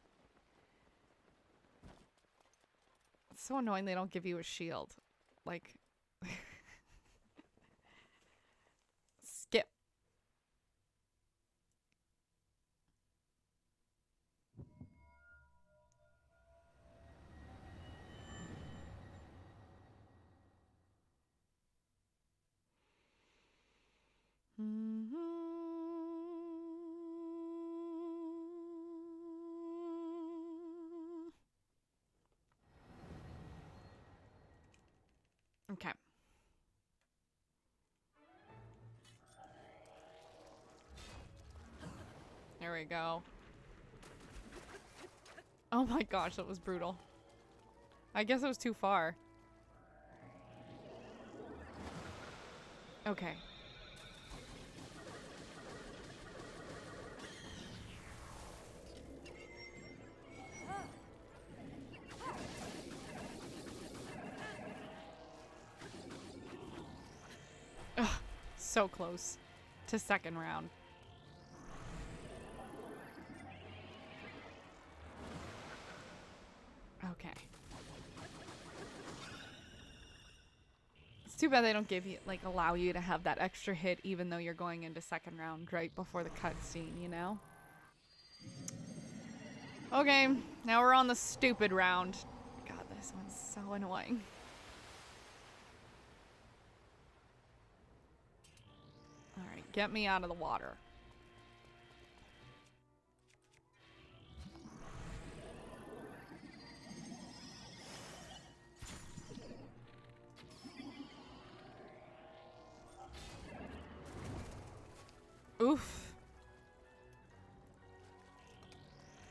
It's so annoying they don't give you a shield. Like... Skip. Okay. There we go. Oh my gosh, that was brutal. I guess it was too far. Okay. Ugh, so close to second round. Okay. It's too bad they don't give you, like, allow you to have that extra hit even though you're going into second round right before the cutscene, you know? Okay, now we're on the stupid round. God, this one's so annoying. Alright, get me out of the water. Oof.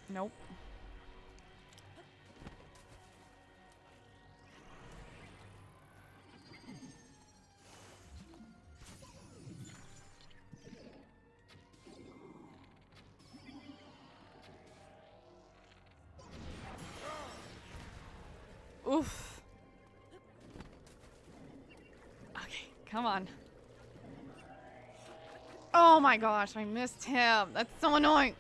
Nope. Oof. Okay, come on. Oh my gosh, I missed him. That's so annoying.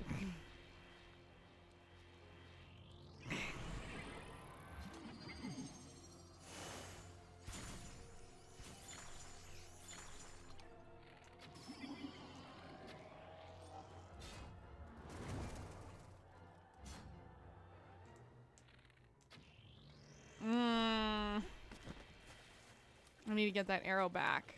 I need to get that arrow back.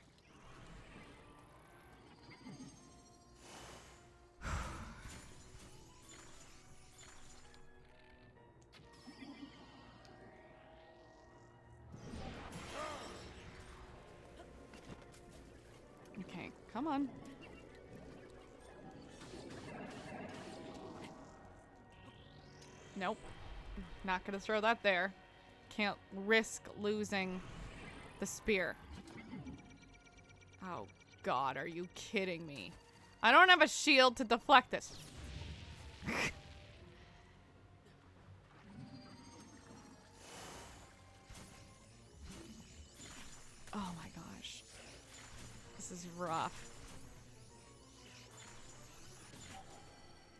Okay, come on. Nope. Not gonna throw that there. Can't risk losing the spear. Oh god, are you kidding me? I don't have a shield to deflect this. This is rough.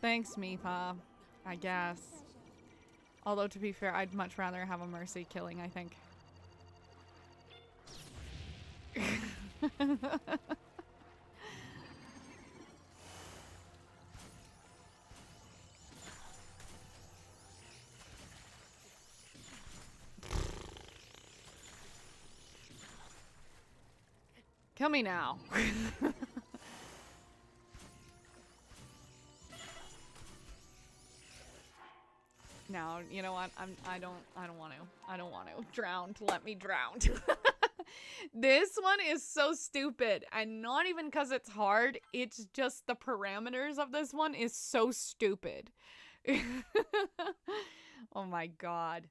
Thanks, MIPHA. I guess. Although, to be fair, I'd much rather have a mercy killing, I think. Kill me now. No, you know what? I don't want to. I don't want to. Drown. Let me drown. This one is so stupid, and not even because it's hard. It's just the parameters of this one is so stupid. Oh my god.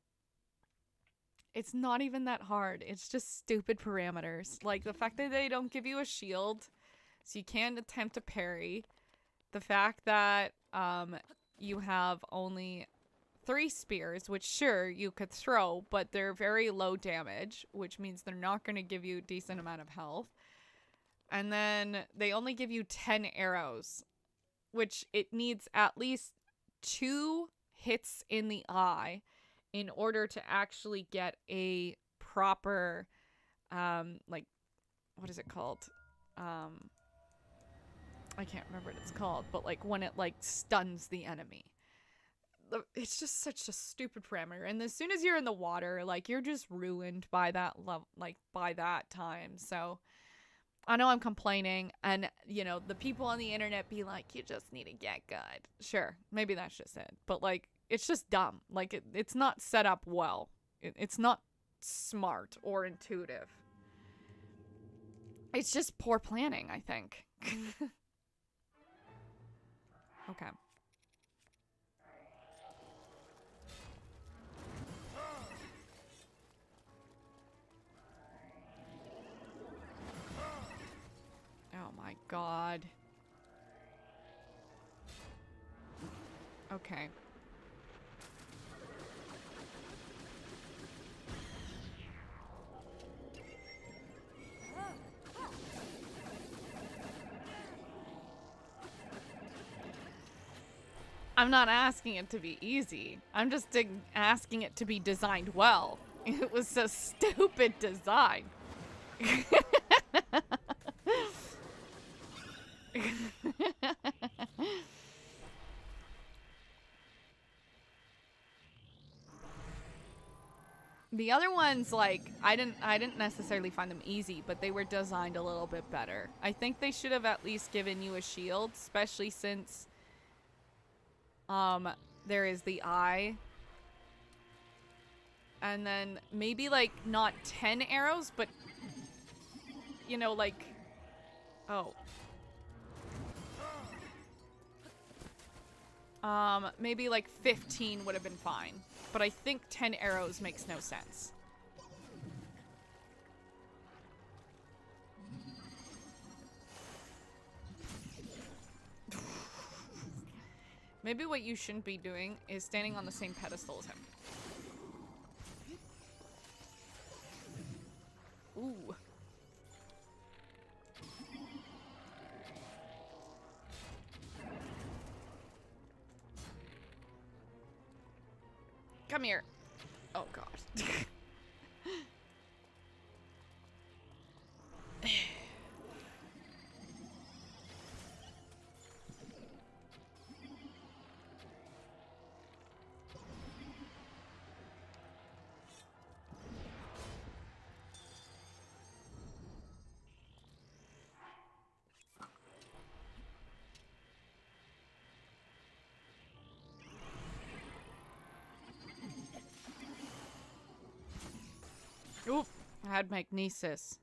It's not even that hard. It's just stupid parameters. Like the fact that they don't give you a shield, so you can't attempt to parry. The fact that you have only 3 spears, which sure you could throw, but they're very low damage, which means they're not going to give you a decent amount of health. And then they only give you 10 arrows, which it needs at least 2 hits in the eye in order to actually get a proper, like, what is it called? I can't remember what it's called, but like when it like stuns the enemy. It's just such a stupid parameter, and as soon as you're in the water, like, you're just ruined by that level, like, by that time. So I know I'm complaining, and you know, the people on the internet be like, you just need to get good. Sure, maybe that's just it, but like, it's just dumb. Like, it's not set up well. It's not smart or intuitive. It's just poor planning, I think. Okay. Oh my god. Okay. I'm not asking it to be easy. I'm just asking it to be designed well. It was a stupid design. The other ones, like, I didn't necessarily find them easy, but they were designed a little bit better. I think they should have at least given you a shield, especially since there is the eye. And then maybe like not 10 arrows, but you know, like, oh. Maybe like 15 would have been fine. But I think 10 arrows makes no sense. Maybe what you shouldn't be doing is standing on the same pedestal as him. Ooh. Come here. Oh, God. Oop, I had magnesis.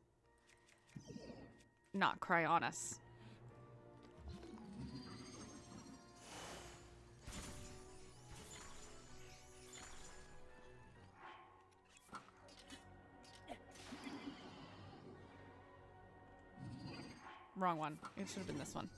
Not cryonis. Wrong one. It should have been this one.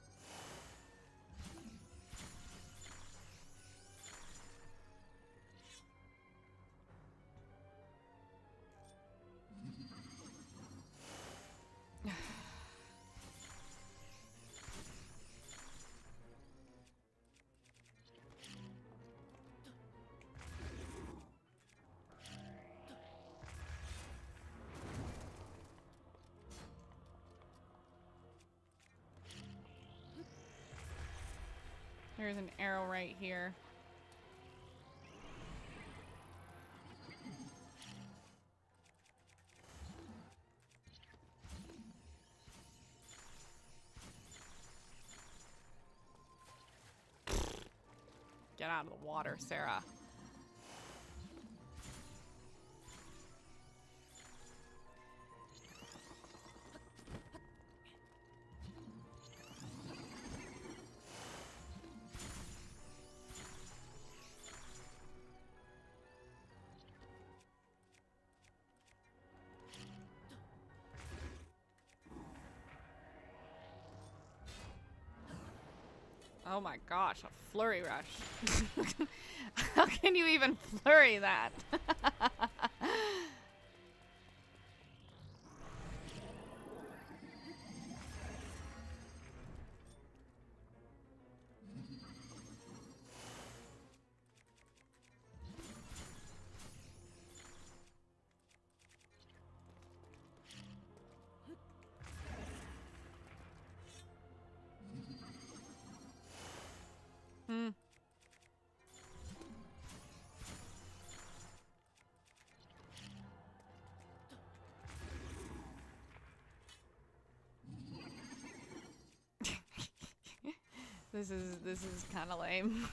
There's an arrow right here. Get out of the water, Sarah. Oh my gosh, a flurry rush. How can you even flurry that? Hmm. This is kind of lame.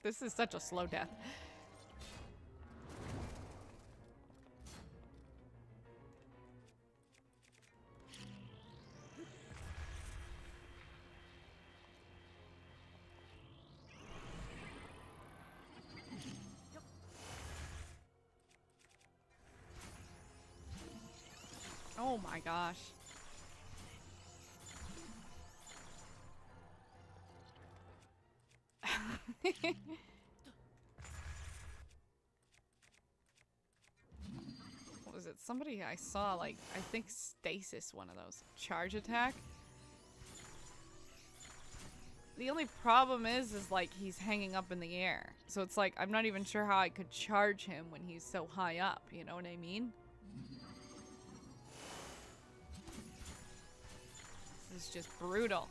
This is such a slow death. Oh my gosh. What was it? Somebody I saw, like, I think stasis one of those. Charge attack? The only problem is like, he's hanging up in the air. So it's like, I'm not even sure how I could charge him when he's so high up. You know what I mean? This is just brutal.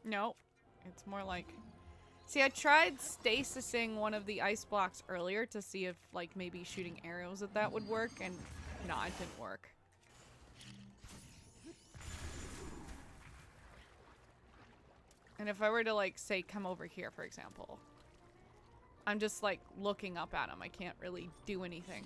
No, it's more like... See, I tried stasising one of the ice blocks earlier to see if, like, maybe shooting arrows at that would work, and no, it didn't work. And if I were to, like, say, come over here, for example, I'm just, like, looking up at him. I can't really do anything.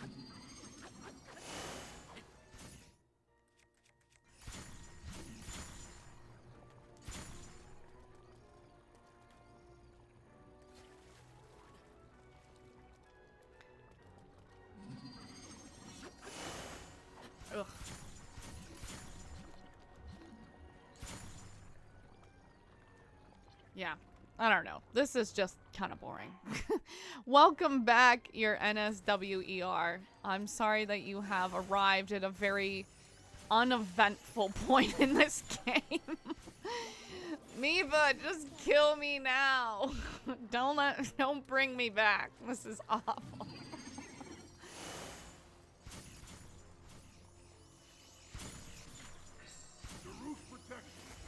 Ugh. Yeah, I don't know. This is just kind of boring. Welcome back, your NSWER. I'm sorry that you have arrived at a very uneventful point in this game. Mipha, just kill me now. Don't bring me back. This is awful.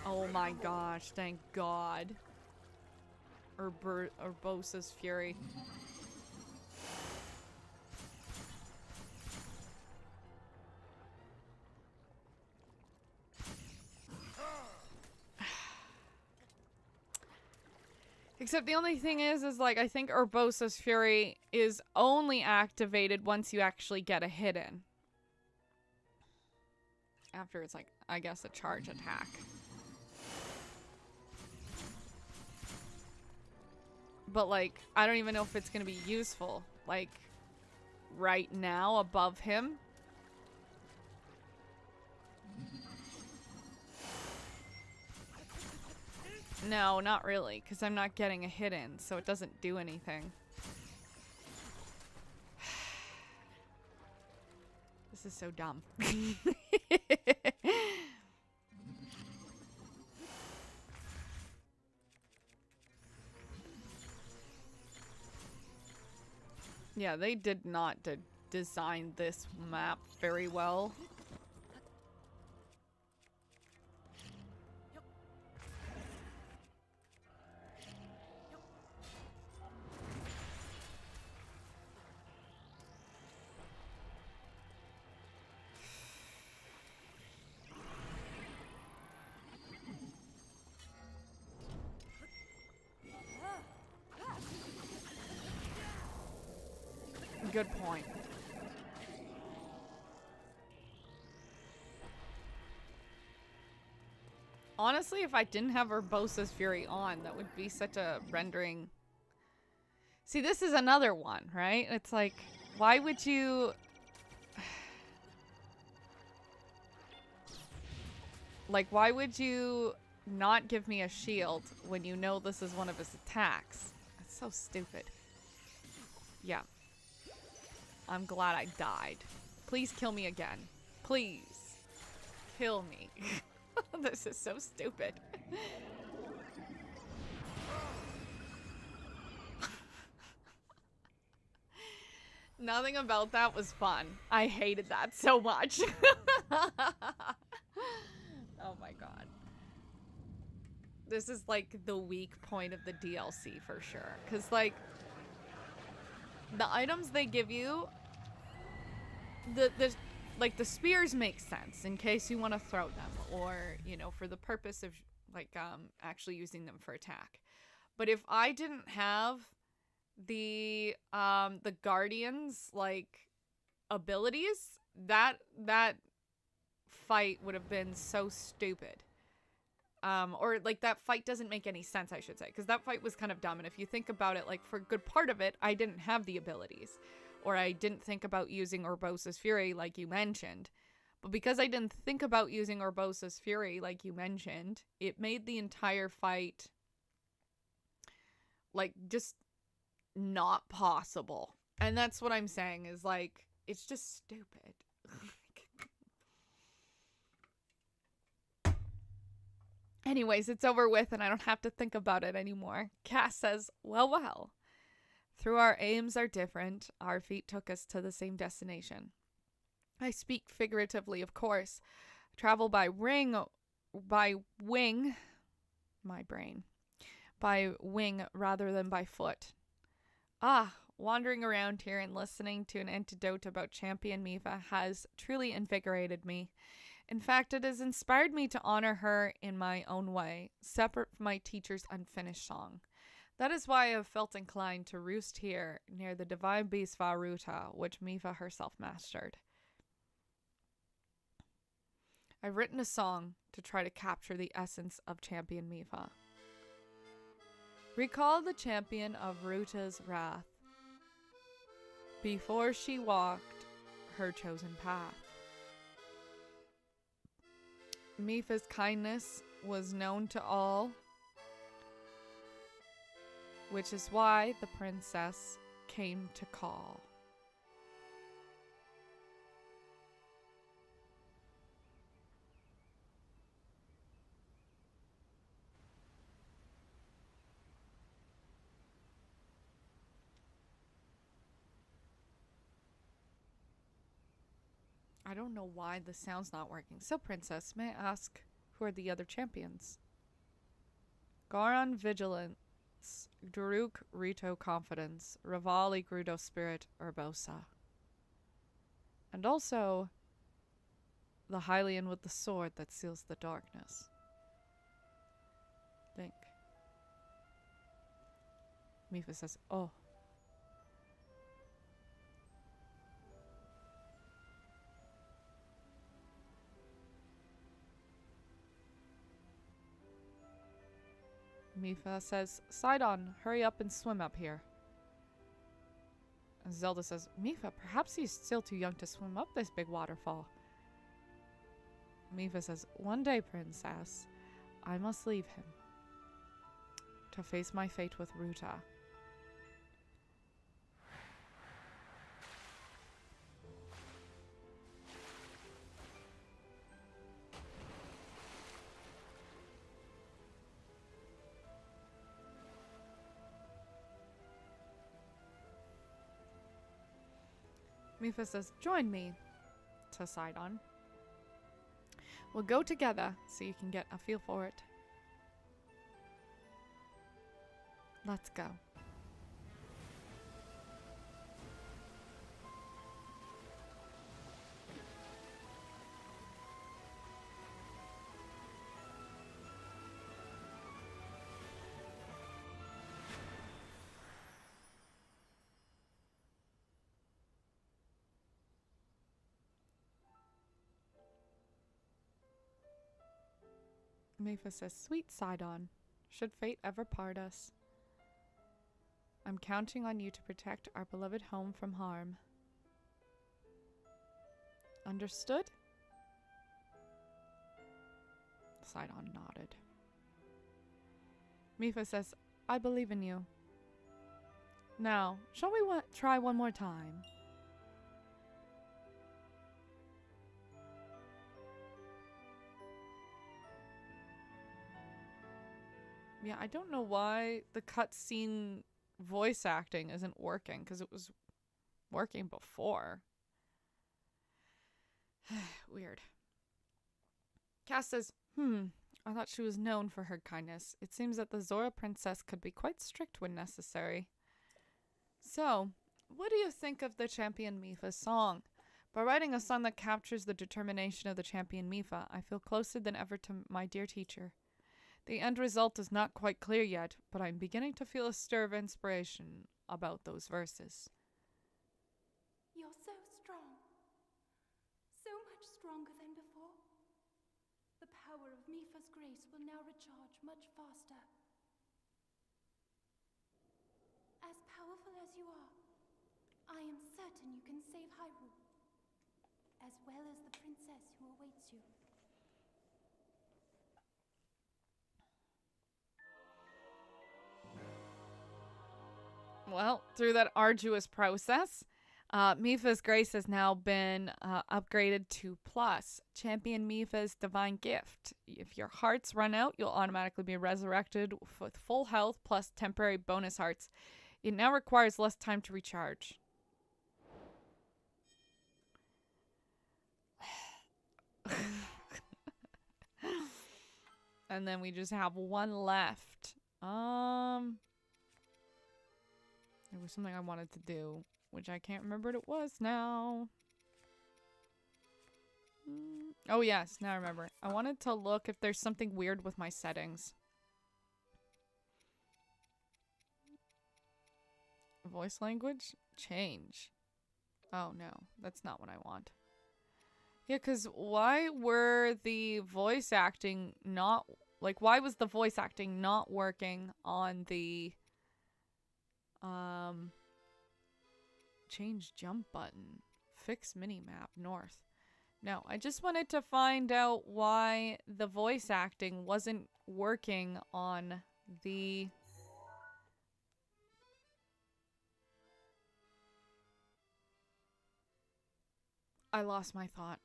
Oh my gosh, thank God. Urbosa's Fury. Except the only thing is like, I think Urbosa's Fury is only activated once you actually get a hit in. After it's like, I guess, a charge attack. But like, I don't even know if it's gonna be useful. Like, right now, above him. No, not really, because I'm not getting a hit in, so it doesn't do anything. This is so dumb. Yeah, they did not design this map very well. Good point. Honestly, if I didn't have Urbosa's Fury on, that would be such a rendering. See, this is another one, right? It's like, why would you... Like, why would you not give me a shield when you know this is one of his attacks? That's so stupid. Yeah. I'm glad I died. Please kill me again. Please. Kill me. This is so stupid. Nothing about that was fun. I hated that so much. Oh my god. This is like the weak point of the DLC for sure. Because like, the items they give you, like the spears make sense in case you want to throw them, or you know, for the purpose of like actually using them for attack. But if I didn't have the guardians like abilities, that fight would have been so stupid. Or like that fight doesn't make any sense, I should say, because that fight was kind of dumb. And if you think about it, like for a good part of it, I didn't have the abilities, or I didn't think about using Urbosa's Fury like you mentioned. But because I didn't think about using Urbosa's Fury like you mentioned, it made the entire fight like just not possible. And that's what I'm saying, is like, it's just stupid. Anyways, it's over with and I don't have to think about it anymore. Cass says, well, well. Through our aims are different, our feet took us to the same destination. I speak figuratively, of course. Travel by wing, my brain. By wing rather than by foot. Ah, wandering around here and listening to an anecdote about Champion Mipha has truly invigorated me. In fact, it has inspired me to honor her in my own way, separate from my teacher's unfinished song. That is why I have felt inclined to roost here near the divine beast Varuta, which Mipha herself mastered. I've written a song to try to capture the essence of Champion Mipha. Recall the champion of Ruta's wrath, before she walked her chosen path. Mipha's kindness was known to all, which is why the princess came to call. I don't know why the sound's not working. So, Princess, may I ask, who are the other champions? Garon Vigilant Spirits, Daruk Rito Confidence, Rivali Grudo Spirit Urbosa. And also the Hylian with the sword that seals the darkness. Link. Mipha says, oh. Mipha says, Sidon, hurry up and swim up here. And Zelda says, Mipha, perhaps he's still too young to swim up this big waterfall. Mipha says, one day, princess, I must leave him to face my fate with Ruta. Mipha says, join me, to Sidon. We'll go together so you can get a feel for it. Let's go. Mipha says, sweet Sidon, should fate ever part us, I'm counting on you to protect our beloved home from harm. Understood? Sidon nodded. Mipha says, I believe in you. Now, shall we try one more time? Yeah, I don't know why the cutscene voice acting isn't working, because it was working before. Weird. Cass says, I thought she was known for her kindness. It seems that the Zora princess could be quite strict when necessary. So, what do you think of the Champion Mipha song? By writing a song that captures the determination of the Champion Mipha, I feel closer than ever to my dear teacher. The end result is not quite clear yet, but I'm beginning to feel a stir of inspiration about those verses. You're so strong. So much stronger than before. The power of Mipha's grace will now recharge much faster. As powerful as you are, I am certain you can save Hyrule, as well as the princess who awaits you. Well, through that arduous process, Mipha's Grace has now been upgraded to Plus. Champion Mipha's Divine Gift. If your hearts run out, you'll automatically be resurrected with full health plus temporary bonus hearts. It now requires less time to recharge. And then we just have one left. There was something I wanted to do, which I can't remember what it was now. Oh yes, now I remember. I wanted to look if there's something weird with my settings. Voice language? Change. Oh no, that's not what I want. Yeah, because why were the voice acting not... Like, why was the voice acting not working on the... change jump button. Fix minimap north. No, I just wanted to find out why the voice acting wasn't working on the... I lost my thought.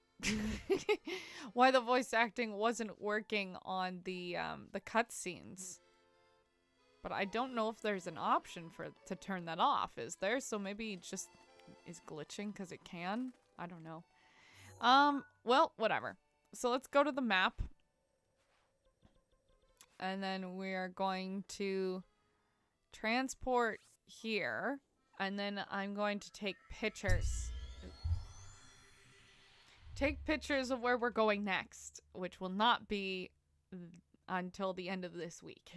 Why the voice acting wasn't working on the cutscenes. But I don't know if there's an option to turn that off, is there? So maybe it just is glitching because it can. I don't know. Well, whatever. So let's go to the map. And then we are going to transport here, and then I'm going to take pictures. Take pictures of where we're going next, which will not be until the end of this week.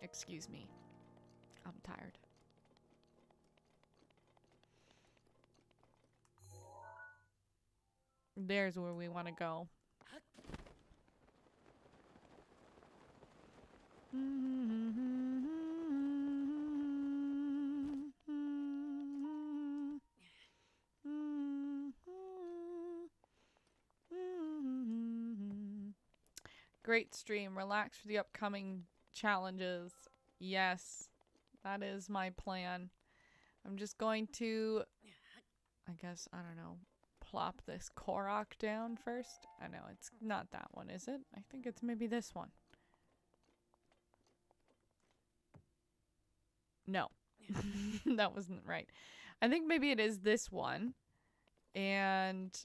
Excuse me. I'm tired. There's where we want to go. Great stream. Relax for the upcoming challenges. Yes, that is my plan. I'm just going to, I guess, I don't know, plop this Korok down first. I know it's not that one, is it? I think it's maybe this one. No, that wasn't right. I think maybe it is this one. And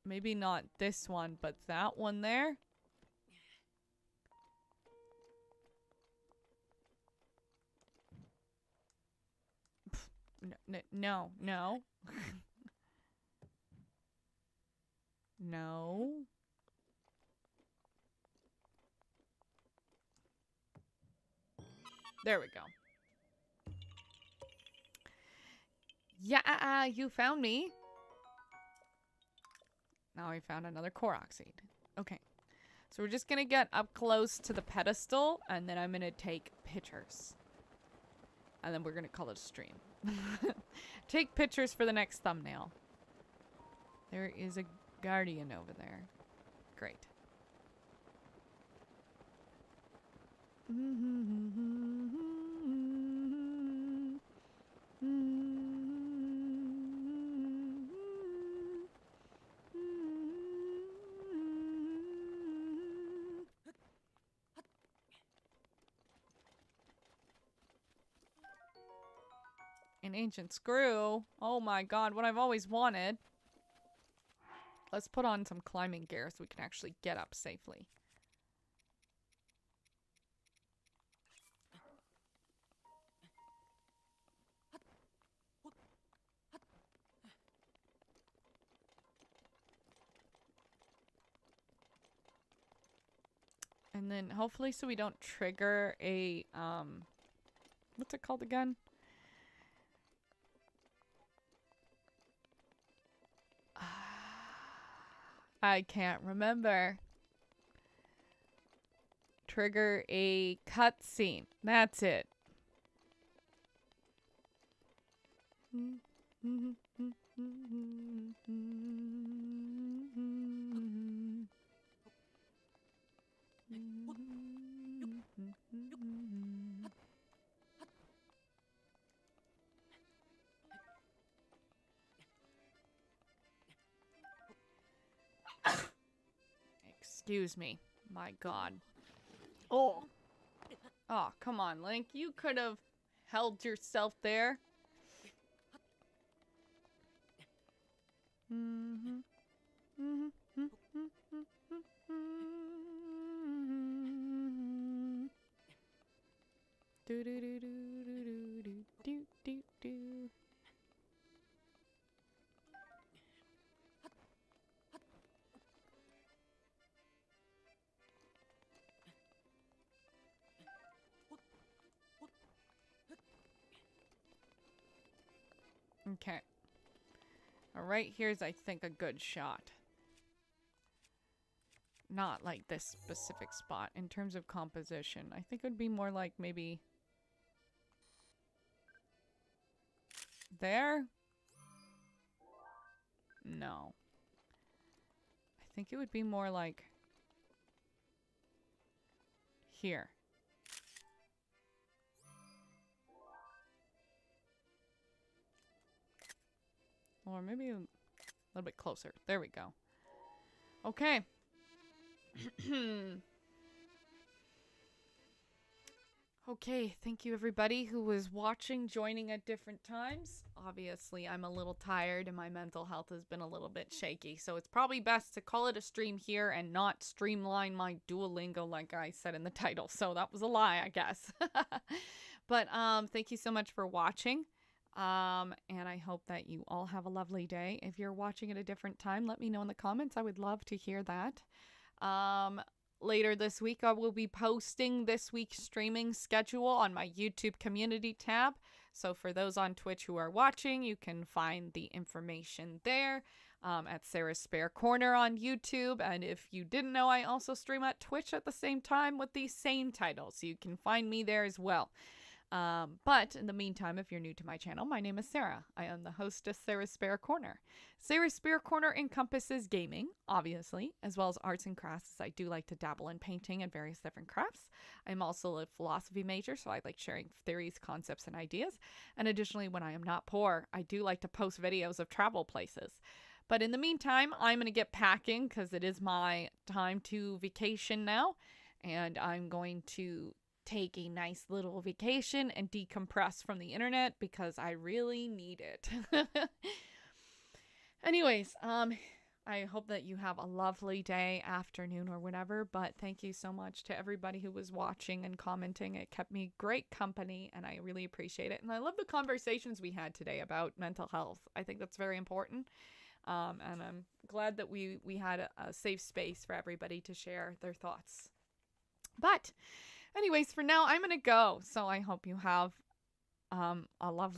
maybe not this one, but that one there. No. No. There we go. Yeah, you found me. Now I found another Korok seed. Okay. So we're just going to get up close to the pedestal, and then I'm going to take pictures. And then we're going to call it a stream. Take pictures for the next thumbnail. There is a guardian over there. Great. An ancient screw. Oh my god, what I've always wanted. Let's put on some climbing gear so we can actually get up safely. And then hopefully so we don't trigger a, what's it called again? I can't remember. Trigger a cutscene. That's it. Excuse me. My god. Oh. Oh, come on, Link. You could have held yourself there. Do do do do do do do do do. Okay. Alright, here's, I think, a good shot. Not like this specific spot. In terms of composition, I think it would be more like maybe... there? No. I think it would be more like here. Or maybe a little bit closer. There we go. Okay. Okay, thank you everybody who was watching, joining at different times. Obviously, I'm a little tired and my mental health has been a little bit shaky, so it's probably best to call it a stream here and not streamline my Duolingo like I said in the title. So that was a lie, I guess. But thank you so much for watching. And I hope that you all have a lovely day. If you're watching at a different time, let me know in the comments. I would love to hear that. Later this week, I will be posting this week's streaming schedule on my YouTube community tab. So for those on Twitch who are watching, you can find the information there at Sarah's Spare Corner on YouTube. And if you didn't know, I also stream at Twitch at the same time with the same title. So you can find me there as well. But in the meantime, if you're new to my channel, my name is Sarah. I am the host of Sarah's Spare Corner. Sarah's Spare Corner encompasses gaming, obviously, as well as arts and crafts. I do like to dabble in painting and various different crafts. I'm also a philosophy major, so I like sharing theories, concepts, and ideas. And additionally, when I am not poor, I do like to post videos of travel places. But in the meantime, I'm going to get packing because it is my time to vacation now. And I'm going to take a nice little vacation and decompress from the internet because I really need it. Anyways, I hope that you have a lovely day, afternoon, or whatever, but thank you so much to everybody who was watching and commenting. It kept me great company and I really appreciate it. And I love the conversations we had today about mental health. I think that's very important. And I'm glad that we had a safe space for everybody to share their thoughts. But anyways, for now, I'm going to go. So I hope you have a lovely